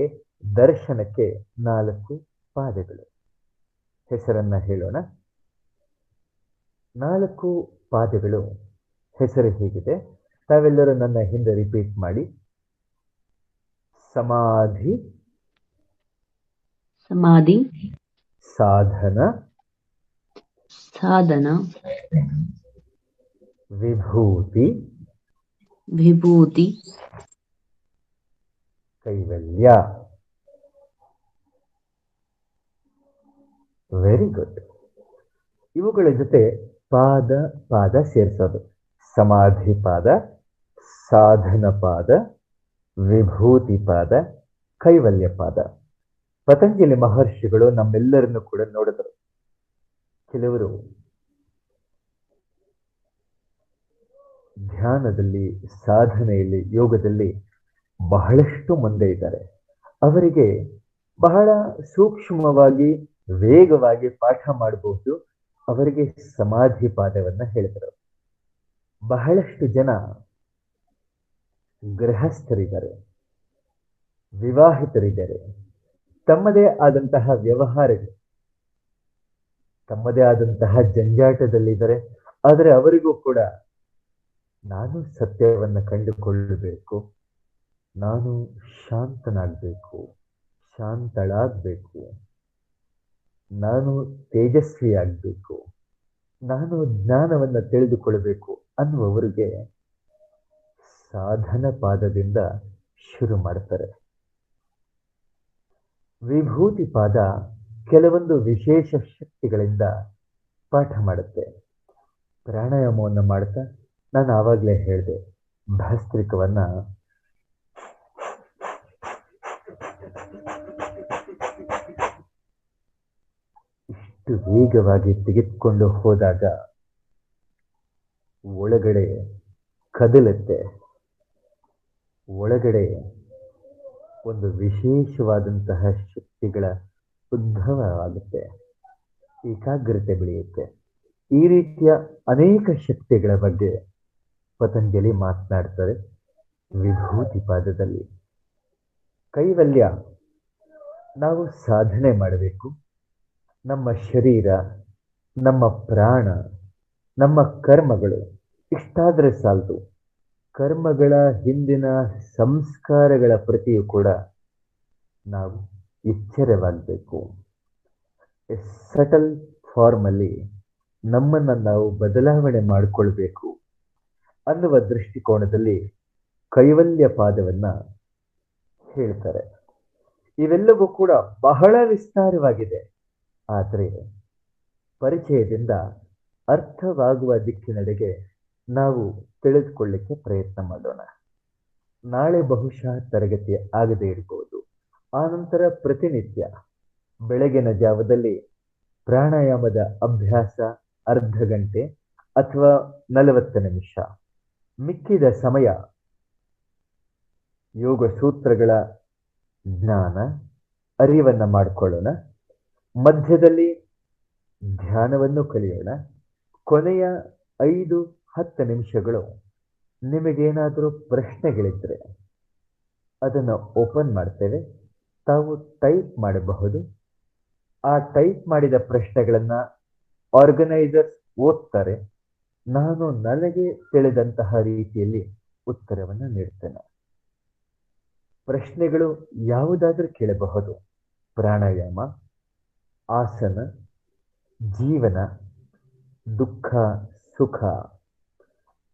ದರ್ಶನಕ್ಕೆ 4 ಪಾದಗಳು. ಹೆಸರನ್ನ ಹೇಳೋಣ. 4 ಪಾದಗಳು ಹೆಸರು ಹೀಗಿದೆ. ತಾವೆಲ್ಲರೂ ನನ್ನ ಹಿಂದೆ ರಿಪೀಟ್ ಮಾಡಿ. ಸಮಾಧಿ, ಸಮಾಧಿ, ಸಾಧನ, ಸಾಧನ, ವಿಭೂತಿ, ವಿಭೂತಿ, ಕೈವಲ್ಯ. Very good. ಇವುಗಳ ಜೊತೆ ಪಾದ ಪಾದ ಸೇರಿಸೋದು. ಸಮಾಧಿ ಪಾದ, ಸಾಧನ ಪಾದ, ವಿಭೂತಿ ಪಾದ, ಕೈವಲ್ಯ ಪಾದ. ಪತಂಜಲಿ ಮಹರ್ಷಿಗಳು ನಮ್ಮೆಲ್ಲರನ್ನು ಕೂಡ ನೋಡಿದರು. ಕೆಲವರು ಧ್ಯಾನದಲ್ಲಿ, ಸಾಧನೆಯಲ್ಲಿ, ಯೋಗದಲ್ಲಿ ಬಹಳಷ್ಟು ಮುಂದೆ ಇದ್ದಾರೆ. ಅವರಿಗೆ ಬಹಳ ಸೂಕ್ಷ್ಮವಾಗಿ, ವೇಗವಾಗಿ ಪಾಠ ಮಾಡಬಹುದು. ಅವರಿಗೆ ಸಮಾಧಿ ಪಾದವನ್ನ ಹೇಳಿದರು. ಬಹಳಷ್ಟು ಜನ ಗೃಹಸ್ಥರಿದ್ದಾರೆ, ವಿವಾಹಿತರಿದ್ದಾರೆ, ತಮ್ಮದೇ ಆದಂತಹ ವ್ಯವಹಾರಗಳು, ತಮ್ಮದೇ ಆದಂತಹ ಜಂಜಾಟದಲ್ಲಿದ್ದಾರೆ. ಆದರೆ ಅವರಿಗೂ ಕೂಡ ನಾನು ಸತ್ಯವನ್ನ ಕಂಡುಕೊಳ್ಳಬೇಕು, ನಾನು ಶಾಂತನಾಗಬೇಕು, ಶಾಂತಳಾಗಬೇಕು, ನಾನು ತೇಜಸ್ವಿಯಾಗಬೇಕು, ನಾನು ಜ್ಞಾನವನ್ನ ತಿಳಿದುಕೊಳ್ಳಬೇಕು ಅನ್ನುವವರಿಗೆ ಸಾಧನ ಪಾದದಿಂದ ಶುರು ಮಾಡ್ತಾರೆ. ವಿಭೂತಿ ಪಾದ ಕೆಲವೊಂದು ವಿಶೇಷ ಶಕ್ತಿಗಳಿಂದ ಪಾಠ ಮಾಡುತ್ತೆ. ಪ್ರಾಣಾಯಾಮವನ್ನು ಮಾಡ್ತಾ ನಾನು ಆವಾಗಲೇ ಹೇಳಿದೆ, ಭಸ್ತ್ರಿಕವನ್ನ ಇಷ್ಟು ವೇಗವಾಗಿ ತೆಗೆದುಕೊಂಡು ಹೋದಾಗ ಒಳಗಡೆ ಕದಲುತ್ತೆ. ಒಳಗಡೆ ಒಂದು ವಿಶೇಷವಾದಂತಹ ಶಕ್ತಿಗಳ ಉದ್ಭವವಾಗುತ್ತೆ, ಏಕಾಗ್ರತೆ ಬೆಳೆಯುತ್ತೆ. ಈ ರೀತಿಯ ಅನೇಕ ಶಕ್ತಿಗಳ ಬಗ್ಗೆ ಪತಂಜಲಿ ಮಾತನಾಡ್ತಾರೆ ವಿಭೂತಿ ಪಾದದಲ್ಲಿ. ಕೈವಲ್ಯ ನಾವು ಸಾಧನೆ ಮಾಡಬೇಕು. ನಮ್ಮ ಶರೀರ, ನಮ್ಮ ಪ್ರಾಣ, ನಮ್ಮ ಕರ್ಮಗಳು ಇಷ್ಟಾದರೆ ಸಾಲದು. ಕರ್ಮಗಳ ಹಿಂದಿನ ಸಂಸ್ಕಾರಗಳ ಪ್ರತಿಯೂ ಕೂಡ ನಾವು ಎಚ್ಚರವಾಗಬೇಕು. ಸಟಲ್ ಫಾರ್ಮಲ್ಲಿ ನಮ್ಮನ್ನು ನಾವು ಬದಲಾವಣೆ ಮಾಡಿಕೊಳ್ಬೇಕು ಅನ್ನುವ ದೃಷ್ಟಿಕೋನದಲ್ಲಿ ಕೈವಲ್ಯ ಪಾದವನ್ನ ಹೇಳ್ತಾರೆ. ಇವೆಲ್ಲವೂ ಕೂಡ ಬಹಳ ವಿಸ್ತಾರವಾಗಿದೆ. ಆದರೆ ಪರಿಚಯದಿಂದ ಅರ್ಥವಾಗುವ ದಿಕ್ಕಿನೆಡೆಗೆ ನಾವು ತಿಳಿದುಕೊಳ್ಳಿಕ್ಕೆ ಪ್ರಯತ್ನ ಮಾಡೋಣ. ನಾಳೆ ಬಹುಶಃ ತರಗತಿ ಆಗದೇ ಇರಬಹುದು. ಆನಂತರ ಪ್ರತಿನಿತ್ಯ ಬೆಳಗಿನ ಜಾವದಲ್ಲಿ ಪ್ರಾಣಾಯಾಮದ ಅಭ್ಯಾಸ ಅರ್ಧ ಗಂಟೆ ಅಥವಾ 40 ನಿಮಿಷ. ಮಿಕ್ಕಿದ ಸಮಯ ಯೋಗ ಸೂತ್ರಗಳ ಜ್ಞಾನ ಅರಿವನ್ನು ಮಾಡಿಕೊಳ್ಳೋಣ. ಮಧ್ಯದಲ್ಲಿ ಧ್ಯಾನವನ್ನು ಕಲಿಯೋಣ. ಕೊನೆಯ 5-10 ನಿಮಿಷಗಳು ನಿಮಗೇನಾದರೂ ಪ್ರಶ್ನೆಗಳಿದ್ದರೆ ಅದನ್ನು ಓಪನ್ ಮಾಡ್ತೇವೆ. ತಾವು ಟೈಪ್ ಮಾಡಬಹುದು. ಆ ಟೈಪ್ ಮಾಡಿದ ಪ್ರಶ್ನೆಗಳನ್ನು ಆರ್ಗನೈಸರ್ಸ್ ಓದ್ತಾರೆ. ನಾನು ನನಗೆ ತಿಳಿದಂತಹ ರೀತಿಯಲ್ಲಿ ಉತ್ತರವನ್ನು ನೀಡ್ತೇನೆ. ಪ್ರಶ್ನೆಗಳು ಯಾವುದಾದ್ರೂ ಕೇಳಬಹುದು. ಪ್ರಾಣಾಯಾಮ, ಆಸನ, ಜೀವನ, ದುಃಖ, ಸುಖ,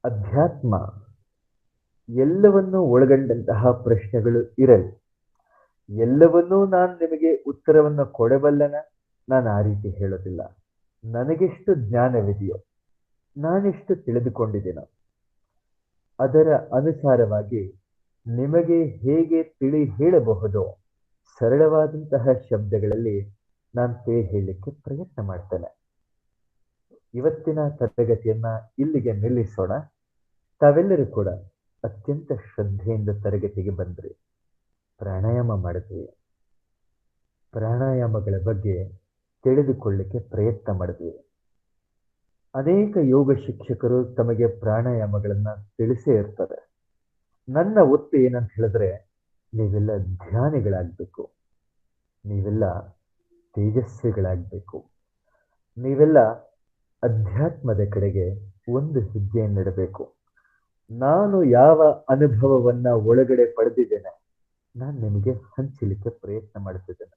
ಅಧ್ಯಾತ್ಮ ಎಲ್ಲವನ್ನೂ ಒಳಗೊಂಡಂತಹ ಪ್ರಶ್ನೆಗಳು ಇರಲಿ. ಎಲ್ಲವನ್ನೂ ನಾನು ನಿಮಗೆ ಉತ್ತರವನ್ನು ಕೊಡಬಲ್ಲನ? ನಾನು ಆ ರೀತಿ ಹೇಳೋದಿಲ್ಲ. ನನಗೆಷ್ಟು ಜ್ಞಾನವಿದೆಯೋ, ನಾನೆಷ್ಟು ತಿಳಿದುಕೊಂಡಿದ್ದೀನೋ ಅದರ ಅನುಸಾರವಾಗಿ ನಿಮಗೆ ಹೇಗೆ ತಿಳಿ ಹೇಳಬಹುದೋ ಸರಳವಾದಂತಹ ಶಬ್ದಗಳಲ್ಲಿ ನಾನು ಹೇಳಲಿಕ್ಕೆ ಪ್ರಯತ್ನ ಮಾಡ್ತೇನೆ. ಇವತ್ತಿನ ತರಗತಿಯನ್ನ ಇಲ್ಲಿಗೆ ನಿಲ್ಲಿಸೋಣ. ತಾವೆಲ್ಲರೂ ಕೂಡ ಅತ್ಯಂತ ಶ್ರದ್ಧೆಯಿಂದ ತರಗತಿಗೆ ಬಂದ್ರಿ. ಪ್ರಾಣಾಯಾಮ ಮಾಡಿದ್ವಿ. ಪ್ರಾಣಾಯಾಮಗಳ ಬಗ್ಗೆ ತಿಳಿದುಕೊಳ್ಳಿಕ್ಕೆ ಪ್ರಯತ್ನ ಮಾಡಿದ್ವಿ. ಅನೇಕ ಯೋಗ ಶಿಕ್ಷಕರು ತಮಗೆ ಪ್ರಾಣಾಯಾಮಗಳನ್ನ ತಿಳಿಸೇ ಇರ್ತಾರೆ. ನನ್ನ ಒತ್ತು ಏನಂತ ಹೇಳಿದ್ರೆ, ನೀವೆಲ್ಲ ಧ್ಯಾನಿಗಳಾಗಬೇಕು, ನೀವೆಲ್ಲ ತೇಜಸ್ವಿಗಳಾಗಬೇಕು, ನೀವೆಲ್ಲ ಅಧ್ಯಾತ್ಮದ ಕಡೆಗೆ ಒಂದು ಹೆಜ್ಜೆಯನ್ನಿಡಬೇಕು. ನಾನು ಯಾವ ಅನುಭವವನ್ನ ಒಳಗಡೆ ಪಡೆದಿದ್ದೇನೆ ನಾನು ನಿಮಗೆ ಹಂಚಲಿಕ್ಕೆ ಪ್ರಯತ್ನ ಮಾಡುತ್ತಿದ್ದೇನೆ.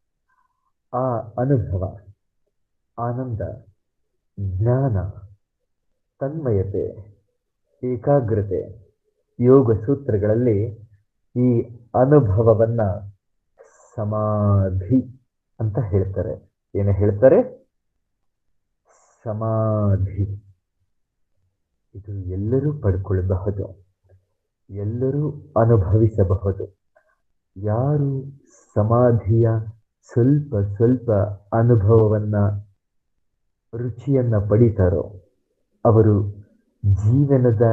ಆ ಅನುಭವ, ಆನಂದ, ಜ್ಞಾನ, ತನ್ಮಯತೆ, ಏಕಾಗ್ರತೆ ಯೋಗ ಸೂತ್ರಗಳಲ್ಲಿ ಈ ಅನುಭವವನ್ನ ಸಮಾಧಿ ಅಂತ ಹೇಳ್ತಾರೆ. ಏನು ಹೇಳ್ತಾರೆ? ಸಮಾಧಿ. ಇದು ಎಲ್ಲರೂ ಪಡ್ಕೊಳ್ಳಬಹುದು, ಎಲ್ಲರೂ ಅನುಭವಿಸಬಹುದು. ಯಾರು ಸಮಾಧಿಯ ಸ್ವಲ್ಪ ಸ್ವಲ್ಪ ಅನುಭವವನ್ನ ರುಚಿಯನ್ನ ಪಡಿತಾರೋ ಅವರು ಜೀವನದ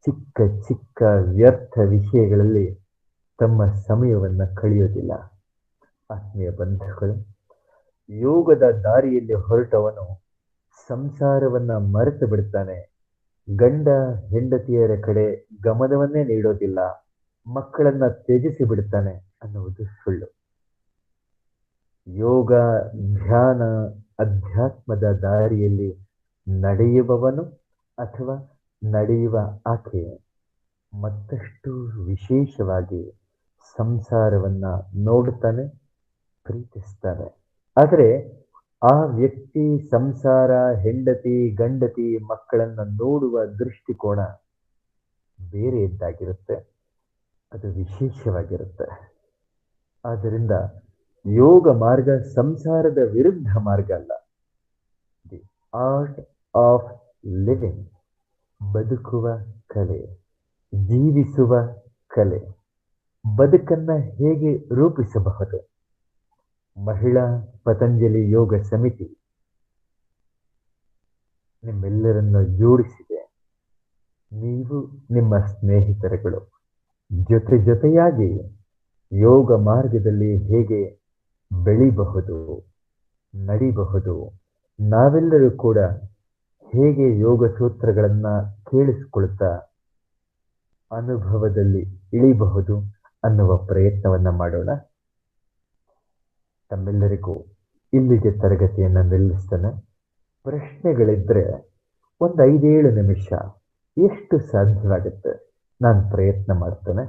ಚಿಕ್ಕ ಚಿಕ್ಕ ವ್ಯರ್ಥ ವಿಷಯಗಳಲ್ಲಿ ತಮ್ಮ ಸಮಯವನ್ನ ಕಳೆಯೋದಿಲ್ಲ. ಆತ್ಮೀಯ ಬಂಧುಗಳು, ಯೋಗದ ದಾರಿಯಲ್ಲಿ ಹೊರಟವನು ಸಂಸಾರವನ್ನ ಮರೆತು ಬಿಡ್ತಾನೆ. ಗಂಡ ಹೆಂಡತಿಯರ ಕಡೆ ಗಮನವನ್ನೇ ನೀಡೋದಿಲ್ಲ, ಮಕ್ಕಳನ್ನ ತ್ಯಜಿಸಿ ಬಿಡ್ತಾನೆ ಅನ್ನುವುದು ಸುಳ್ಳು. ಯೋಗ, ಧ್ಯಾನ, ಅಧ್ಯಾತ್ಮದ ದಾರಿಯಲ್ಲಿ ನಡೆಯುವವನು ಅಥವಾ ನಡೆಯುವ ಆಕೆ ಮತ್ತಷ್ಟು ವಿಶೇಷವಾಗಿ ಸಂಸಾರವನ್ನ ನೋಡುತ್ತಾನೆ, ಪ್ರೀತಿಸ್ತಾನೆ. ಆದರೆ ಆ ವ್ಯಕ್ತಿ ಸಂಸಾರ, ಹೆಂಡತಿ, ಗಂಡತಿ, ಮಕ್ಕಳನ್ನ ನೋಡುವ ದೃಷ್ಟಿಕೋನ ಬೇರೆಯದ್ದಾಗಿರುತ್ತೆ, ಅದು ವಿಶೇಷವಾಗಿರುತ್ತೆ. ಆದ್ದರಿಂದ ಯೋಗ ಮಾರ್ಗ ಸಂಸಾರದ ವಿರುದ್ಧ ಮಾರ್ಗ ಅಲ್ಲ. ದಿ ಆರ್ಟ್ ಆಫ್ ಲಿವಿಂಗ್, ಬದುಕುವ ಕಲೆ, ಜೀವಿಸುವ ಕಲೆ. ಬದುಕನ್ನ ಹೇಗೆ ರೂಪಿಸಬಹುದು? ಮಹಿಳಾ ಪತಂಜಲಿ ಯೋಗ ಸಮಿತಿ ನಿಮ್ಮೆಲ್ಲರನ್ನು ಜೋಡಿಸಿದೆ. ನೀವು ನಿಮ್ಮ ಸ್ನೇಹಿತರುಗಳು ಜೊತೆಯಾಗಿ ಯೋಗ ಮಾರ್ಗದಲ್ಲಿ ಹೇಗೆ ಬೆಳಿಬಹುದು, ನಡಿಬಹುದು, ನಾವೆಲ್ಲರೂ ಕೂಡ ಹೇಗೆ ಯೋಗ ಸೂತ್ರಗಳನ್ನು ಕೇಳಿಸಿಕೊಳ್ತಾ ಅನುಭವದಲ್ಲಿ ಇಳಿಬಹುದು ಅನ್ನುವ ಪ್ರಯತ್ನವನ್ನ ಮಾಡೋಣ. ತಮ್ಮೆಲ್ಲರಿಗೂ ಇಲ್ಲಿಗೆ ತರಗತಿಯನ್ನು ನಿಲ್ಲಿಸ್ತೇನೆ. ಪ್ರಶ್ನೆಗಳಿದ್ರೆ ಒಂದು 5-7 ನಿಮಿಷ ಎಷ್ಟು ಸಾಧ್ಯವಾಗುತ್ತೆ ನಾನು ಪ್ರಯತ್ನ ಮಾಡ್ತೇನೆ.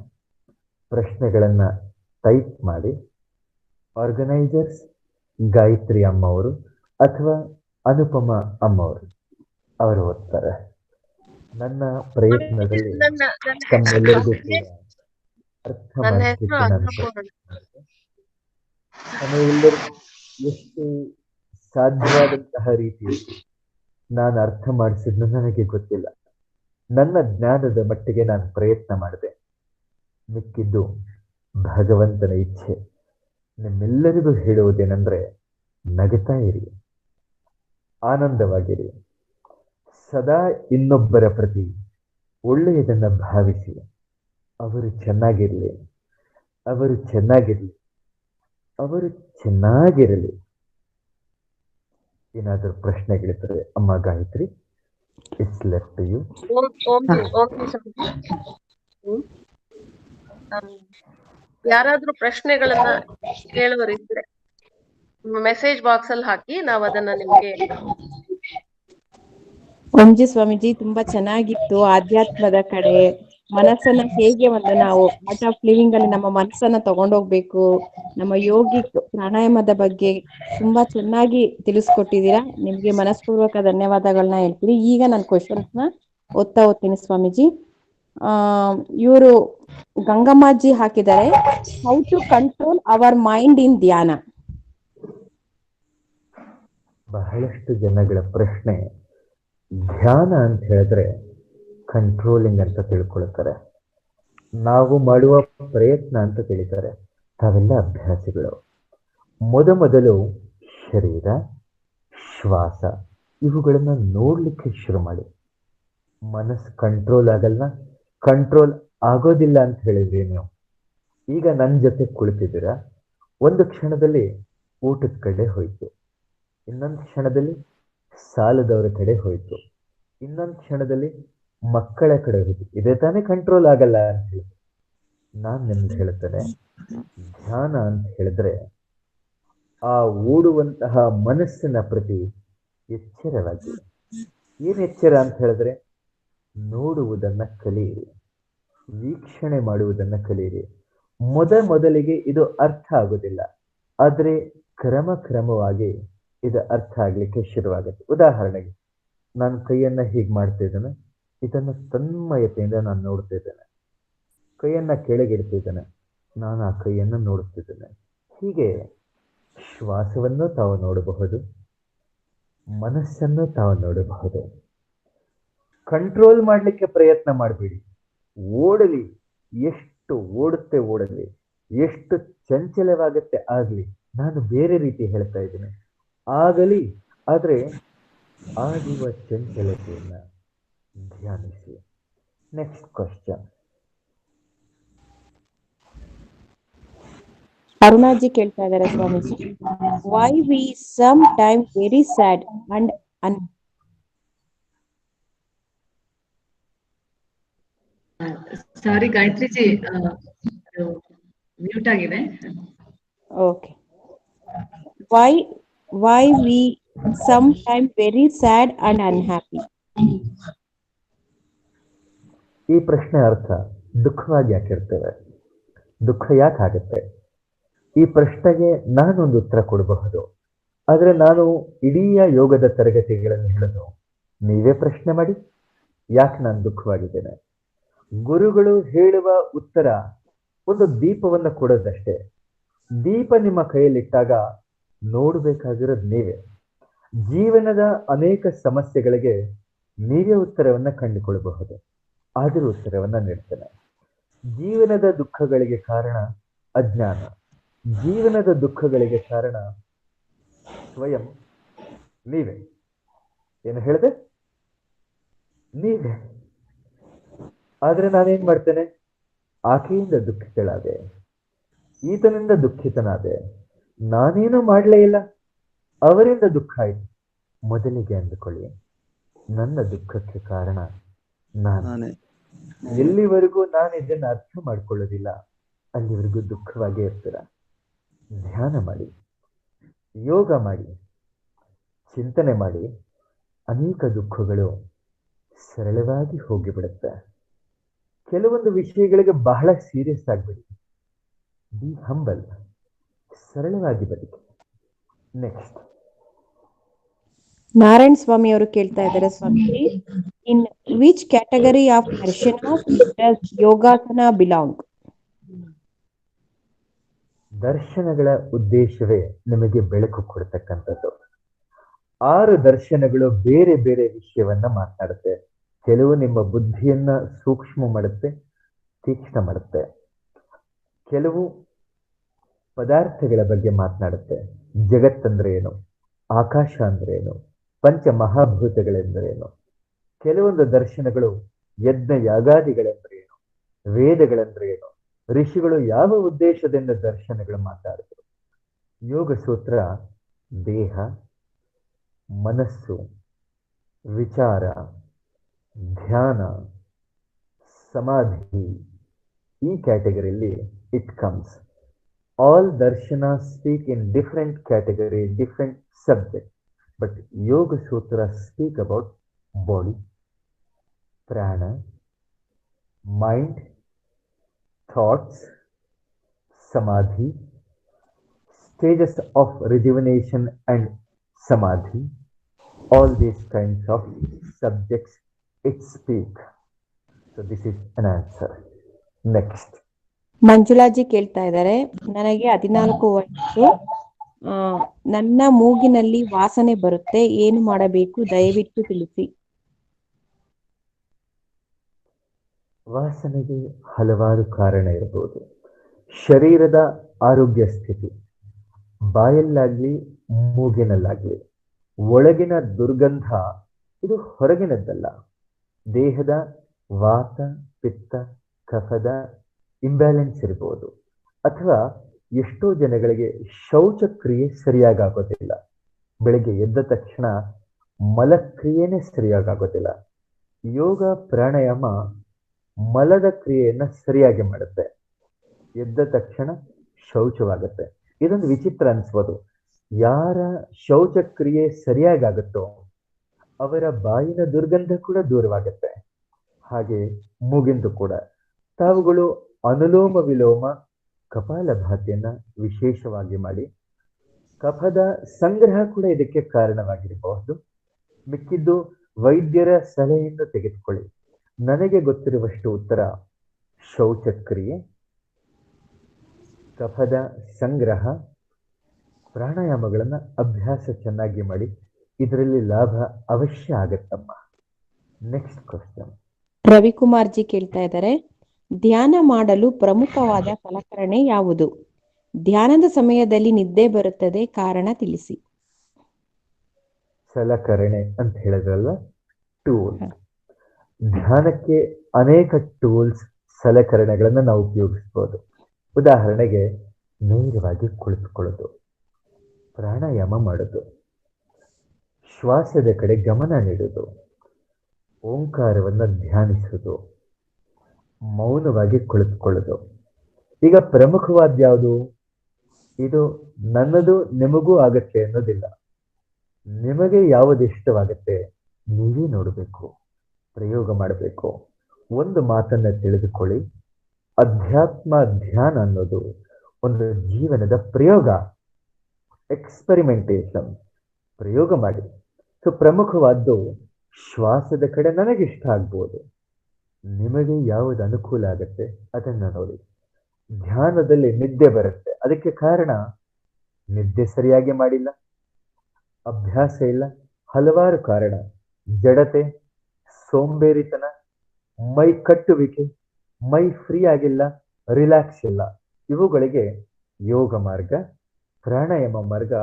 ಪ್ರಶ್ನೆಗಳನ್ನು ಟೈಪ್ ಮಾಡಿ. ಆರ್ಗನೈಸರ್ಸ್ ಗಾಯತ್ರಿ ಅಮ್ಮವರು ಅಥವಾ ಅನುಪಮ ಅಮ್ಮವರು ಅವರು ಓದ್ತಾರೆ. ನನ್ನ ಪ್ರಯತ್ನದಲ್ಲಿ ತಮ್ಮೆಲ್ಲರಿಗೂ ಕೂಡ ಅರ್ಥ ಮಾಡಿಸ್ಲಿಕ್ಕೆ ನಾನು ತಮ್ಮೆಲ್ಲರಿಗೂ ಎಷ್ಟು ಸಾಧ್ಯವಾದಂತಹ ರೀತಿಯಲ್ಲಿ ನಾನು ಅರ್ಥ ಮಾಡಿಸಿದ್ನು ನನಗೆ ಗೊತ್ತಿಲ್ಲ. ನನ್ನ ಜ್ಞಾನದ ಮಟ್ಟಿಗೆ ನಾನು ಪ್ರಯತ್ನ ಮಾಡಿದೆ. ಮಿಕ್ಕಿದ್ದು ಭಗವಂತನ ಇಚ್ಛೆ. ನಿಮ್ಮೆಲ್ಲರಿಗೂ ಹೇಳುವುದೇನೆಂದ್ರೆ, ನಗುತ್ತಾ ಇರಿ, ಆನಂದವಾಗಿರಿ, ಸದಾ ಇನ್ನೊಬ್ಬರ ಪ್ರತಿ ಒಳ್ಳೆಯದನ್ನು ಭಾವಿಸಿ. ಅವರು ಚೆನ್ನಾಗಿರಲಿ, ಅವರು ಚೆನ್ನಾಗಿರಲಿ, ಅವರು ಚೆನ್ನಾಗಿರಲಿ. ಏನಾದರೂ ಪ್ರಶ್ನೆಗಳಿದ್ದರೆ ಅಮ್ಮ Gayatri, it's left to you. ಯಾರಾದ್ರೂ ಪ್ರಶ್ನೆಗಳನ್ನ ಕೇಳುವರಿದ್ರೆ ಮೆಸೇಜ್ ಬಾಕ್ಸ್ ಅಲ್ಲಿ ಹಾಕಿ, ನಾವು ಅದನ್ನ ನಿಮ್ಗೆ. ಓಂಜಿ ಸ್ವಾಮೀಜಿ, ತುಂಬಾ ಚೆನ್ನಾಗಿತ್ತು. ಆಧ್ಯಾತ್ಮದ ಕಡೆ ಮನಸ್ಸನ್ನ ಹೇಗೆ ನಾವು ಆರ್ಟ್ ಆಫ್ ಲಿವಿಂಗ್ ಅಲ್ಲಿ ನಮ್ಮ ಮನಸ್ಸನ್ನ ತಗೊಂಡೋಗ್ಬೇಕು, ನಮ್ಮ ಯೋಗಿಕ್ ಪ್ರಾಣಾಯಾಮದ ಬಗ್ಗೆ ತುಂಬಾ ಚೆನ್ನಾಗಿ ತಿಳಿಸ್ಕೊಟ್ಟಿದ್ದೀರಾ. ನಿಮ್ಗೆ ಮನಸ್ಪೂರ್ವಕ ಧನ್ಯವಾದಗಳನ್ನ ಹೇಳ್ತೀನಿ. ಈಗ ನನ್ನ ಕ್ವಶನ್ಸ್ ನ ಓದ್ತೀನಿ ಸ್ವಾಮೀಜಿ. ಇವರು ಗಂಗಮ್ಮಾಜಿ ಹಾಕಿದ್ದಾರೆ, how to control our mind in dhyana. ಬಹಳಷ್ಟು ಜನಗಳ ಪ್ರಶ್ನೆ, ಧ್ಯಾನ ಅಂತ ಹೇಳಿದ್ರೆ ಕಂಟ್ರೋಲಿಂಗ್ ಅಂತ ತಿಳ್ಕೊಳ್ತಾರೆ, ನಾವು ಮಾಡುವ ಪ್ರಯತ್ನ ಅಂತ ತಿಳಿತಾರೆ. ತಾವೆಲ್ಲ ಅಭ್ಯಾಸಿಗಳು. ಮೊದಲು ಶರೀರ, ಶ್ವಾಸ ಇವುಗಳನ್ನ ನೋಡ್ಲಿಕ್ಕೆ ಶುರು ಮಾಡಿ. ಮನಸ್ಸು ಕಂಟ್ರೋಲ್ ಆಗಲ್ಲ, ಕಂಟ್ರೋಲ್ ಆಗೋದಿಲ್ಲ ಅಂತ ಹೇಳಿದ್ರಿ ನೀವು. ಈಗ ನನ್ನ ಜೊತೆ ಕುಳಿತಿದ್ದೀರಾ, ಒಂದು ಕ್ಷಣದಲ್ಲಿ ಊಟದ ಕಡೆ ಹೋಯ್ತು, ಇನ್ನೊಂದು ಕ್ಷಣದಲ್ಲಿ ಸಾಲದವರ ಕಡೆ ಹೋಯ್ತು, ಇನ್ನೊಂದು ಕ್ಷಣದಲ್ಲಿ ಮಕ್ಕಳ ಕಡೆ ಹೋಯ್ತು. ಇದೇ ತಾನೇ ಕಂಟ್ರೋಲ್ ಆಗಲ್ಲ ಅಂತ ಹೇಳಿ ನಾನು ನಿಮ್ಗೆ ಹೇಳ್ತೇನೆ. ಧ್ಯಾನ ಅಂತ ಹೇಳಿದ್ರೆ ಆ ಓಡುವಂತಹ ಮನಸ್ಸಿನ ಪ್ರತಿ ಎಚ್ಚರವಾಗಿ. ಏನ್ ಎಚ್ಚರ ಅಂತ ಹೇಳಿದ್ರೆ, ನೋಡುವುದನ್ನ ಕಲಿಯಿರಿ, ವೀಕ್ಷಣೆ ಮಾಡುವುದನ್ನ ಕಲಿಯಿರಿ. ಮೊದಲಿಗೆ ಇದು ಅರ್ಥ ಆಗುದಿಲ್ಲ, ಆದ್ರೆ ಕ್ರಮವಾಗಿ ಇದು ಅರ್ಥ ಆಗ್ಲಿಕ್ಕೆ ಶುರುವಾಗುತ್ತೆ. ಉದಾಹರಣೆಗೆ, ನಾನು ಕೈಯನ್ನ ಹೀಗೆ ಮಾಡ್ತಿದ್ದೇನೆ, ಇದನ್ನು ತನ್ಮಯತೆಯಿಂದ ನಾನು ನೋಡ್ತಿದ್ದೇನೆ. ಕೈಯನ್ನ ಕೆಳಗಿಡ್ತಿದ್ದೇನೆ, ನಾನು ಆ ಕೈಯನ್ನು ನೋಡುತ್ತಿದ್ದೇನೆ. ಹೀಗೆ ಶ್ವಾಸವನ್ನು ತಾವು ನೋಡಬಹುದು, ಮನಸ್ಸನ್ನು ತಾವು ನೋಡಬಹುದು. ಕಂಟ್ರೋಲ್ ಮಾಡಲಿಕ್ಕೆ ಪ್ರಯತ್ನ ಮಾಡಬೇಡಿ. ಓಡಲಿ, ಎಷ್ಟು ಓಡುತ್ತೆ ಓಡಲಿ, ಎಷ್ಟು ಚಂಚಲವಾಗುತ್ತೆ ಆಗಲಿ. ನಾನು ಬೇರೆ ರೀತಿ ಹೇಳ್ತಾ ಇದ್ದೀನಿ, ಆಗಲಿ. ಆದ್ರೆ ಆಗುವ ಚಂಚಲತೆಯನ್ನ ಧ್ಯಾನಿಸಿ. Next question. ಅರುಣಾಜಿ ಕೇಳ್ತಾ ಇದ್ದಾರೆ Swamiji, why we sometime very sad and sorry Gayatriji, mute ಆಗಿದೆ. Okay. Why we sometime very sad and unhappy. ಈ ಪ್ರಶ್ನೆ ಅರ್ಥ, ದುಃಖವಾಗಿ ಯಾಕಿರ್ತೇವೆ, ದುಃಖ ಯಾಕೆ ಆಗುತ್ತೆ? ಈ ಪ್ರಶ್ನೆಗೆ ನಾನೊಂದು ಉತ್ತರ ಕೊಡಬಹುದು. ಆದ್ರೆ ನಾನು ಇಡೀ ಯೋಗದ ತರಗತಿಗಳನ್ನು ಹೇಳೋದು, ನೀವೇ ಪ್ರಶ್ನೆ ಮಾಡಿ ಯಾಕೆ ನಾನು ದುಃಖವಾಗಿದ್ದೇನೆ. ಗುರುಗಳು ಹೇಳುವ ಉತ್ತರ ಒಂದು ದೀಪವನ್ನು ಕೊಡೋದಷ್ಟೇ. ದೀಪ ನಿಮ್ಮ ಕೈಯಲ್ಲಿಟ್ಟಾಗ ನೋಡಬೇಕಾಗಿರೋದು ನೀವೇ. ಜೀವನದ ಅನೇಕ ಸಮಸ್ಯೆಗಳಿಗೆ ನೀವೇ ಉತ್ತರವನ್ನ ಕಂಡುಕೊಳ್ಳಬಹುದು. ಆದರೂ ಉತ್ತರವನ್ನ ನೀಡ್ತೇನೆ. ಜೀವನದ ದುಃಖಗಳಿಗೆ ಕಾರಣ ಅಜ್ಞಾನ, ಜೀವನದ ದುಃಖಗಳಿಗೆ ಕಾರಣ ಸ್ವಯಂ ನೀವೇ. ಏನು ಹೇಳಿದೆ? ನೀವೇ. ಆದ್ರೆ ನಾನೇನ್ ಮಾಡ್ತೇನೆ, ಆಕೆಯಿಂದ ದುಃಖಿತಳಾದೆ, ಈತನಿಂದ ದುಃಖಿತನಾದೆ, ನಾನೇನು ಮಾಡಲೇ ಇಲ್ಲ, ಅವರಿಂದ ದುಃಖ ಆಯ್ತು. ಮೊದಲಿಗೆ ಅಂದುಕೊಳ್ಳಿ, ನನ್ನ ದುಃಖಕ್ಕೆ ಕಾರಣ ನಾನು. ನಾನೇ. ಎಲ್ಲಿವರೆಗೂ ನಾನು ಇದನ್ನು ಅರ್ಥ ಮಾಡ್ಕೊಳ್ಳೋದಿಲ್ಲ ಅಲ್ಲಿವರೆಗೂ ದುಃಖವಾಗೇ ಇರ್ತೀರ. ಧ್ಯಾನ ಮಾಡಿ, ಯೋಗ ಮಾಡಿ, ಚಿಂತನೆ ಮಾಡಿ, ಅನೇಕ ದುಃಖಗಳು ಸರಳವಾಗಿ ಹೋಗಿಬಿಡುತ್ತೆ. ಕೆಲವೊಂದು ವಿಷಯಗಳಿಗೆ ಬಹಳ ಸೀರಿಯಸ್ ಆಗಬೇಡಿ. ಬಿ ಹಂಬಲ್, ಸರಳವಾಗಿ ಬದುಕಿ. ನೆಕ್ಸ್ಟ್ ನಾರಾಯಣ್ ಸ್ವಾಮಿ ಅವರು ಕೇಳ್ತಾ ಇದ್ದಾರೆ, Swamiji, in which category of ದರ್ಶನ ಡಸ್ ಯೋಗಾಸನ ಬಿಲಾಂಗ್? ದರ್ಶನಗಳ ಉದ್ದೇಶವೇ ನಿಮಗೆ ಬೆಳಕು ಕೊಡ್ತಕ್ಕಂಥದ್ದು. 6 ದರ್ಶನಗಳು ಬೇರೆ ಬೇರೆ ವಿಷಯವನ್ನ ಮಾತನಾಡುತ್ತೆ. ಕೆಲವು ನಿಮ್ಮ ಬುದ್ಧಿಯನ್ನ ಸೂಕ್ಷ್ಮ ಮಾಡುತ್ತೆ, ತೀಕ್ಷ್ಣ ಮಾಡುತ್ತೆ. ಕೆಲವು ಪದಾರ್ಥಗಳ ಬಗ್ಗೆ ಮಾತನಾಡುತ್ತೆ. ಜಗತ್ತಂದ್ರೆ ಏನು, ಆಕಾಶ ಅಂದ್ರೆ ಏನು, ಪಂಚ ಮಹಾಭೂತಗಳೆಂದರೇನು. ಕೆಲವೊಂದು ದರ್ಶನಗಳು ಯಜ್ಞ ಯಾಗಾದಿಗಳೆಂದ್ರೆ ಏನು, ವೇದಗಳೆಂದ್ರೆ ಏನು, ಋಷಿಗಳು ಯಾವ ಉದ್ದೇಶದಿಂದ ದರ್ಶನಗಳು ಮಾತಾಡಿದ್ರು. ಯೋಗ ಸೂತ್ರ ದೇಹ, ಮನಸ್ಸು, ವಿಚಾರ, ಧ್ಯಾನ, ಸಮಾಧಿ, ಈ ಕ್ಯಾಟಗರಿಯಲ್ಲಿ it comes. All darshana speak in different category, different subject, but Yoga Sutra speak about body, prana, mind, thoughts, samadhi, stages of rejuvenation and samadhi, all these kinds of subjects it speak. So this is an answer. Next. ಮಂಜುಳಾಜಿ ಕೇಳ್ತಾ ಇದ್ದಾರೆ, ನನಗೆ 14 ವಯಸ್ಸು, ನನ್ನ ಮೂಗಿನಲ್ಲಿ ವಾಸನೆ ಬರುತ್ತೆ, ಏನು ಮಾಡಬೇಕು ದಯವಿಟ್ಟು ತಿಳಿಸಿ. ವಾಸನೆಗೆ ಹಲವಾರು ಕಾರಣ ಇರಬಹುದು. ಶರೀರದ ಆರೋಗ್ಯ ಸ್ಥಿತಿ, ಬಾಯಲ್ಲಾಗ್ಲಿ ಮೂಗಿನಲ್ಲಾಗ್ಲಿ ಒಳಗಿನ ದುರ್ಗಂಧ ಇದು ಹೊರಗಿನದ್ದಲ್ಲ. ದೇಹದ ವಾತ ಪಿತ್ತ ಕಫದ ಇಂಬ್ಯಾಲೆನ್ಸ್ ಇರಬಹುದು, ಅಥವಾ ಎಷ್ಟೋ ಜನಗಳಿಗೆ ಶೌಚಕ್ರಿಯೆ ಸರಿಯಾಗೋದಿಲ್ಲ. ಬೆಳಗ್ಗೆ ಎದ್ದ ತಕ್ಷಣ ಮಲಕ್ರಿಯೆನೇ ಸರಿಯಾಗೋದಿಲ್ಲ. ಯೋಗ ಪ್ರಾಣಾಯಾಮ ಮಲದ ಕ್ರಿಯೆಯನ್ನ ಸರಿಯಾಗಿ ಮಾಡುತ್ತೆ. ಎದ್ದ ತಕ್ಷಣ ಶೌಚವಾಗುತ್ತೆ. ಇದೊಂದು ವಿಚಿತ್ರ ಅನ್ಸ್ಬೋದು. ಯಾರ ಶೌಚಕ್ರಿಯೆ ಸರಿಯಾಗುತ್ತೋ ಅವರ ಬಾಯಿನ ದುರ್ಗಂಧ ಕೂಡ ದೂರವಾಗುತ್ತೆ. ಹಾಗೆ ಮೂಗಿಂದು ಕೂಡ. ತಾವುಗಳು ಅನುಲೋಮ ವಿಲೋಮ ಕಪಾಲಭಾತಿಯನ್ನ ವಿಶೇಷವಾಗಿ ಮಾಡಿ. ಕಫದ ಸಂಗ್ರಹ ಕೂಡ ಇದಕ್ಕೆ ಕಾರಣವಾಗಿರಬಹುದು. ಮಿಕ್ಕಿದ್ದು ವೈದ್ಯರ ಸಲಹೆಯನ್ನು ತೆಗೆದುಕೊಳ್ಳಿ. ನನಗೆ ಗೊತ್ತಿರುವಷ್ಟು ಉತ್ತರ ಶೌಚಕ್ರಿಯೆ, ಕಫದ ಸಂಗ್ರಹ, ಪ್ರಾಣಾಯಾಮಗಳನ್ನ ಅಭ್ಯಾಸ ಚೆನ್ನಾಗಿ ಮಾಡಿ. ಇದರಲ್ಲಿ ಲಾಭ ಅವಶ್ಯ ಆಗತ್ತಮ್ಮ. Next question. ರವಿಕುಮಾರ್ ಜಿ ಕೇಳ್ತಾ ಇದ್ದಾರೆ, ಧ್ಯಾನ ಮಾಡಲು ಪ್ರಮುಖವಾದ ಸಲಕರಣೆ ಯಾವುದು? ಧ್ಯಾನದ ಸಮಯದಲ್ಲಿ ನಿದ್ದೆ ಬರುತ್ತದೆ, ಕಾರಣ ತಿಳಿಸಿ. ಸಲಕರಣೆ ಅಂತ ಹೇಳಿದ್ರಲ್ಲ, ಟೂಲ್. ಧ್ಯಾನಕ್ಕೆ ಅನೇಕ ಟೂಲ್ಸ್, ಸಲಕರಣೆಗಳನ್ನು ನಾವು ಉಪಯೋಗಿಸ್ಬೋದು. ಉದಾಹರಣೆಗೆ ನೇರವಾಗಿ ಕುಳಿತುಕೊಳ್ಳೋದು, ಪ್ರಾಣಾಯಾಮ ಮಾಡೋದು, ಶ್ವಾಸದ ಕಡೆ ಗಮನ ನೀಡೋದು, ಓಂಕಾರವನ್ನು ಧ್ಯಾನಿಸೋದು, ಮೌನವಾಗಿ ಕುಳಿತುಕೊಳ್ಳೋದು. ಈಗ ಪ್ರಮುಖವಾದ ಯಾವುದು? ಇದು ನನ್ನದು ನಿಮಗೂ ಆಗತ್ತೆ ಅನ್ನೋದಿಲ್ಲ. ನಿಮಗೆ ಯಾವುದು ಇಷ್ಟವಾಗುತ್ತೆ ನೀವೇ ನೋಡಬೇಕು, ಪ್ರಯೋಗ ಮಾಡಬೇಕು. ಒಂದು ಮಾತನ್ನ ತಿಳಿದುಕೊಳ್ಳಿ, ಅಧ್ಯಾತ್ಮ ಧ್ಯಾನ ಅನ್ನೋದು ಒಂದು ಜೀವನದ ಪ್ರಯೋಗ, ಎಕ್ಸ್ಪೆರಿಮೆಂಟೇಷನ್. ಪ್ರಯೋಗ ಮಾಡಿ. ಸೊ ಪ್ರಮುಖವಾದ್ದು ಶ್ವಾಸದ ಕಡೆ ನನಗಿಷ್ಟ ಆಗ್ಬೋದು, ನಿಮಗೆ ಯಾವುದು ಅನುಕೂಲ ಆಗುತ್ತೆ ಅದನ್ನ ನೋಡಿ. ಧ್ಯಾನದಲ್ಲಿ ನಿದ್ದೆ ಬರುತ್ತೆ, ಅದಕ್ಕೆ ಕಾರಣ ನಿದ್ದೆ ಸರಿಯಾಗಿ ಮಾಡಿಲ್ಲ, ಅಭ್ಯಾಸ ಇಲ್ಲ, ಹಲವಾರು ಕಾರಣ. ಜಡತೆ, ಸೋಂಬೇರಿತನ, ಮೈ ಕಟ್ಟುವಿಕೆ, ಮೈ ಫ್ರೀ ಆಗಿಲ್ಲ, ರಿಲ್ಯಾಕ್ಸ್ ಇಲ್ಲ. ಇವುಗಳಿಗೆ ಯೋಗ ಮಾರ್ಗ, ಪ್ರಾಣಾಯಾಮ ಮಾರ್ಗ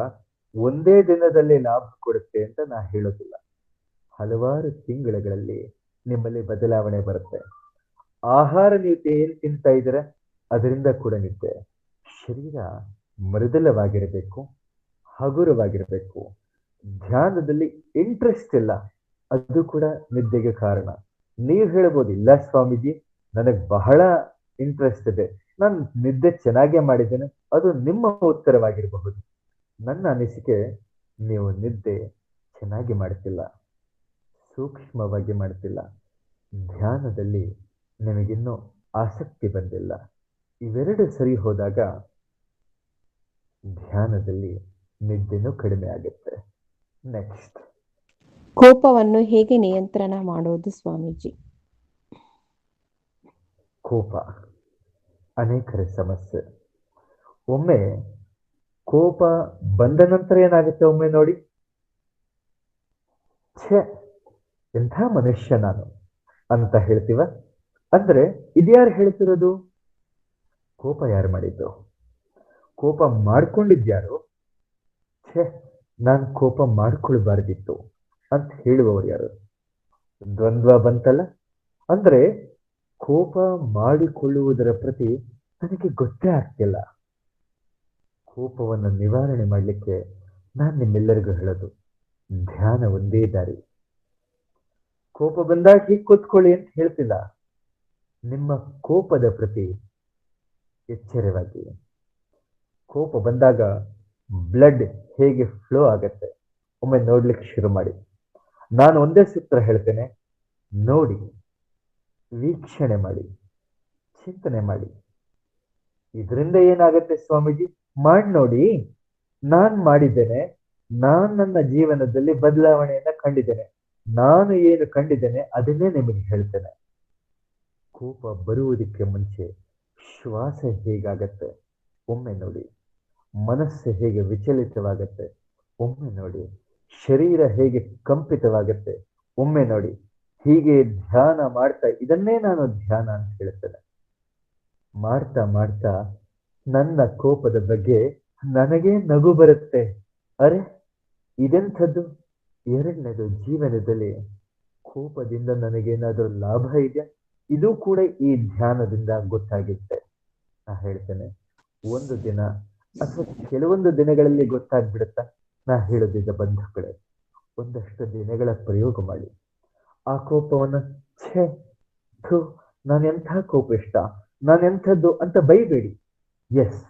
ಒಂದೇ ದಿನದಲ್ಲಿ ಲಾಭ ಕೊಡುತ್ತೆ ಅಂತ ನಾ ಹೇಳೋದಿಲ್ಲ. ಹಲವಾರು ತಿಂಗಳಲ್ಲಿ ನಿಮ್ಮಲ್ಲಿ ಬದಲಾವಣೆ ಬರುತ್ತೆ. ಆಹಾರ ನೀವು ಏನು ತಿಂತಾ ಇದ್ದೀರ ಅದರಿಂದ ಕೂಡ ನಿದ್ದೆ. ಶರೀರ ಮೃದುಲವಾಗಿರಬೇಕು, ಹಗುರವಾಗಿರಬೇಕು. ಧ್ಯಾನದಲ್ಲಿ ಇಂಟ್ರೆಸ್ಟ್ ಇಲ್ಲ, ಅದು ಕೂಡ ನಿದ್ದೆಗೆ ಕಾರಣ. ನೀವು ಹೇಳ್ಬೋದು, ಇಲ್ಲ ಸ್ವಾಮೀಜಿ ನನಗೆ ಬಹಳ ಇಂಟ್ರೆಸ್ಟ್ ಇದೆ, ನಾನು ನಿದ್ದೆ ಚೆನ್ನಾಗೇ ಮಾಡಿದ್ದೇನೆ. ಅದು ನಿಮ್ಮ ಉತ್ತರವಾಗಿರಬಹುದು. ನನ್ನ ಅನಿಸಿಕೆ, ನೀವು ನಿದ್ದೆ ಚೆನ್ನಾಗಿ ಮಾಡ್ತಿಲ್ಲ, ಸೂಕ್ಷ್ಮವಾಗಿ ಮಾಡ್ತಿಲ್ಲ. ಧ್ಯಾನದಲ್ಲಿ ನಿಮಗಿನ್ನೂ ಆಸಕ್ತಿ ಬಂದಿಲ್ಲ. ಇವೆರಡು ಸರಿ ಹೋದಾಗ ಧ್ಯಾನದಲ್ಲಿ ನಿದ್ದೆನೂ ಕಡಿಮೆ ಆಗುತ್ತೆ. ನೆಕ್ಸ್ಟ್, ಕೋಪವನ್ನು ಹೇಗೆ ನಿಯಂತ್ರಣ ಮಾಡೋದು ಸ್ವಾಮೀಜಿ? ಕೋಪ ಅನೇಕರ ಸಮಸ್ಯೆ. ಒಮ್ಮೆ ಕೋಪ ಬಂದ ನಂತರ ಏನಾಗುತ್ತೆ ಒಮ್ಮೆ ನೋಡಿ, ಛೆ ಎಂಥ ಮನುಷ್ಯ ನಾನು ಅಂತ ಹೇಳ್ತೀವ. ಅಂದ್ರೆ ಇದ್ಯಾರು ಹೇಳ್ತಿರೋದು? ಕೋಪ ಯಾರು ಮಾಡಿದ್ದು? ಕೋಪ ಮಾಡ್ಕೊಂಡಿದ್ಯಾರು? ಛೆ ನಾನು ಕೋಪ ಮಾಡ್ಕೊಳ್ಬಾರ್ದಿತ್ತು ಅಂತ ಹೇಳುವವರು ಯಾರು? ದ್ವಂದ್ವ ಬಂತಲ್ಲ. ಅಂದ್ರೆ ಕೋಪ ಮಾಡಿಕೊಳ್ಳುವುದರ ಪ್ರತಿ ನನಗೆ ಗೊತ್ತೇ ಆಗ್ತಿಲ್ಲ. ಕೋಪವನ್ನು ನಿವಾರಣೆ ಮಾಡಲಿಕ್ಕೆ ನಾನು ನಿಮ್ಮೆಲ್ಲರಿಗೂ ಹೇಳೋದು, ಧ್ಯಾನ ಒಂದೇ ದಾರಿ. ಕೋಪ ಬಂದಾಗ ಹೀಗೆ ಕೂತ್ಕೊಳ್ಳಿ ಅಂತ ಹೇಳ್ತಿಲ್ಲ. ನಿಮ್ಮ ಕೋಪದ ಪ್ರತಿ ಎಚ್ಚರವಾಗಿ, ಕೋಪ ಬಂದಾಗ ಬ್ಲಡ್ ಹೇಗೆ ಫ್ಲೋ ಆಗತ್ತೆ ಒಮ್ಮೆ ನೋಡ್ಲಿಕ್ಕೆ ಶುರು ಮಾಡಿ. ನಾನು ಒಂದೇ ಸೂತ್ರ ಹೇಳ್ತೇನೆ, ನೋಡಿ, ವೀಕ್ಷಣೆ ಮಾಡಿ, ಚಿಂತನೆ ಮಾಡಿ. ಇದರಿಂದ ಏನಾಗತ್ತೆ ಸ್ವಾಮೀಜಿ? ಮಾಡಿ ನೋಡಿ. ನಾನು ಮಾಡಿದ್ದೇನೆ, ನಾನು ನನ್ನ ಜೀವನದಲ್ಲಿ ಬದಲಾವಣೆಯನ್ನ ಕಂಡಿದ್ದೇನೆ. ನಾನು ಏನು ಕಂಡಿದ್ದೇನೆ ಅದನ್ನೇ ನಿಮಗೆ ಹೇಳ್ತೇನೆ. ಕೋಪ ಬರುವುದಕ್ಕೆ ಮುಂಚೆ ಶ್ವಾಸ ಹೇಗಾಗತ್ತೆ ಒಮ್ಮೆ ನೋಡಿ. ಮನಸ್ಸು ಹೇಗೆ ವಿಚಲಿತವಾಗತ್ತೆ ಒಮ್ಮೆ ನೋಡಿ. ಶರೀರ ಹೇಗೆ ಕಂಪಿತವಾಗತ್ತೆ ಒಮ್ಮೆ ನೋಡಿ. ಹೀಗೆ ಧ್ಯಾನ ಮಾಡ್ತಾ, ಇದನ್ನೇ ನಾನು ಧ್ಯಾನ ಅಂತ ಹೇಳ್ತೇನೆ. ಮಾಡ್ತಾ ಮಾಡ್ತಾ ನನ್ನ ಕೋಪದ ಬಗ್ಗೆ ನನಗೆ ನಗು ಬರುತ್ತೆ. ಅರೆ ಇದೆಂಥದ್ದು? ಎರಡನೇದು, ಜೀವನದಲ್ಲಿ ಕೋಪದಿಂದ ನನಗೇನಾದರೂ ಲಾಭ ಇದೆಯಾ? ಇದು ಕೂಡ ಈ ಧ್ಯಾನದಿಂದ ಗೊತ್ತಾಗುತ್ತೆ. ನಾ ಹೇಳ್ತೇನೆ, ಒಂದು ದಿನ ಅಥವಾ ಕೆಲವೊಂದು ದಿನಗಳಲ್ಲಿ ಗೊತ್ತಾಗ್ಬಿಡುತ್ತಾ? ನಾ ಹೇಳೋದಿದ್ದ ಬಂಧುಗಳೇ, ಒಂದಷ್ಟು ದಿನಗಳ ಪ್ರಯೋಗ ಮಾಡಿ. ಆ ಕೋಪವನ್ನು ಛೇ ಥು ನಾನೆಂಥ ಕೋಪಿಷ್ಟ, ನಾನೆಂಥದ್ದು ಅಂತ ಬೈಬೇಡಿ. ಎಸ್,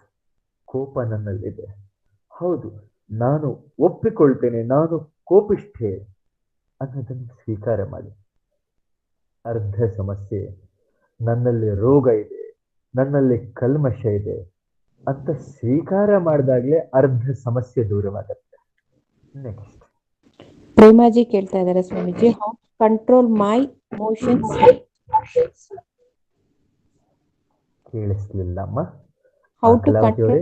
ಕೋಪ ನನ್ನಲ್ಲಿದೆ, ಹೌದು, ನಾನು ಒಪ್ಪಿಕೊಳ್ತೇನೆ, ನಾನು ಕೋಪಿಷ್ಠೆ ಅನ್ನೋದನ್ನು ಸ್ವೀಕಾರ ಮಾಡಿ. ಅರ್ಧ ಸಮಸ್ಯೆ ನನ್ನಲ್ಲಿ ರೋಗ ಇದೆ, ನನ್ನಲ್ಲಿ ಕಲ್ಮಶ ಇದೆ ಅಂತ ಸ್ವೀಕಾರ ಮಾಡಿದಾಗಲೇ ಅರ್ಧ ಸಮಸ್ಯೆ ದೂರವಾಗತ್ತೆ. ನೆಕ್ಸ್ಟ್, ಪ್ರೇಮಾಜಿ ಕೇಳ್ತಾ ಇದ್ದಾರೆ Swamiji, how control my emotions? ಕೇಳಿಸ್ಲಿಲ್ಲಮ್ಮ. ಹೌ ಟು ಕಲಾವತಿ ಅವರೇ,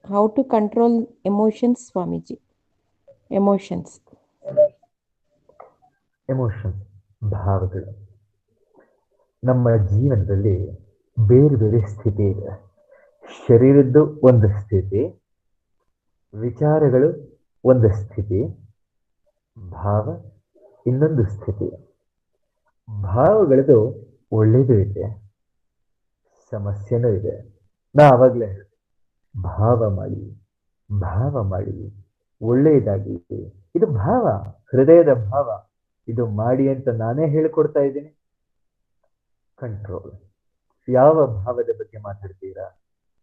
how to control emotions Swamiji? Emotions ಭಾವಗಳು. ನಮ್ಮ ಜೀವನದಲ್ಲಿ ಬೇರೆ ಬೇರೆ ಸ್ಥಿತಿ ಇದೆ. ಶರೀರದ್ದು ಒಂದು ಸ್ಥಿತಿ, ವಿಚಾರಗಳು ಒಂದು ಸ್ಥಿತಿ, ಭಾವ ಇನ್ನೊಂದು ಸ್ಥಿತಿ. ಭಾವಗಳದು ಒಳ್ಳೇದು ಇದೆ, ಸಮಸ್ಯೆನೂ ಇದೆ. ನಾ ಆವಾಗಲೇ ಹೇಳಿದೆ, ಭಾವ ಮಾಡಿ, ಭಾವ ಮಾಡಿ, ಒಳ್ಳೆಯದಾಗಿ. ಇದು ಭಾವ, ಹೃದಯದ ಭಾವ. ಇದು ಮಾಡಿ ಅಂತ ನಾನೇ ಹೇಳಿಕೊಡ್ತಾ ಇದ್ದೀನಿ. ಕಂಟ್ರೋಲ್. ಯಾವ ಭಾವದ ಬಗ್ಗೆ ಮಾತಾಡ್ತೀರಾ?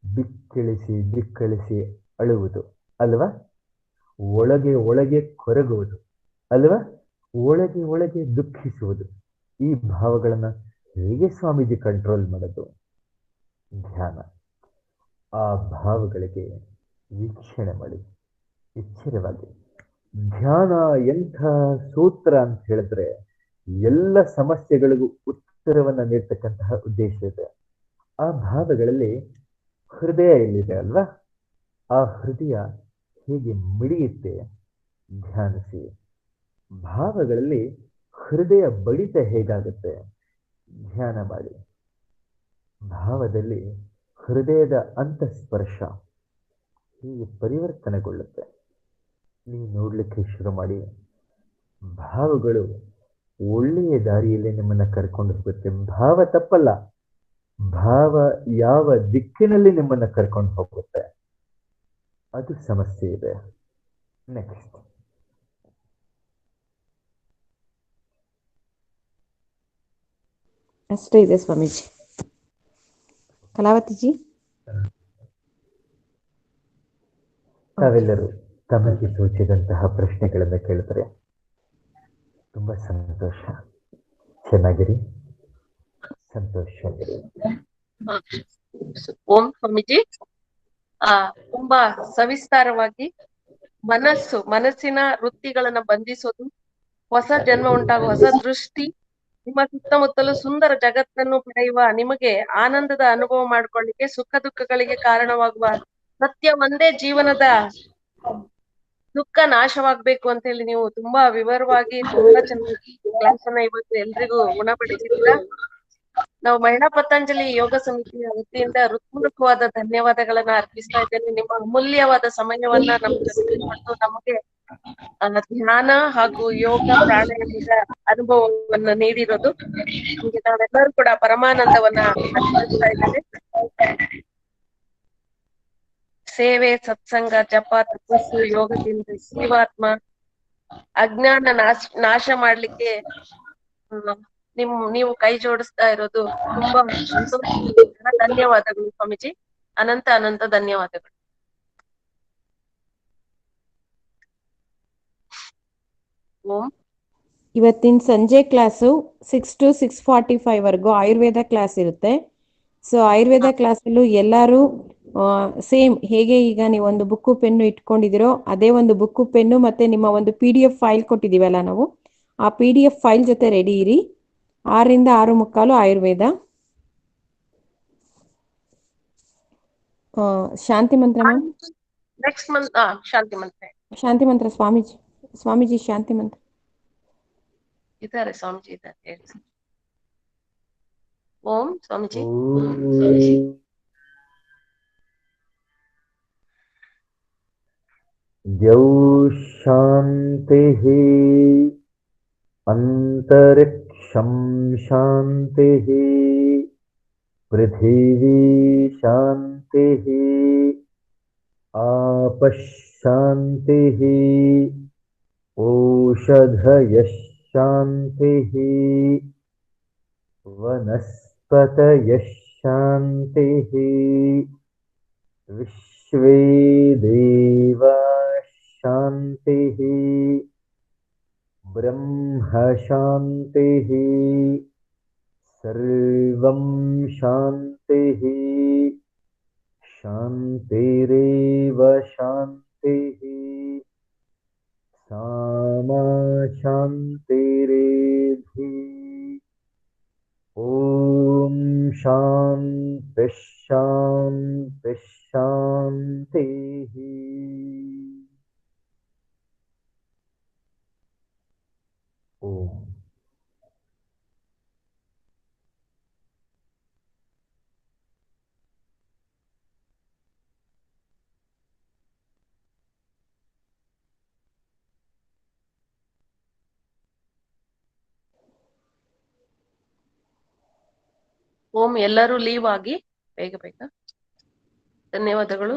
ಬಿಕ್ಕಳಿಸಿ ಅಳುವುದು ಅಲ್ವಾ? ಒಳಗೆ ಒಳಗೆ ಕೊರಗುವುದು ಅಲ್ವಾ? ಒಳಗೆ ಒಳಗೆ ದುಃಖಿಸುವುದು. ಈ ಭಾವಗಳನ್ನ ಹೇಗೆ ಸ್ವಾಮೀಜಿ ಕಂಟ್ರೋಲ್ ಮಾಡೋದು? ಧ್ಯಾನ. ಆ ಭಾವಗಳಿಗೆ ವೀಕ್ಷಣೆ ಮಾಡಿ, ಎಚ್ಚರವಾಗಿ. ಧ್ಯಾನ ಎಂಥ ಸೂತ್ರ ಅಂತ ಹೇಳಿದ್ರೆ, ಎಲ್ಲ ಸಮಸ್ಯೆಗಳಿಗೂ ಉತ್ತರವನ್ನ ನೀಡ್ತಕ್ಕಂತಹ ಉದ್ದೇಶ ಇದೆ. ಆ ಭಾವಗಳಲ್ಲಿ ಹೃದಯ ಎಲ್ಲಿದೆ ಅಲ್ವಾ? ಆ ಹೃದಯ ಹೇಗೆ ಮಿಡಿಯುತ್ತೆ ಧ್ಯಾನಿಸಿ. ಭಾವಗಳಲ್ಲಿ ಹೃದಯ ಬಡಿತ ಹೇಗಾಗುತ್ತೆ ಧ್ಯಾನ ಮಾಡಿ. ಭಾವದಲ್ಲಿ ಹೃದಯದ ಅಂತಸ್ಪರ್ಶ ಹೀಗೆ ಪರಿವರ್ತನೆಗೊಳ್ಳುತ್ತೆ. ನೀವು ನೋಡ್ಲಿಕ್ಕೆ ಶುರು ಮಾಡಿ. ಭಾವಗಳು ಒಳ್ಳೆಯ ದಾರಿಯಲ್ಲಿ ನಿಮ್ಮನ್ನ ಕರ್ಕೊಂಡು ಹೋಗುತ್ತೆ. ಭಾವ ತಪ್ಪಲ್ಲ, ಭಾವ ಯಾವ ದಿಕ್ಕಿನಲ್ಲಿ ನಿಮ್ಮನ್ನ ಕರ್ಕೊಂಡು ಹೋಗುತ್ತೆ ಅದು ಸಮಸ್ಯೆ ಇದೆ. ನೆಕ್ಸ್ಟ್. ಅಷ್ಟೇ ಇದೆ ಸ್ವಾಮೀಜಿ. ಕಲಾವತಿಜಿ, ತಾವೆಲ್ಲರೂ ತಮಗೆ ಸೂಚಿದಂತಹ ಪ್ರಶ್ನೆಗಳನ್ನು ಕೇಳಿದರೆ ತುಂಬಾ ಸಂತೋಷ. ಚೆನ್ನಾಗಿರಿ, ಸಂತೋಷವಾಗಿರಿ. ಓಂ ಸ್ವಾಮೀಜಿ, ತುಂಬಾ ಸವಿಸ್ತಾರವಾಗಿ ಮನಸ್ಸಿನ ವೃತ್ತಿಗಳನ್ನ ಬಂಧಿಸೋದು, ಹೊಸ ಜನ್ಮ ಉಂಟಾಗುವ ಹೊಸ ದೃಷ್ಟಿ, ನಿಮ್ಮ ಸುತ್ತಮುತ್ತಲು ಸುಂದರ ಜಗತ್ತನ್ನು ಪಡೆಯುವ ನಿಮಗೆ ಆನಂದದ ಅನುಭವ ಮಾಡ್ಕೊಳ್ಳಿಕ್ಕೆ ಸುಖ ದುಃಖಗಳಿಗೆ ಕಾರಣವಾಗುವ ಸತ್ಯ ಒಂದೇ ಜೀವನದ ದುಃಖ ನಾಶವಾಗ್ಬೇಕು ಅಂತ ಹೇಳಿ ನೀವು ತುಂಬಾ ವಿವರವಾಗಿ ತುಂಬಾ ಚೆನ್ನಾಗಿ ಕ್ಲಾಸ್ ಅನ್ನ ಇವತ್ತು ಎಲ್ರಿಗೂ ಗುಣಪಡಿಸಿದ್ದೀರಾ. ನಾವು ಮಹಿಳಾ ಪತಂಜಲಿ ಯೋಗ ಸಮಿತಿಯ ವತಿಯಿಂದ ಹೃತ್ಪೂರ್ವಕವಾದ ಧನ್ಯವಾದಗಳನ್ನ ಅರ್ಪಿಸ್ತಾ ಇದ್ದೇನೆ. ನಿಮ್ಮ ಅಮೂಲ್ಯವಾದ ಸಮಯವನ್ನ ನಮ್ಗೆ ಕೊಟ್ಟು ನಮಗೆ ಧ್ಯಾನ ಹಾಗೂ ಯೋಗ ಪ್ರಾಣಾಯಾಮದ ಅನುಭವವನ್ನ ನೀಡಿರೋದು. ನಿಮಗೆ ನಾವೆಲ್ಲರೂ ಕೂಡ ಪರಮಾನಂದವನ್ನ ಅನುಭವಿಸ್ತಾ ಇದ್ದೇವೆ. ಸೇವೆ, ಸತ್ಸಂಗ, ಜಪ, ತಪಸ್ಸು, ಯೋಗದಿಂದ ಜೀವಾತ್ಮ ಅಜ್ಞಾನ ನಾಶ ಮಾಡ್ಲಿಕ್ಕೆ ನೀವು ಕೈ ಜೋಡಿಸ್ತಾ ಇರೋದು ತುಂಬಾ ಸಂತೋಷ. ಧನ್ಯವಾದಗಳು ಸ್ವಾಮೀಜಿ, ಅನಂತ ಧನ್ಯವಾದಗಳು. ಓಂ. ಇವತ್ತಿನ ಸಂಜೆ ಕ್ಲಾಸು 6 to 6:45 ವರೆಗೂ ಆಯುರ್ವೇದ ಕ್ಲಾಸ್ ಇರುತ್ತೆ. ಸೊ ಆಯುರ್ವೇದ ಕ್ಲಾಸಲ್ಲೂ ಎಲ್ಲರೂ ಸೇಮ್ ಹೇಗೆ ಈಗ ನೀವು ಒಂದು ಬುಕ್ಕು ಪೆನ್ನು ಇಟ್ಕೊಂಡಿದ್ದೀರೋ ಅದೇ ಒಂದು ಬುಕ್ಕು ಪೆನ್ನು ಮತ್ತೆ ನಿಮ್ಮ ಒಂದು PDF ಫೈಲ್ ಕೊಟ್ಟಿದ್ದೀವಲ್ಲ ನಾವು, ಆ PDF ಫೈಲ್ ಜೊತೆ ರೆಡಿ ಇರಿ. 6 ರಿಂದ 6:45 ಆಯುರ್ವೇದ. ಶಾಂತಿ ಮಂತ್ರ ಮ್ಯಾಮ್. ನೆಕ್ಸ್ಟ್ ಮಂತ್ ಶಾಂತಿ ಮಂತ್ರ ಸ್ವಾಮೀಜಿ ಶಾಂತಿ ಮಂತ್ರ ಇದ್ದಾರೆ. ಸ್ವಾಮೀಜಿ ಇದ್ದಾರೆ. ಓಂ ಸ್ವಾಮೀಜಿ. द्यौ शान्तिः, अन्तरिक्षं शान्तिः, पृथिवी शान्तिः, आपः शान्तिः, ओषधयः शान्तिः, वनस्पतयः शान्तिः, विश्वे देवा शान्तिः, ब्रह्म शान्तिः, सर्वं शान्तिः, शान्तिरेव शान्तिः, सामा शान्तिरेधि। ॐ शान्तिः शान्तिः शान्तिः। ओम। ಓಂ. ಎಲ್ಲರೂ ಲೀವ್ ಆಗಿ ಬೇಗ ಧನ್ಯವಾದಗಳು.